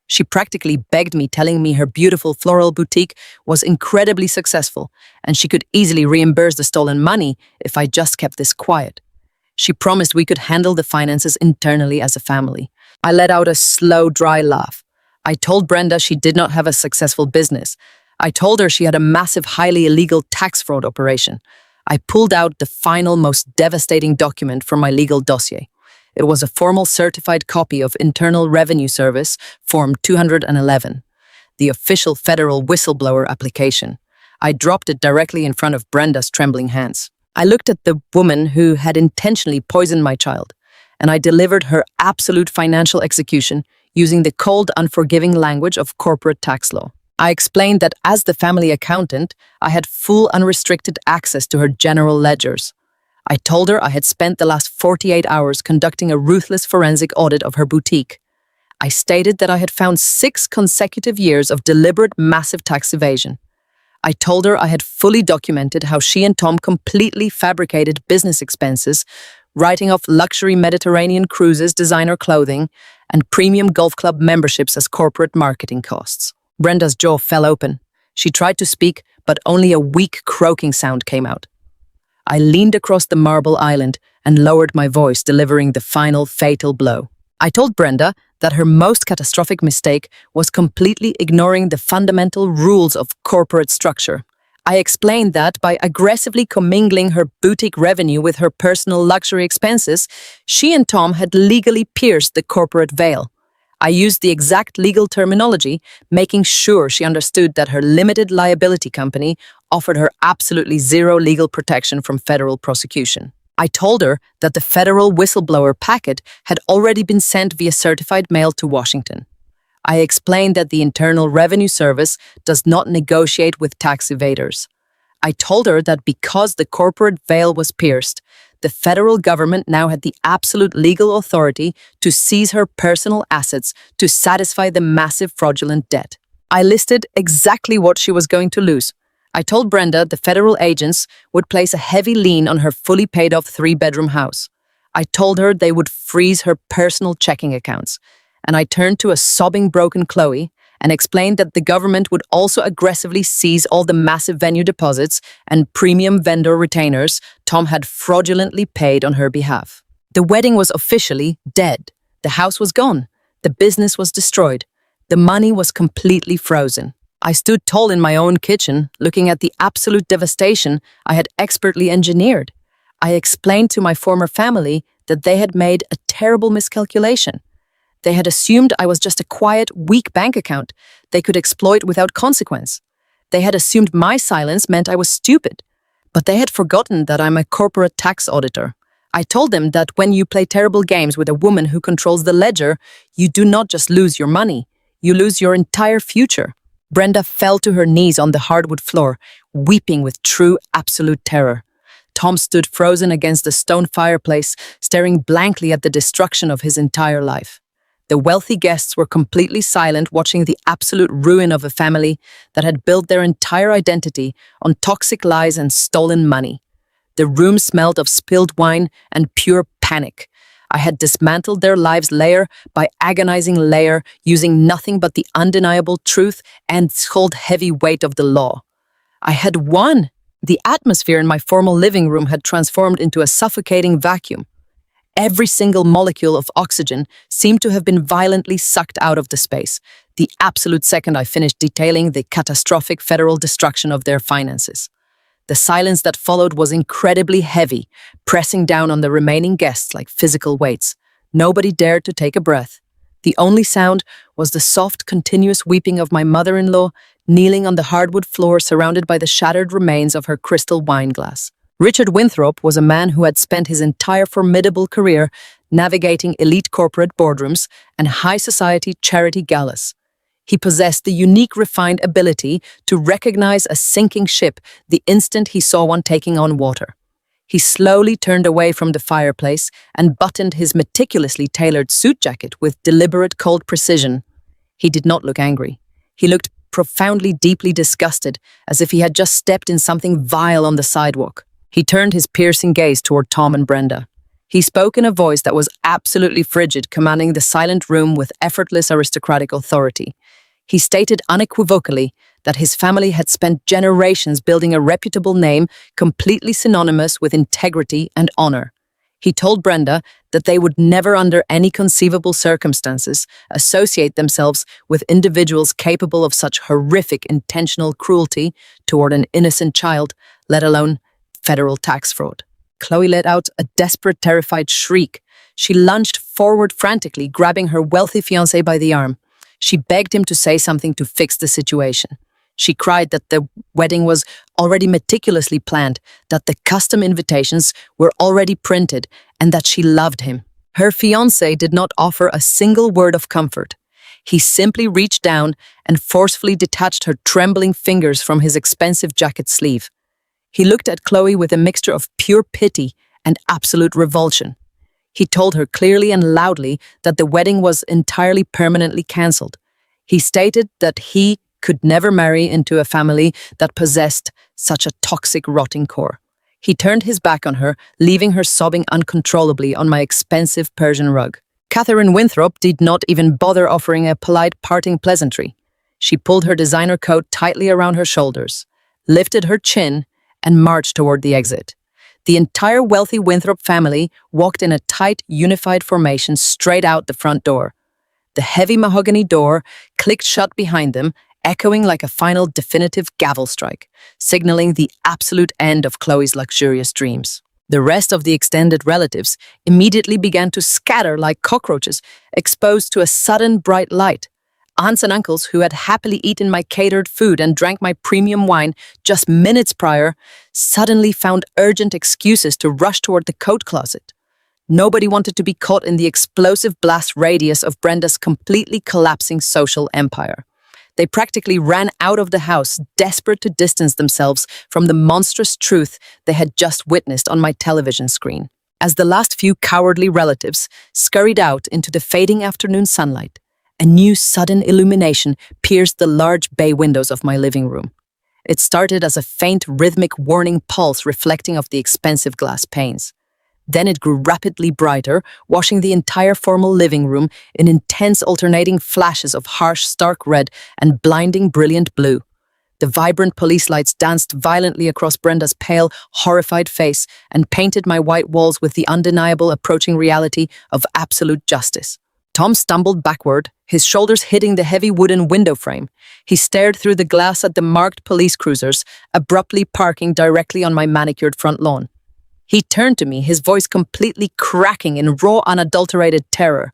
She practically begged me, telling me her beautiful floral boutique was incredibly successful and she could easily reimburse the stolen money if I just kept this quiet. She promised we could handle the finances internally as a family. I let out a slow, dry laugh. I told Brenda she did not have a successful business. I told her she had a massive, highly illegal tax fraud operation. I pulled out the final, most devastating document from my legal dossier. It was a formal certified copy of Internal Revenue Service, Form 211, the official federal whistleblower application. I dropped it directly in front of Brenda's trembling hands. I looked at the woman who had intentionally poisoned my child, and I delivered her absolute financial execution using the cold, unforgiving language of corporate tax law. I explained that as the family accountant, I had full unrestricted access to her general ledgers. I told her I had spent the last 48 hours conducting a ruthless forensic audit of her boutique. I stated that I had found 6 consecutive years of deliberate massive tax evasion. I told her I had fully documented how she and Tom completely fabricated business expenses, writing off luxury Mediterranean cruises, designer clothing, and premium golf club memberships as corporate marketing costs. Brenda's jaw fell open. She tried to speak, but only a weak croaking sound came out. I leaned across the marble island and lowered my voice, delivering the final fatal blow. I told Brenda that her most catastrophic mistake was completely ignoring the fundamental rules of corporate structure. I explained that by aggressively commingling her boutique revenue with her personal luxury expenses, she and Tom had legally pierced the corporate veil. I used the exact legal terminology, making sure she understood that her limited liability company offered her absolutely zero legal protection from federal prosecution. I told her that the federal whistleblower packet had already been sent via certified mail to Washington. I explained that the Internal Revenue Service does not negotiate with tax evaders. I told her that because the corporate veil was pierced, the federal government now had the absolute legal authority to seize her personal assets to satisfy the massive fraudulent debt. I listed exactly what she was going to lose. I told Brenda the federal agents would place a heavy lien on her fully paid off 3-bedroom house. I told her they would freeze her personal checking accounts. And I turned to a sobbing, broken Chloe and explained that the government would also aggressively seize all the massive venue deposits and premium vendor retainers Tom had fraudulently paid on her behalf. The wedding was officially dead. The house was gone. The business was destroyed. The money was completely frozen. I stood tall in my own kitchen, looking at the absolute devastation I had expertly engineered. I explained to my former family that they had made a terrible miscalculation. They had assumed I was just a quiet, weak bank account they could exploit without consequence. They had assumed my silence meant I was stupid. But they had forgotten that I'm a corporate tax auditor. I told them that when you play terrible games with a woman who controls the ledger, you do not just lose your money, you lose your entire future. Brenda fell to her knees on the hardwood floor, weeping with true, absolute terror. Tom stood frozen against the stone fireplace, staring blankly at the destruction of his entire life. The wealthy guests were completely silent, watching the absolute ruin of a family that had built their entire identity on toxic lies and stolen money. The room smelled of spilled wine and pure panic. I had dismantled their lives layer by agonizing layer, using nothing but the undeniable truth and cold heavy weight of the law. I had won. The atmosphere in my formal living room had transformed into a suffocating vacuum. Every single molecule of oxygen seemed to have been violently sucked out of the space, the absolute second I finished detailing the catastrophic federal destruction of their finances. The silence that followed was incredibly heavy, pressing down on the remaining guests like physical weights. Nobody dared to take a breath. The only sound was the soft, continuous weeping of my mother-in-law, kneeling on the hardwood floor surrounded by the shattered remains of her crystal wine glass. Richard Winthrop was a man who had spent his entire formidable career navigating elite corporate boardrooms and high society charity galas. He possessed the unique refined ability to recognize a sinking ship the instant he saw one taking on water. He slowly turned away from the fireplace and buttoned his meticulously tailored suit jacket with deliberate cold precision. He did not look angry. He looked profoundly, deeply disgusted, as if he had just stepped in something vile on the sidewalk. He turned his piercing gaze toward Tom and Brenda. He spoke in a voice that was absolutely frigid, commanding the silent room with effortless aristocratic authority. He stated unequivocally that his family had spent generations building a reputable name completely synonymous with integrity and honor. He told Brenda that they would never under any conceivable circumstances associate themselves with individuals capable of such horrific intentional cruelty toward an innocent child, let alone federal tax fraud. Chloe let out a desperate, terrified shriek. She lunged forward frantically, grabbing her wealthy fiancé by the arm. She begged him to say something to fix the situation. She cried that the wedding was already meticulously planned, that the custom invitations were already printed, and that she loved him. Her fiancé did not offer a single word of comfort. He simply reached down and forcefully detached her trembling fingers from his expensive jacket sleeve. He looked at Chloe with a mixture of pure pity and absolute revulsion. He told her clearly and loudly that the wedding was entirely permanently cancelled. He stated that he could never marry into a family that possessed such a toxic, rotting core. He turned his back on her, leaving her sobbing uncontrollably on my expensive Persian rug. Catherine Winthrop did not even bother offering a polite parting pleasantry. She pulled her designer coat tightly around her shoulders, lifted her chin, and marched toward the exit. The entire wealthy Winthrop family walked in a tight, unified formation straight out the front door. The heavy mahogany door clicked shut behind them, echoing like a final definitive gavel strike, signaling the absolute end of Chloe's luxurious dreams. The rest of the extended relatives immediately began to scatter like cockroaches, exposed to a sudden bright light. Aunts and uncles who had happily eaten my catered food and drank my premium wine just minutes prior suddenly found urgent excuses to rush toward the coat closet. Nobody wanted to be caught in the explosive blast radius of Brenda's completely collapsing social empire. They practically ran out of the house, desperate to distance themselves from the monstrous truth they had just witnessed on my television screen. As the last few cowardly relatives scurried out into the fading afternoon sunlight, a new sudden illumination pierced the large bay windows of my living room. It started as a faint rhythmic warning pulse reflecting off the expensive glass panes. Then it grew rapidly brighter, washing the entire formal living room in intense alternating flashes of harsh, stark red and blinding, brilliant blue. The vibrant police lights danced violently across Brenda's pale, horrified face and painted my white walls with the undeniable approaching reality of absolute justice. Tom stumbled backward, his shoulders hitting the heavy wooden window frame. He stared through the glass at the marked police cruisers, abruptly parking directly on my manicured front lawn. He turned to me, his voice completely cracking in raw, unadulterated terror.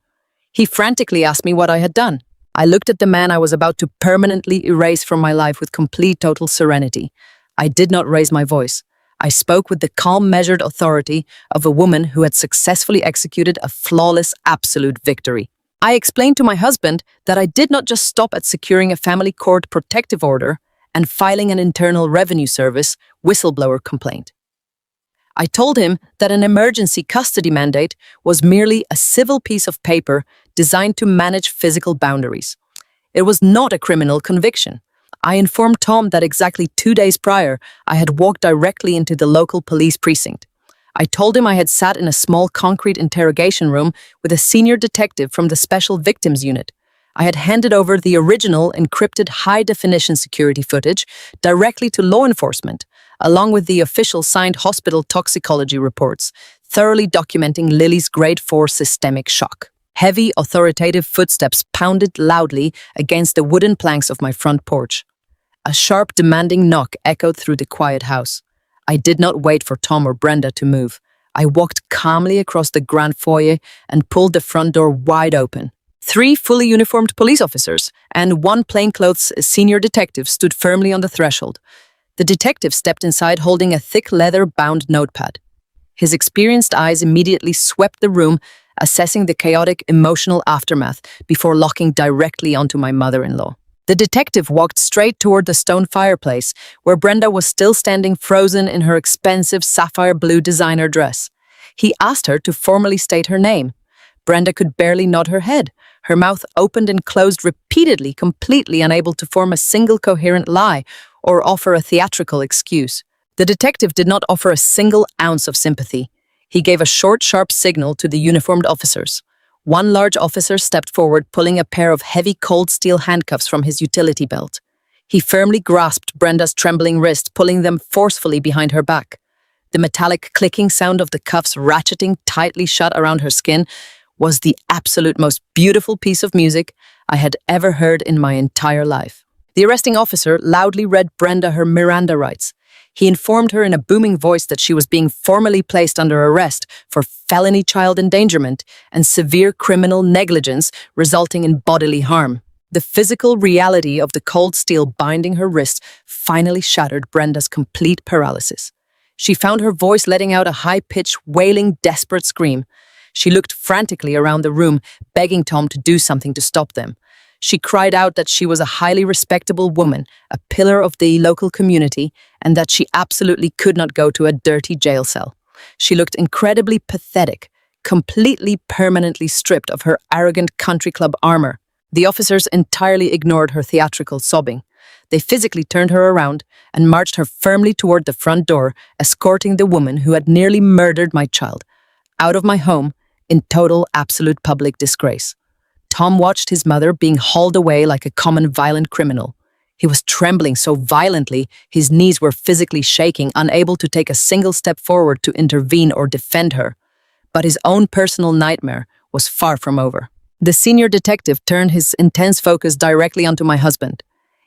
He frantically asked me what I had done. I looked at the man I was about to permanently erase from my life with complete, total serenity. I did not raise my voice. I spoke with the calm, measured authority of a woman who had successfully executed a flawless, absolute victory. I explained to my husband that I did not just stop at securing a family court protective order and filing an Internal Revenue Service whistleblower complaint. I told him that an emergency custody mandate was merely a civil piece of paper designed to manage physical boundaries. It was not a criminal conviction. I informed Tom that exactly 2 days prior, I had walked directly into the local police precinct. I told him I had sat in a small concrete interrogation room with a senior detective from the Special Victims Unit. I had handed over the original encrypted high-definition security footage directly to law enforcement, along with the official signed hospital toxicology reports, thoroughly documenting Lily's grade 4 systemic shock. Heavy, authoritative footsteps pounded loudly against the wooden planks of my front porch. A sharp, demanding knock echoed through the quiet house. I did not wait for Tom or Brenda to move. I walked calmly across the grand foyer and pulled the front door wide open. 3 fully uniformed police officers and 1 plainclothes senior detective stood firmly on the threshold. The detective stepped inside holding a thick leather-bound notepad. His experienced eyes immediately swept the room, assessing the chaotic, emotional aftermath before locking directly onto my mother-in-law. The detective walked straight toward the stone fireplace, where Brenda was still standing frozen in her expensive sapphire blue designer dress. He asked her to formally state her name. Brenda could barely nod her head. Her mouth opened and closed repeatedly, completely unable to form a single coherent lie or offer a theatrical excuse. The detective did not offer a single ounce of sympathy. He gave a short, sharp signal to the uniformed officers. 1 large officer stepped forward, pulling a pair of heavy cold steel handcuffs from his utility belt. He firmly grasped Brenda's trembling wrist, pulling them forcefully behind her back. The metallic clicking sound of the cuffs ratcheting tightly shut around her skin was the absolute most beautiful piece of music I had ever heard in my entire life. The arresting officer loudly read Brenda her Miranda rights. He informed her in a booming voice that she was being formally placed under arrest for felony child endangerment and severe criminal negligence resulting in bodily harm. The physical reality of the cold steel binding her wrists finally shattered Brenda's complete paralysis. She found her voice letting out a high-pitched, wailing, desperate scream. She looked frantically around the room, begging Tom to do something to stop them. She cried out that she was a highly respectable woman, a pillar of the local community, and that she absolutely could not go to a dirty jail cell. She looked incredibly pathetic, completely permanently stripped of her arrogant country club armor. The officers entirely ignored her theatrical sobbing. They physically turned her around and marched her firmly toward the front door, escorting the woman who had nearly murdered my child out of my home in total, absolute public disgrace. Tom watched his mother being hauled away like a common violent criminal. He was trembling so violently, his knees were physically shaking, unable to take a single step forward to intervene or defend her. But his own personal nightmare was far from over. The senior detective turned his intense focus directly onto my husband.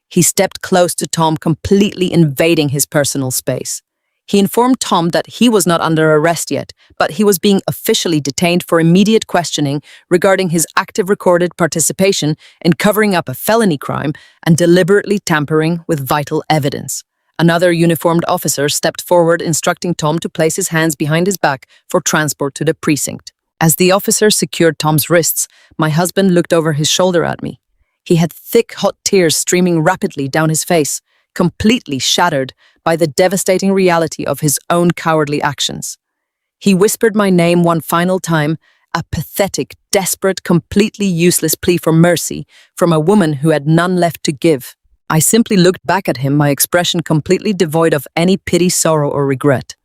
He stepped close to Tom, completely invading his personal space. He informed Tom that he was not under arrest yet, but he was being officially detained for immediate questioning regarding his active recorded participation in covering up a felony crime and deliberately tampering with vital evidence. Another uniformed officer stepped forward, instructing Tom to place his hands behind his back for transport to the precinct. As the officer secured Tom's wrists, my husband looked over his shoulder at me. He had thick, hot tears streaming rapidly down his face, completely shattered by the devastating reality of his own cowardly actions. He whispered my name one final time, a pathetic, desperate, completely useless plea for mercy from a woman who had none left to give. I simply looked back at him, my expression completely devoid of any pity, sorrow, or regret.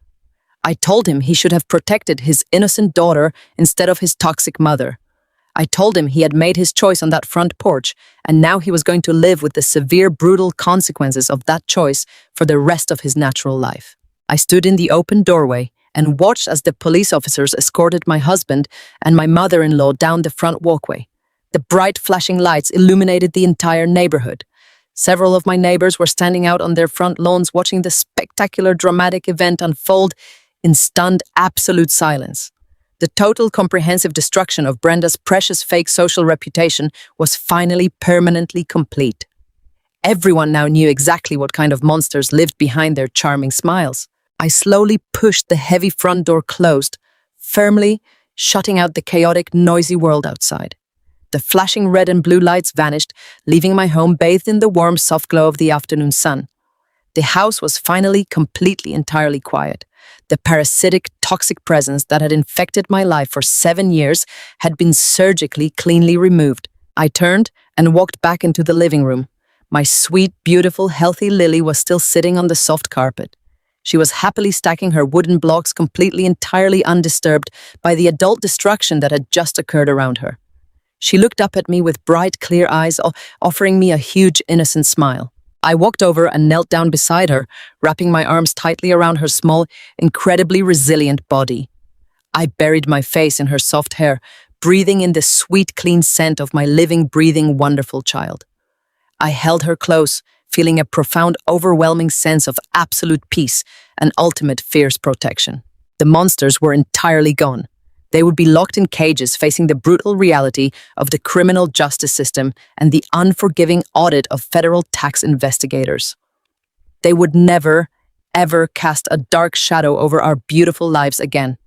I told him he should have protected his innocent daughter instead of his toxic mother. I told him he had made his choice on that front porch, and now he was going to live with the severe, brutal consequences of that choice for the rest of his natural life. I stood in the open doorway and watched as the police officers escorted my husband and my mother-in-law down the front walkway. The bright flashing lights illuminated the entire neighborhood. Several of my neighbors were standing out on their front lawns watching the spectacular, dramatic event unfold in stunned, absolute silence. The total, comprehensive destruction of Brenda's precious fake social reputation was finally permanently complete. Everyone now knew exactly what kind of monsters lived behind their charming smiles. I slowly pushed the heavy front door closed, firmly shutting out the chaotic, noisy world outside. The flashing red and blue lights vanished, leaving my home bathed in the warm, soft glow of the afternoon sun. The house was finally completely, entirely quiet. The parasitic, toxic presence that had infected my life for 7 years had been surgically, cleanly removed. I turned and walked back into the living room. My sweet, beautiful, healthy Lily was still sitting on the soft carpet. She was happily stacking her wooden blocks, completely, entirely undisturbed by the adult destruction that had just occurred around her. She looked up at me with bright, clear eyes, offering me a huge, innocent smile. I walked over and knelt down beside her, wrapping my arms tightly around her small, incredibly resilient body. I buried my face in her soft hair, breathing in the sweet, clean scent of my living, breathing, wonderful child. I held her close, feeling a profound, overwhelming sense of absolute peace and ultimate fierce protection. The monsters were entirely gone. They would be locked in cages, facing the brutal reality of the criminal justice system and the unforgiving audit of federal tax investigators. They would never, ever cast a dark shadow over our beautiful lives again.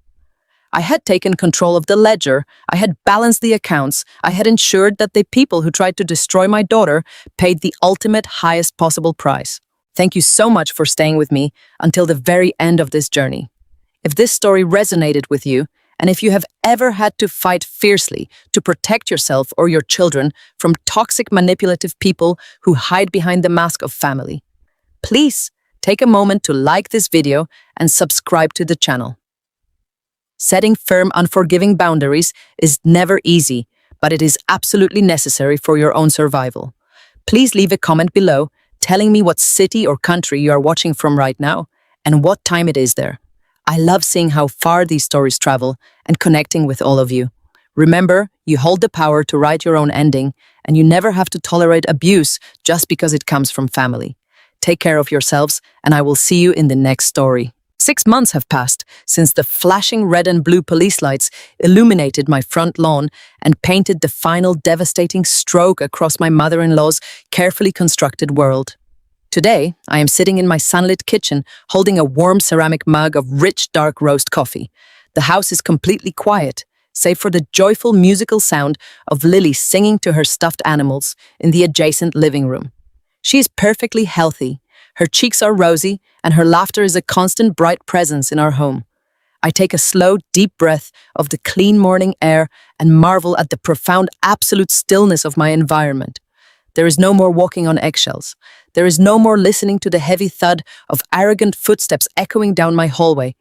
I had taken control of the ledger, I had balanced the accounts, I had ensured that the people who tried to destroy my daughter paid the ultimate, highest possible price. Thank you so much for staying with me until the very end of this journey. If this story resonated with you, and if you have ever had to fight fiercely to protect yourself or your children from toxic, manipulative people who hide behind the mask of family, please take a moment to like this video and subscribe to the channel. Setting firm, unforgiving boundaries is never easy, but it is absolutely necessary for your own survival. Please leave a comment below telling me what city or country you are watching from right now and what time it is there. I love seeing how far these stories travel and connecting with all of you. Remember, you hold the power to write your own ending, and you never have to tolerate abuse just because it comes from family. Take care of yourselves, and I will see you in the next story. 6 months have passed since the flashing red and blue police lights illuminated my front lawn and painted the final devastating stroke across my mother-in-law's carefully constructed world. Today, I am sitting in my sunlit kitchen holding a warm ceramic mug of rich dark roast coffee. The house is completely quiet, save for the joyful musical sound of Lily singing to her stuffed animals in the adjacent living room. She is perfectly healthy. Her cheeks are rosy, and her laughter is a constant bright presence in our home. I take a slow, deep breath of the clean morning air and marvel at the profound absolute stillness of my environment. There is no more walking on eggshells. There is no more listening to the heavy thud of arrogant footsteps echoing down my hallway.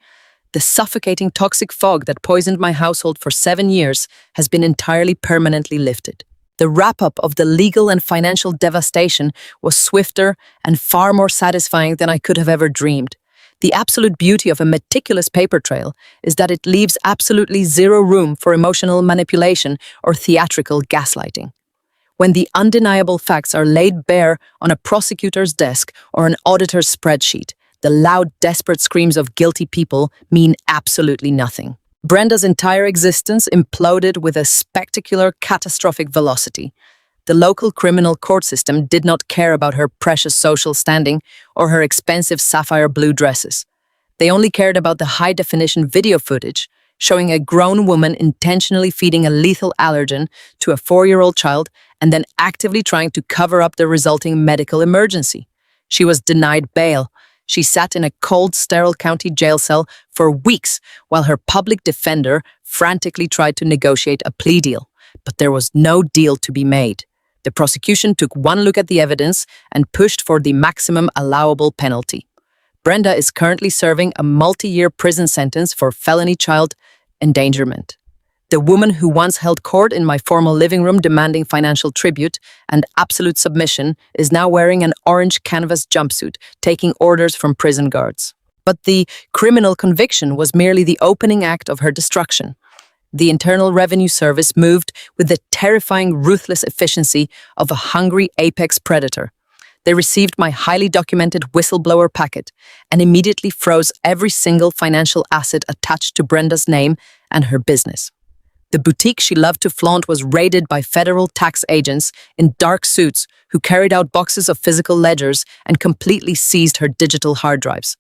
The suffocating toxic fog that poisoned my household for 7 years has been entirely permanently lifted. The wrap-up of the legal and financial devastation was swifter and far more satisfying than I could have ever dreamed. The absolute beauty of a meticulous paper trail is that it leaves absolutely zero room for emotional manipulation or theatrical gaslighting. When the undeniable facts are laid bare on a prosecutor's desk or an auditor's spreadsheet, the loud, desperate screams of guilty people mean absolutely nothing. Brenda's entire existence imploded with a spectacular, catastrophic velocity. The local criminal court system did not care about her precious social standing or her expensive sapphire blue dresses. They only cared about the high-definition video footage showing a grown woman intentionally feeding a lethal allergen to a 4-year-old child and then actively trying to cover up the resulting medical emergency. She was denied bail. She sat in a cold, sterile county jail cell for weeks while her public defender frantically tried to negotiate a plea deal. But there was no deal to be made. The prosecution took one look at the evidence and pushed for the maximum allowable penalty. Brenda is currently serving a multi-year prison sentence for felony child endangerment. The woman who once held court in my formal living room demanding financial tribute and absolute submission is now wearing an orange canvas jumpsuit, taking orders from prison guards. But the criminal conviction was merely the opening act of her destruction. The Internal Revenue Service moved with the terrifying, ruthless efficiency of a hungry apex predator. They received my highly documented whistleblower packet and immediately froze every single financial asset attached to Brenda's name and her business. The boutique she loved to flaunt was raided by federal tax agents in dark suits who carried out boxes of physical ledgers and completely seized her digital hard drives.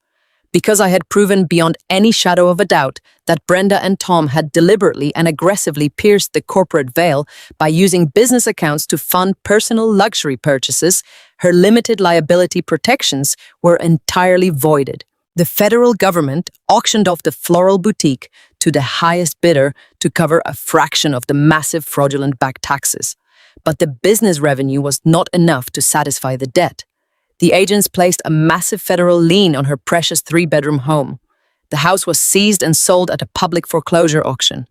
Because I had proven beyond any shadow of a doubt that Brenda and Tom had deliberately and aggressively pierced the corporate veil by using business accounts to fund personal luxury purchases, her limited liability protections were entirely voided. The federal government auctioned off the floral boutique to the highest bidder to cover a fraction of the massive fraudulent back taxes. But the business revenue was not enough to satisfy the debt. The agents placed a massive federal lien on her precious 3-bedroom home. The house was seized and sold at a public foreclosure auction.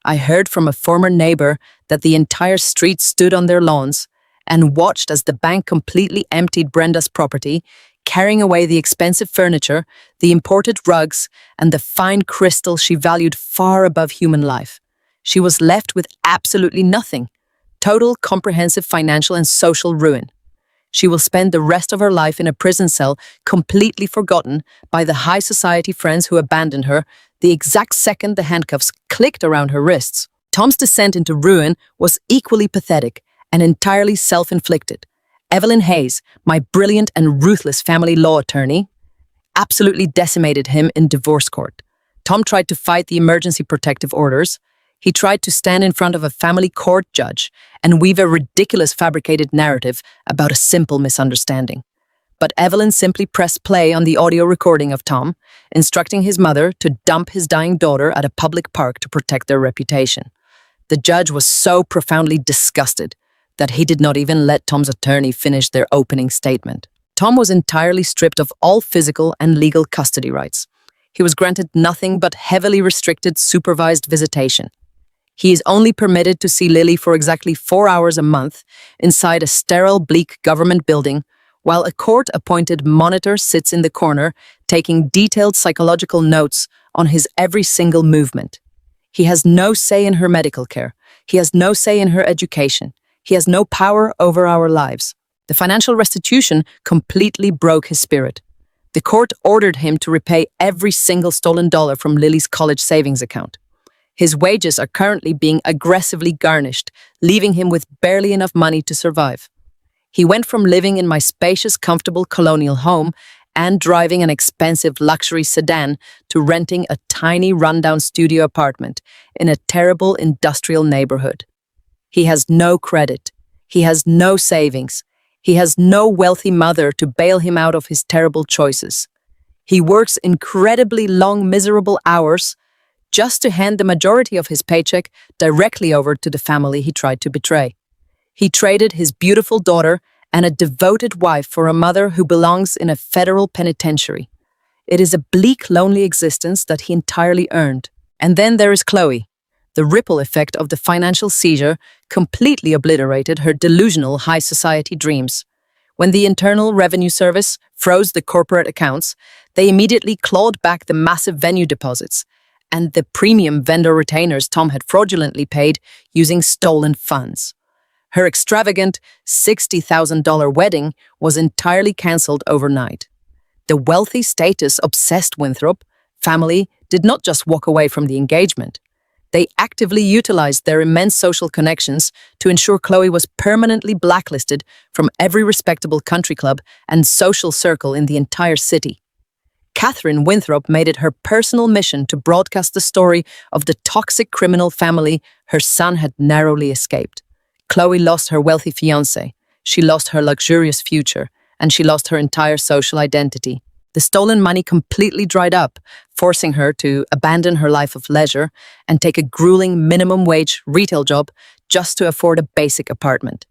I heard from a former neighbor that the entire street stood on their lawns and watched as the bank completely emptied Brenda's property, carrying away the expensive furniture, the imported rugs, and the fine crystal she valued far above human life. She was left with absolutely nothing. Total, comprehensive financial and social ruin. She will spend the rest of her life in a prison cell, completely forgotten by the high society friends who abandoned her the exact second the handcuffs clicked around her wrists. Tom's descent into ruin was equally pathetic and entirely self-inflicted. Evelyn Hayes, my brilliant and ruthless family law attorney, absolutely decimated him in divorce court. Tom tried to fight the emergency protective orders. He tried to stand in front of a family court judge and weave a ridiculous fabricated narrative about a simple misunderstanding. But Evelyn simply pressed play on the audio recording of Tom, instructing his mother to dump his dying daughter at a public park to protect their reputation. The judge was so profoundly disgusted that he did not even let Tom's attorney finish their opening statement. Tom was entirely stripped of all physical and legal custody rights. He was granted nothing but heavily restricted supervised visitation. He is only permitted to see Lily for exactly 4 hours a month inside a sterile, bleak government building, while a court-appointed monitor sits in the corner taking detailed psychological notes on his every single movement. He has no say in her medical care. He has no say in her education. He has no power over our lives. The financial restitution completely broke his spirit. The court ordered him to repay every single stolen dollar from Lily's college savings account. His wages are currently being aggressively garnished, leaving him with barely enough money to survive. He went from living in my spacious, comfortable colonial home and driving an expensive luxury sedan to renting a tiny rundown studio apartment in a terrible industrial neighborhood. He has no credit. He has no savings. He has no wealthy mother to bail him out of his terrible choices. He works incredibly long, miserable hours just to hand the majority of his paycheck directly over to the family he tried to betray. He traded his beautiful daughter and a devoted wife for a mother who belongs in a federal penitentiary. It is a bleak, lonely existence that he entirely earned. And then there is Chloe. The ripple effect of the financial seizure completely obliterated her delusional high society dreams. When the Internal Revenue Service froze the corporate accounts, they immediately clawed back the massive venue deposits and the premium vendor retainers Tom had fraudulently paid using stolen funds. Her extravagant $60,000 wedding was entirely cancelled overnight. The wealthy status-obsessed Winthrop family did not just walk away from the engagement. They actively utilized their immense social connections to ensure Chloe was permanently blacklisted from every respectable country club and social circle in the entire city. Catherine Winthrop made it her personal mission to broadcast the story of the toxic criminal family her son had narrowly escaped. Chloe lost her wealthy fiancé, she lost her luxurious future, and she lost her entire social identity. The stolen money completely dried up, forcing her to abandon her life of leisure and take a grueling minimum-wage retail job just to afford a basic apartment.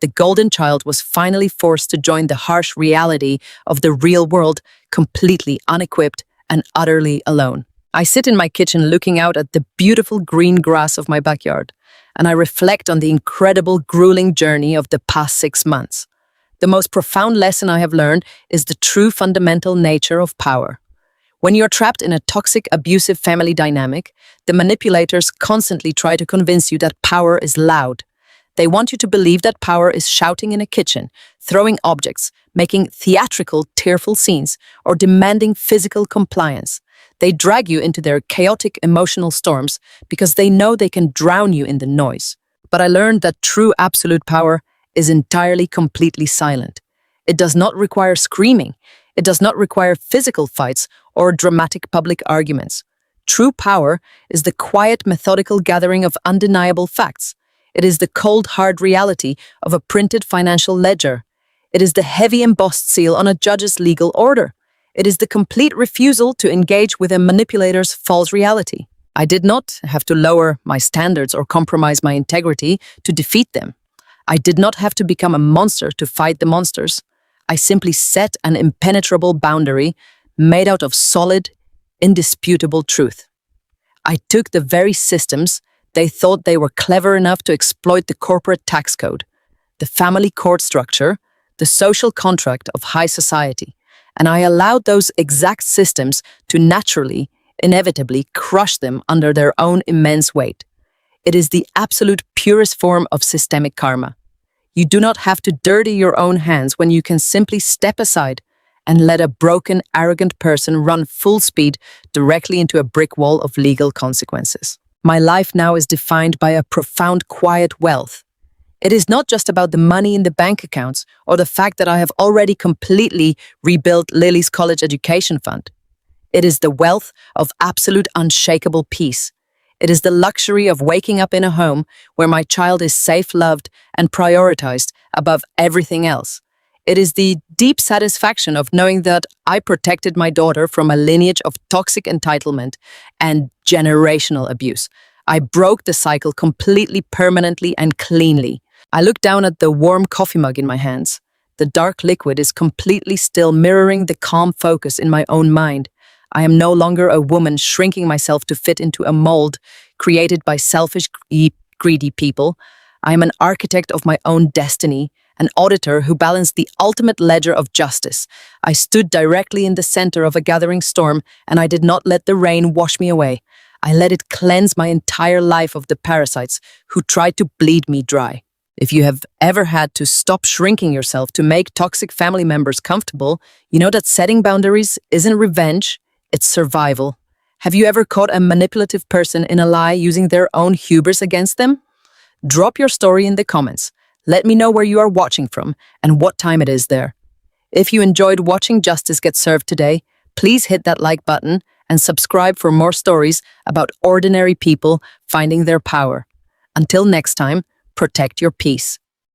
The golden child was finally forced to join the harsh reality of the real world, completely unequipped and utterly alone. I sit in my kitchen looking out at the beautiful green grass of my backyard, and I reflect on the incredible, grueling journey of the past 6 months. The most profound lesson I have learned is the true fundamental nature of power. When you're trapped in a toxic, abusive family dynamic, the manipulators constantly try to convince you that power is loud. They want you to believe that power is shouting in a kitchen, throwing objects, making theatrical, tearful scenes, or demanding physical compliance. They drag you into their chaotic emotional storms because they know they can drown you in the noise. But I learned that true absolute power is entirely, completely silent. It does not require screaming. It does not require physical fights or dramatic public arguments. True power is the quiet, methodical gathering of undeniable facts. It is the cold, hard reality of a printed financial ledger. It is the heavy embossed seal on a judge's legal order. It is the complete refusal to engage with a manipulator's false reality. I did not have to lower my standards or compromise my integrity to defeat them. I did not have to become a monster to fight the monsters. I simply set an impenetrable boundary made out of solid, indisputable truth. I took the very systems they thought they were clever enough to exploit: the corporate tax code, the family court structure, the social contract of high society, and I allowed those exact systems to naturally, inevitably crush them under their own immense weight. It is the absolute purest form of systemic karma. You do not have to dirty your own hands when you can simply step aside and let a broken, arrogant person run full speed directly into a brick wall of legal consequences. My life now is defined by a profound, quiet wealth. It is not just about the money in the bank accounts or the fact that I have already completely rebuilt Lily's college education fund. It is the wealth of absolute, unshakable peace. It is the luxury of waking up in a home where my child is safe, loved, and prioritized above everything else. It is the deep satisfaction of knowing that I protected my daughter from a lineage of toxic entitlement and generational abuse. I broke the cycle completely, permanently, and cleanly. I look down at the warm coffee mug in my hands. The dark liquid is completely still, mirroring the calm focus in my own mind. I am no longer a woman shrinking myself to fit into a mold created by selfish, greedy people. I am an architect of my own destiny, an auditor who balanced the ultimate ledger of justice. I stood directly in the center of a gathering storm, and I did not let the rain wash me away. I let it cleanse my entire life of the parasites who tried to bleed me dry. If you have ever had to stop shrinking yourself to make toxic family members comfortable, you know that setting boundaries isn't revenge, it's survival. Have you ever caught a manipulative person in a lie using their own hubris against them? Drop your story in the comments. Let me know where you are watching from and what time it is there. If you enjoyed watching Justice Get Served today, please hit that like button and subscribe for more stories about ordinary people finding their power. Until next time, protect your peace.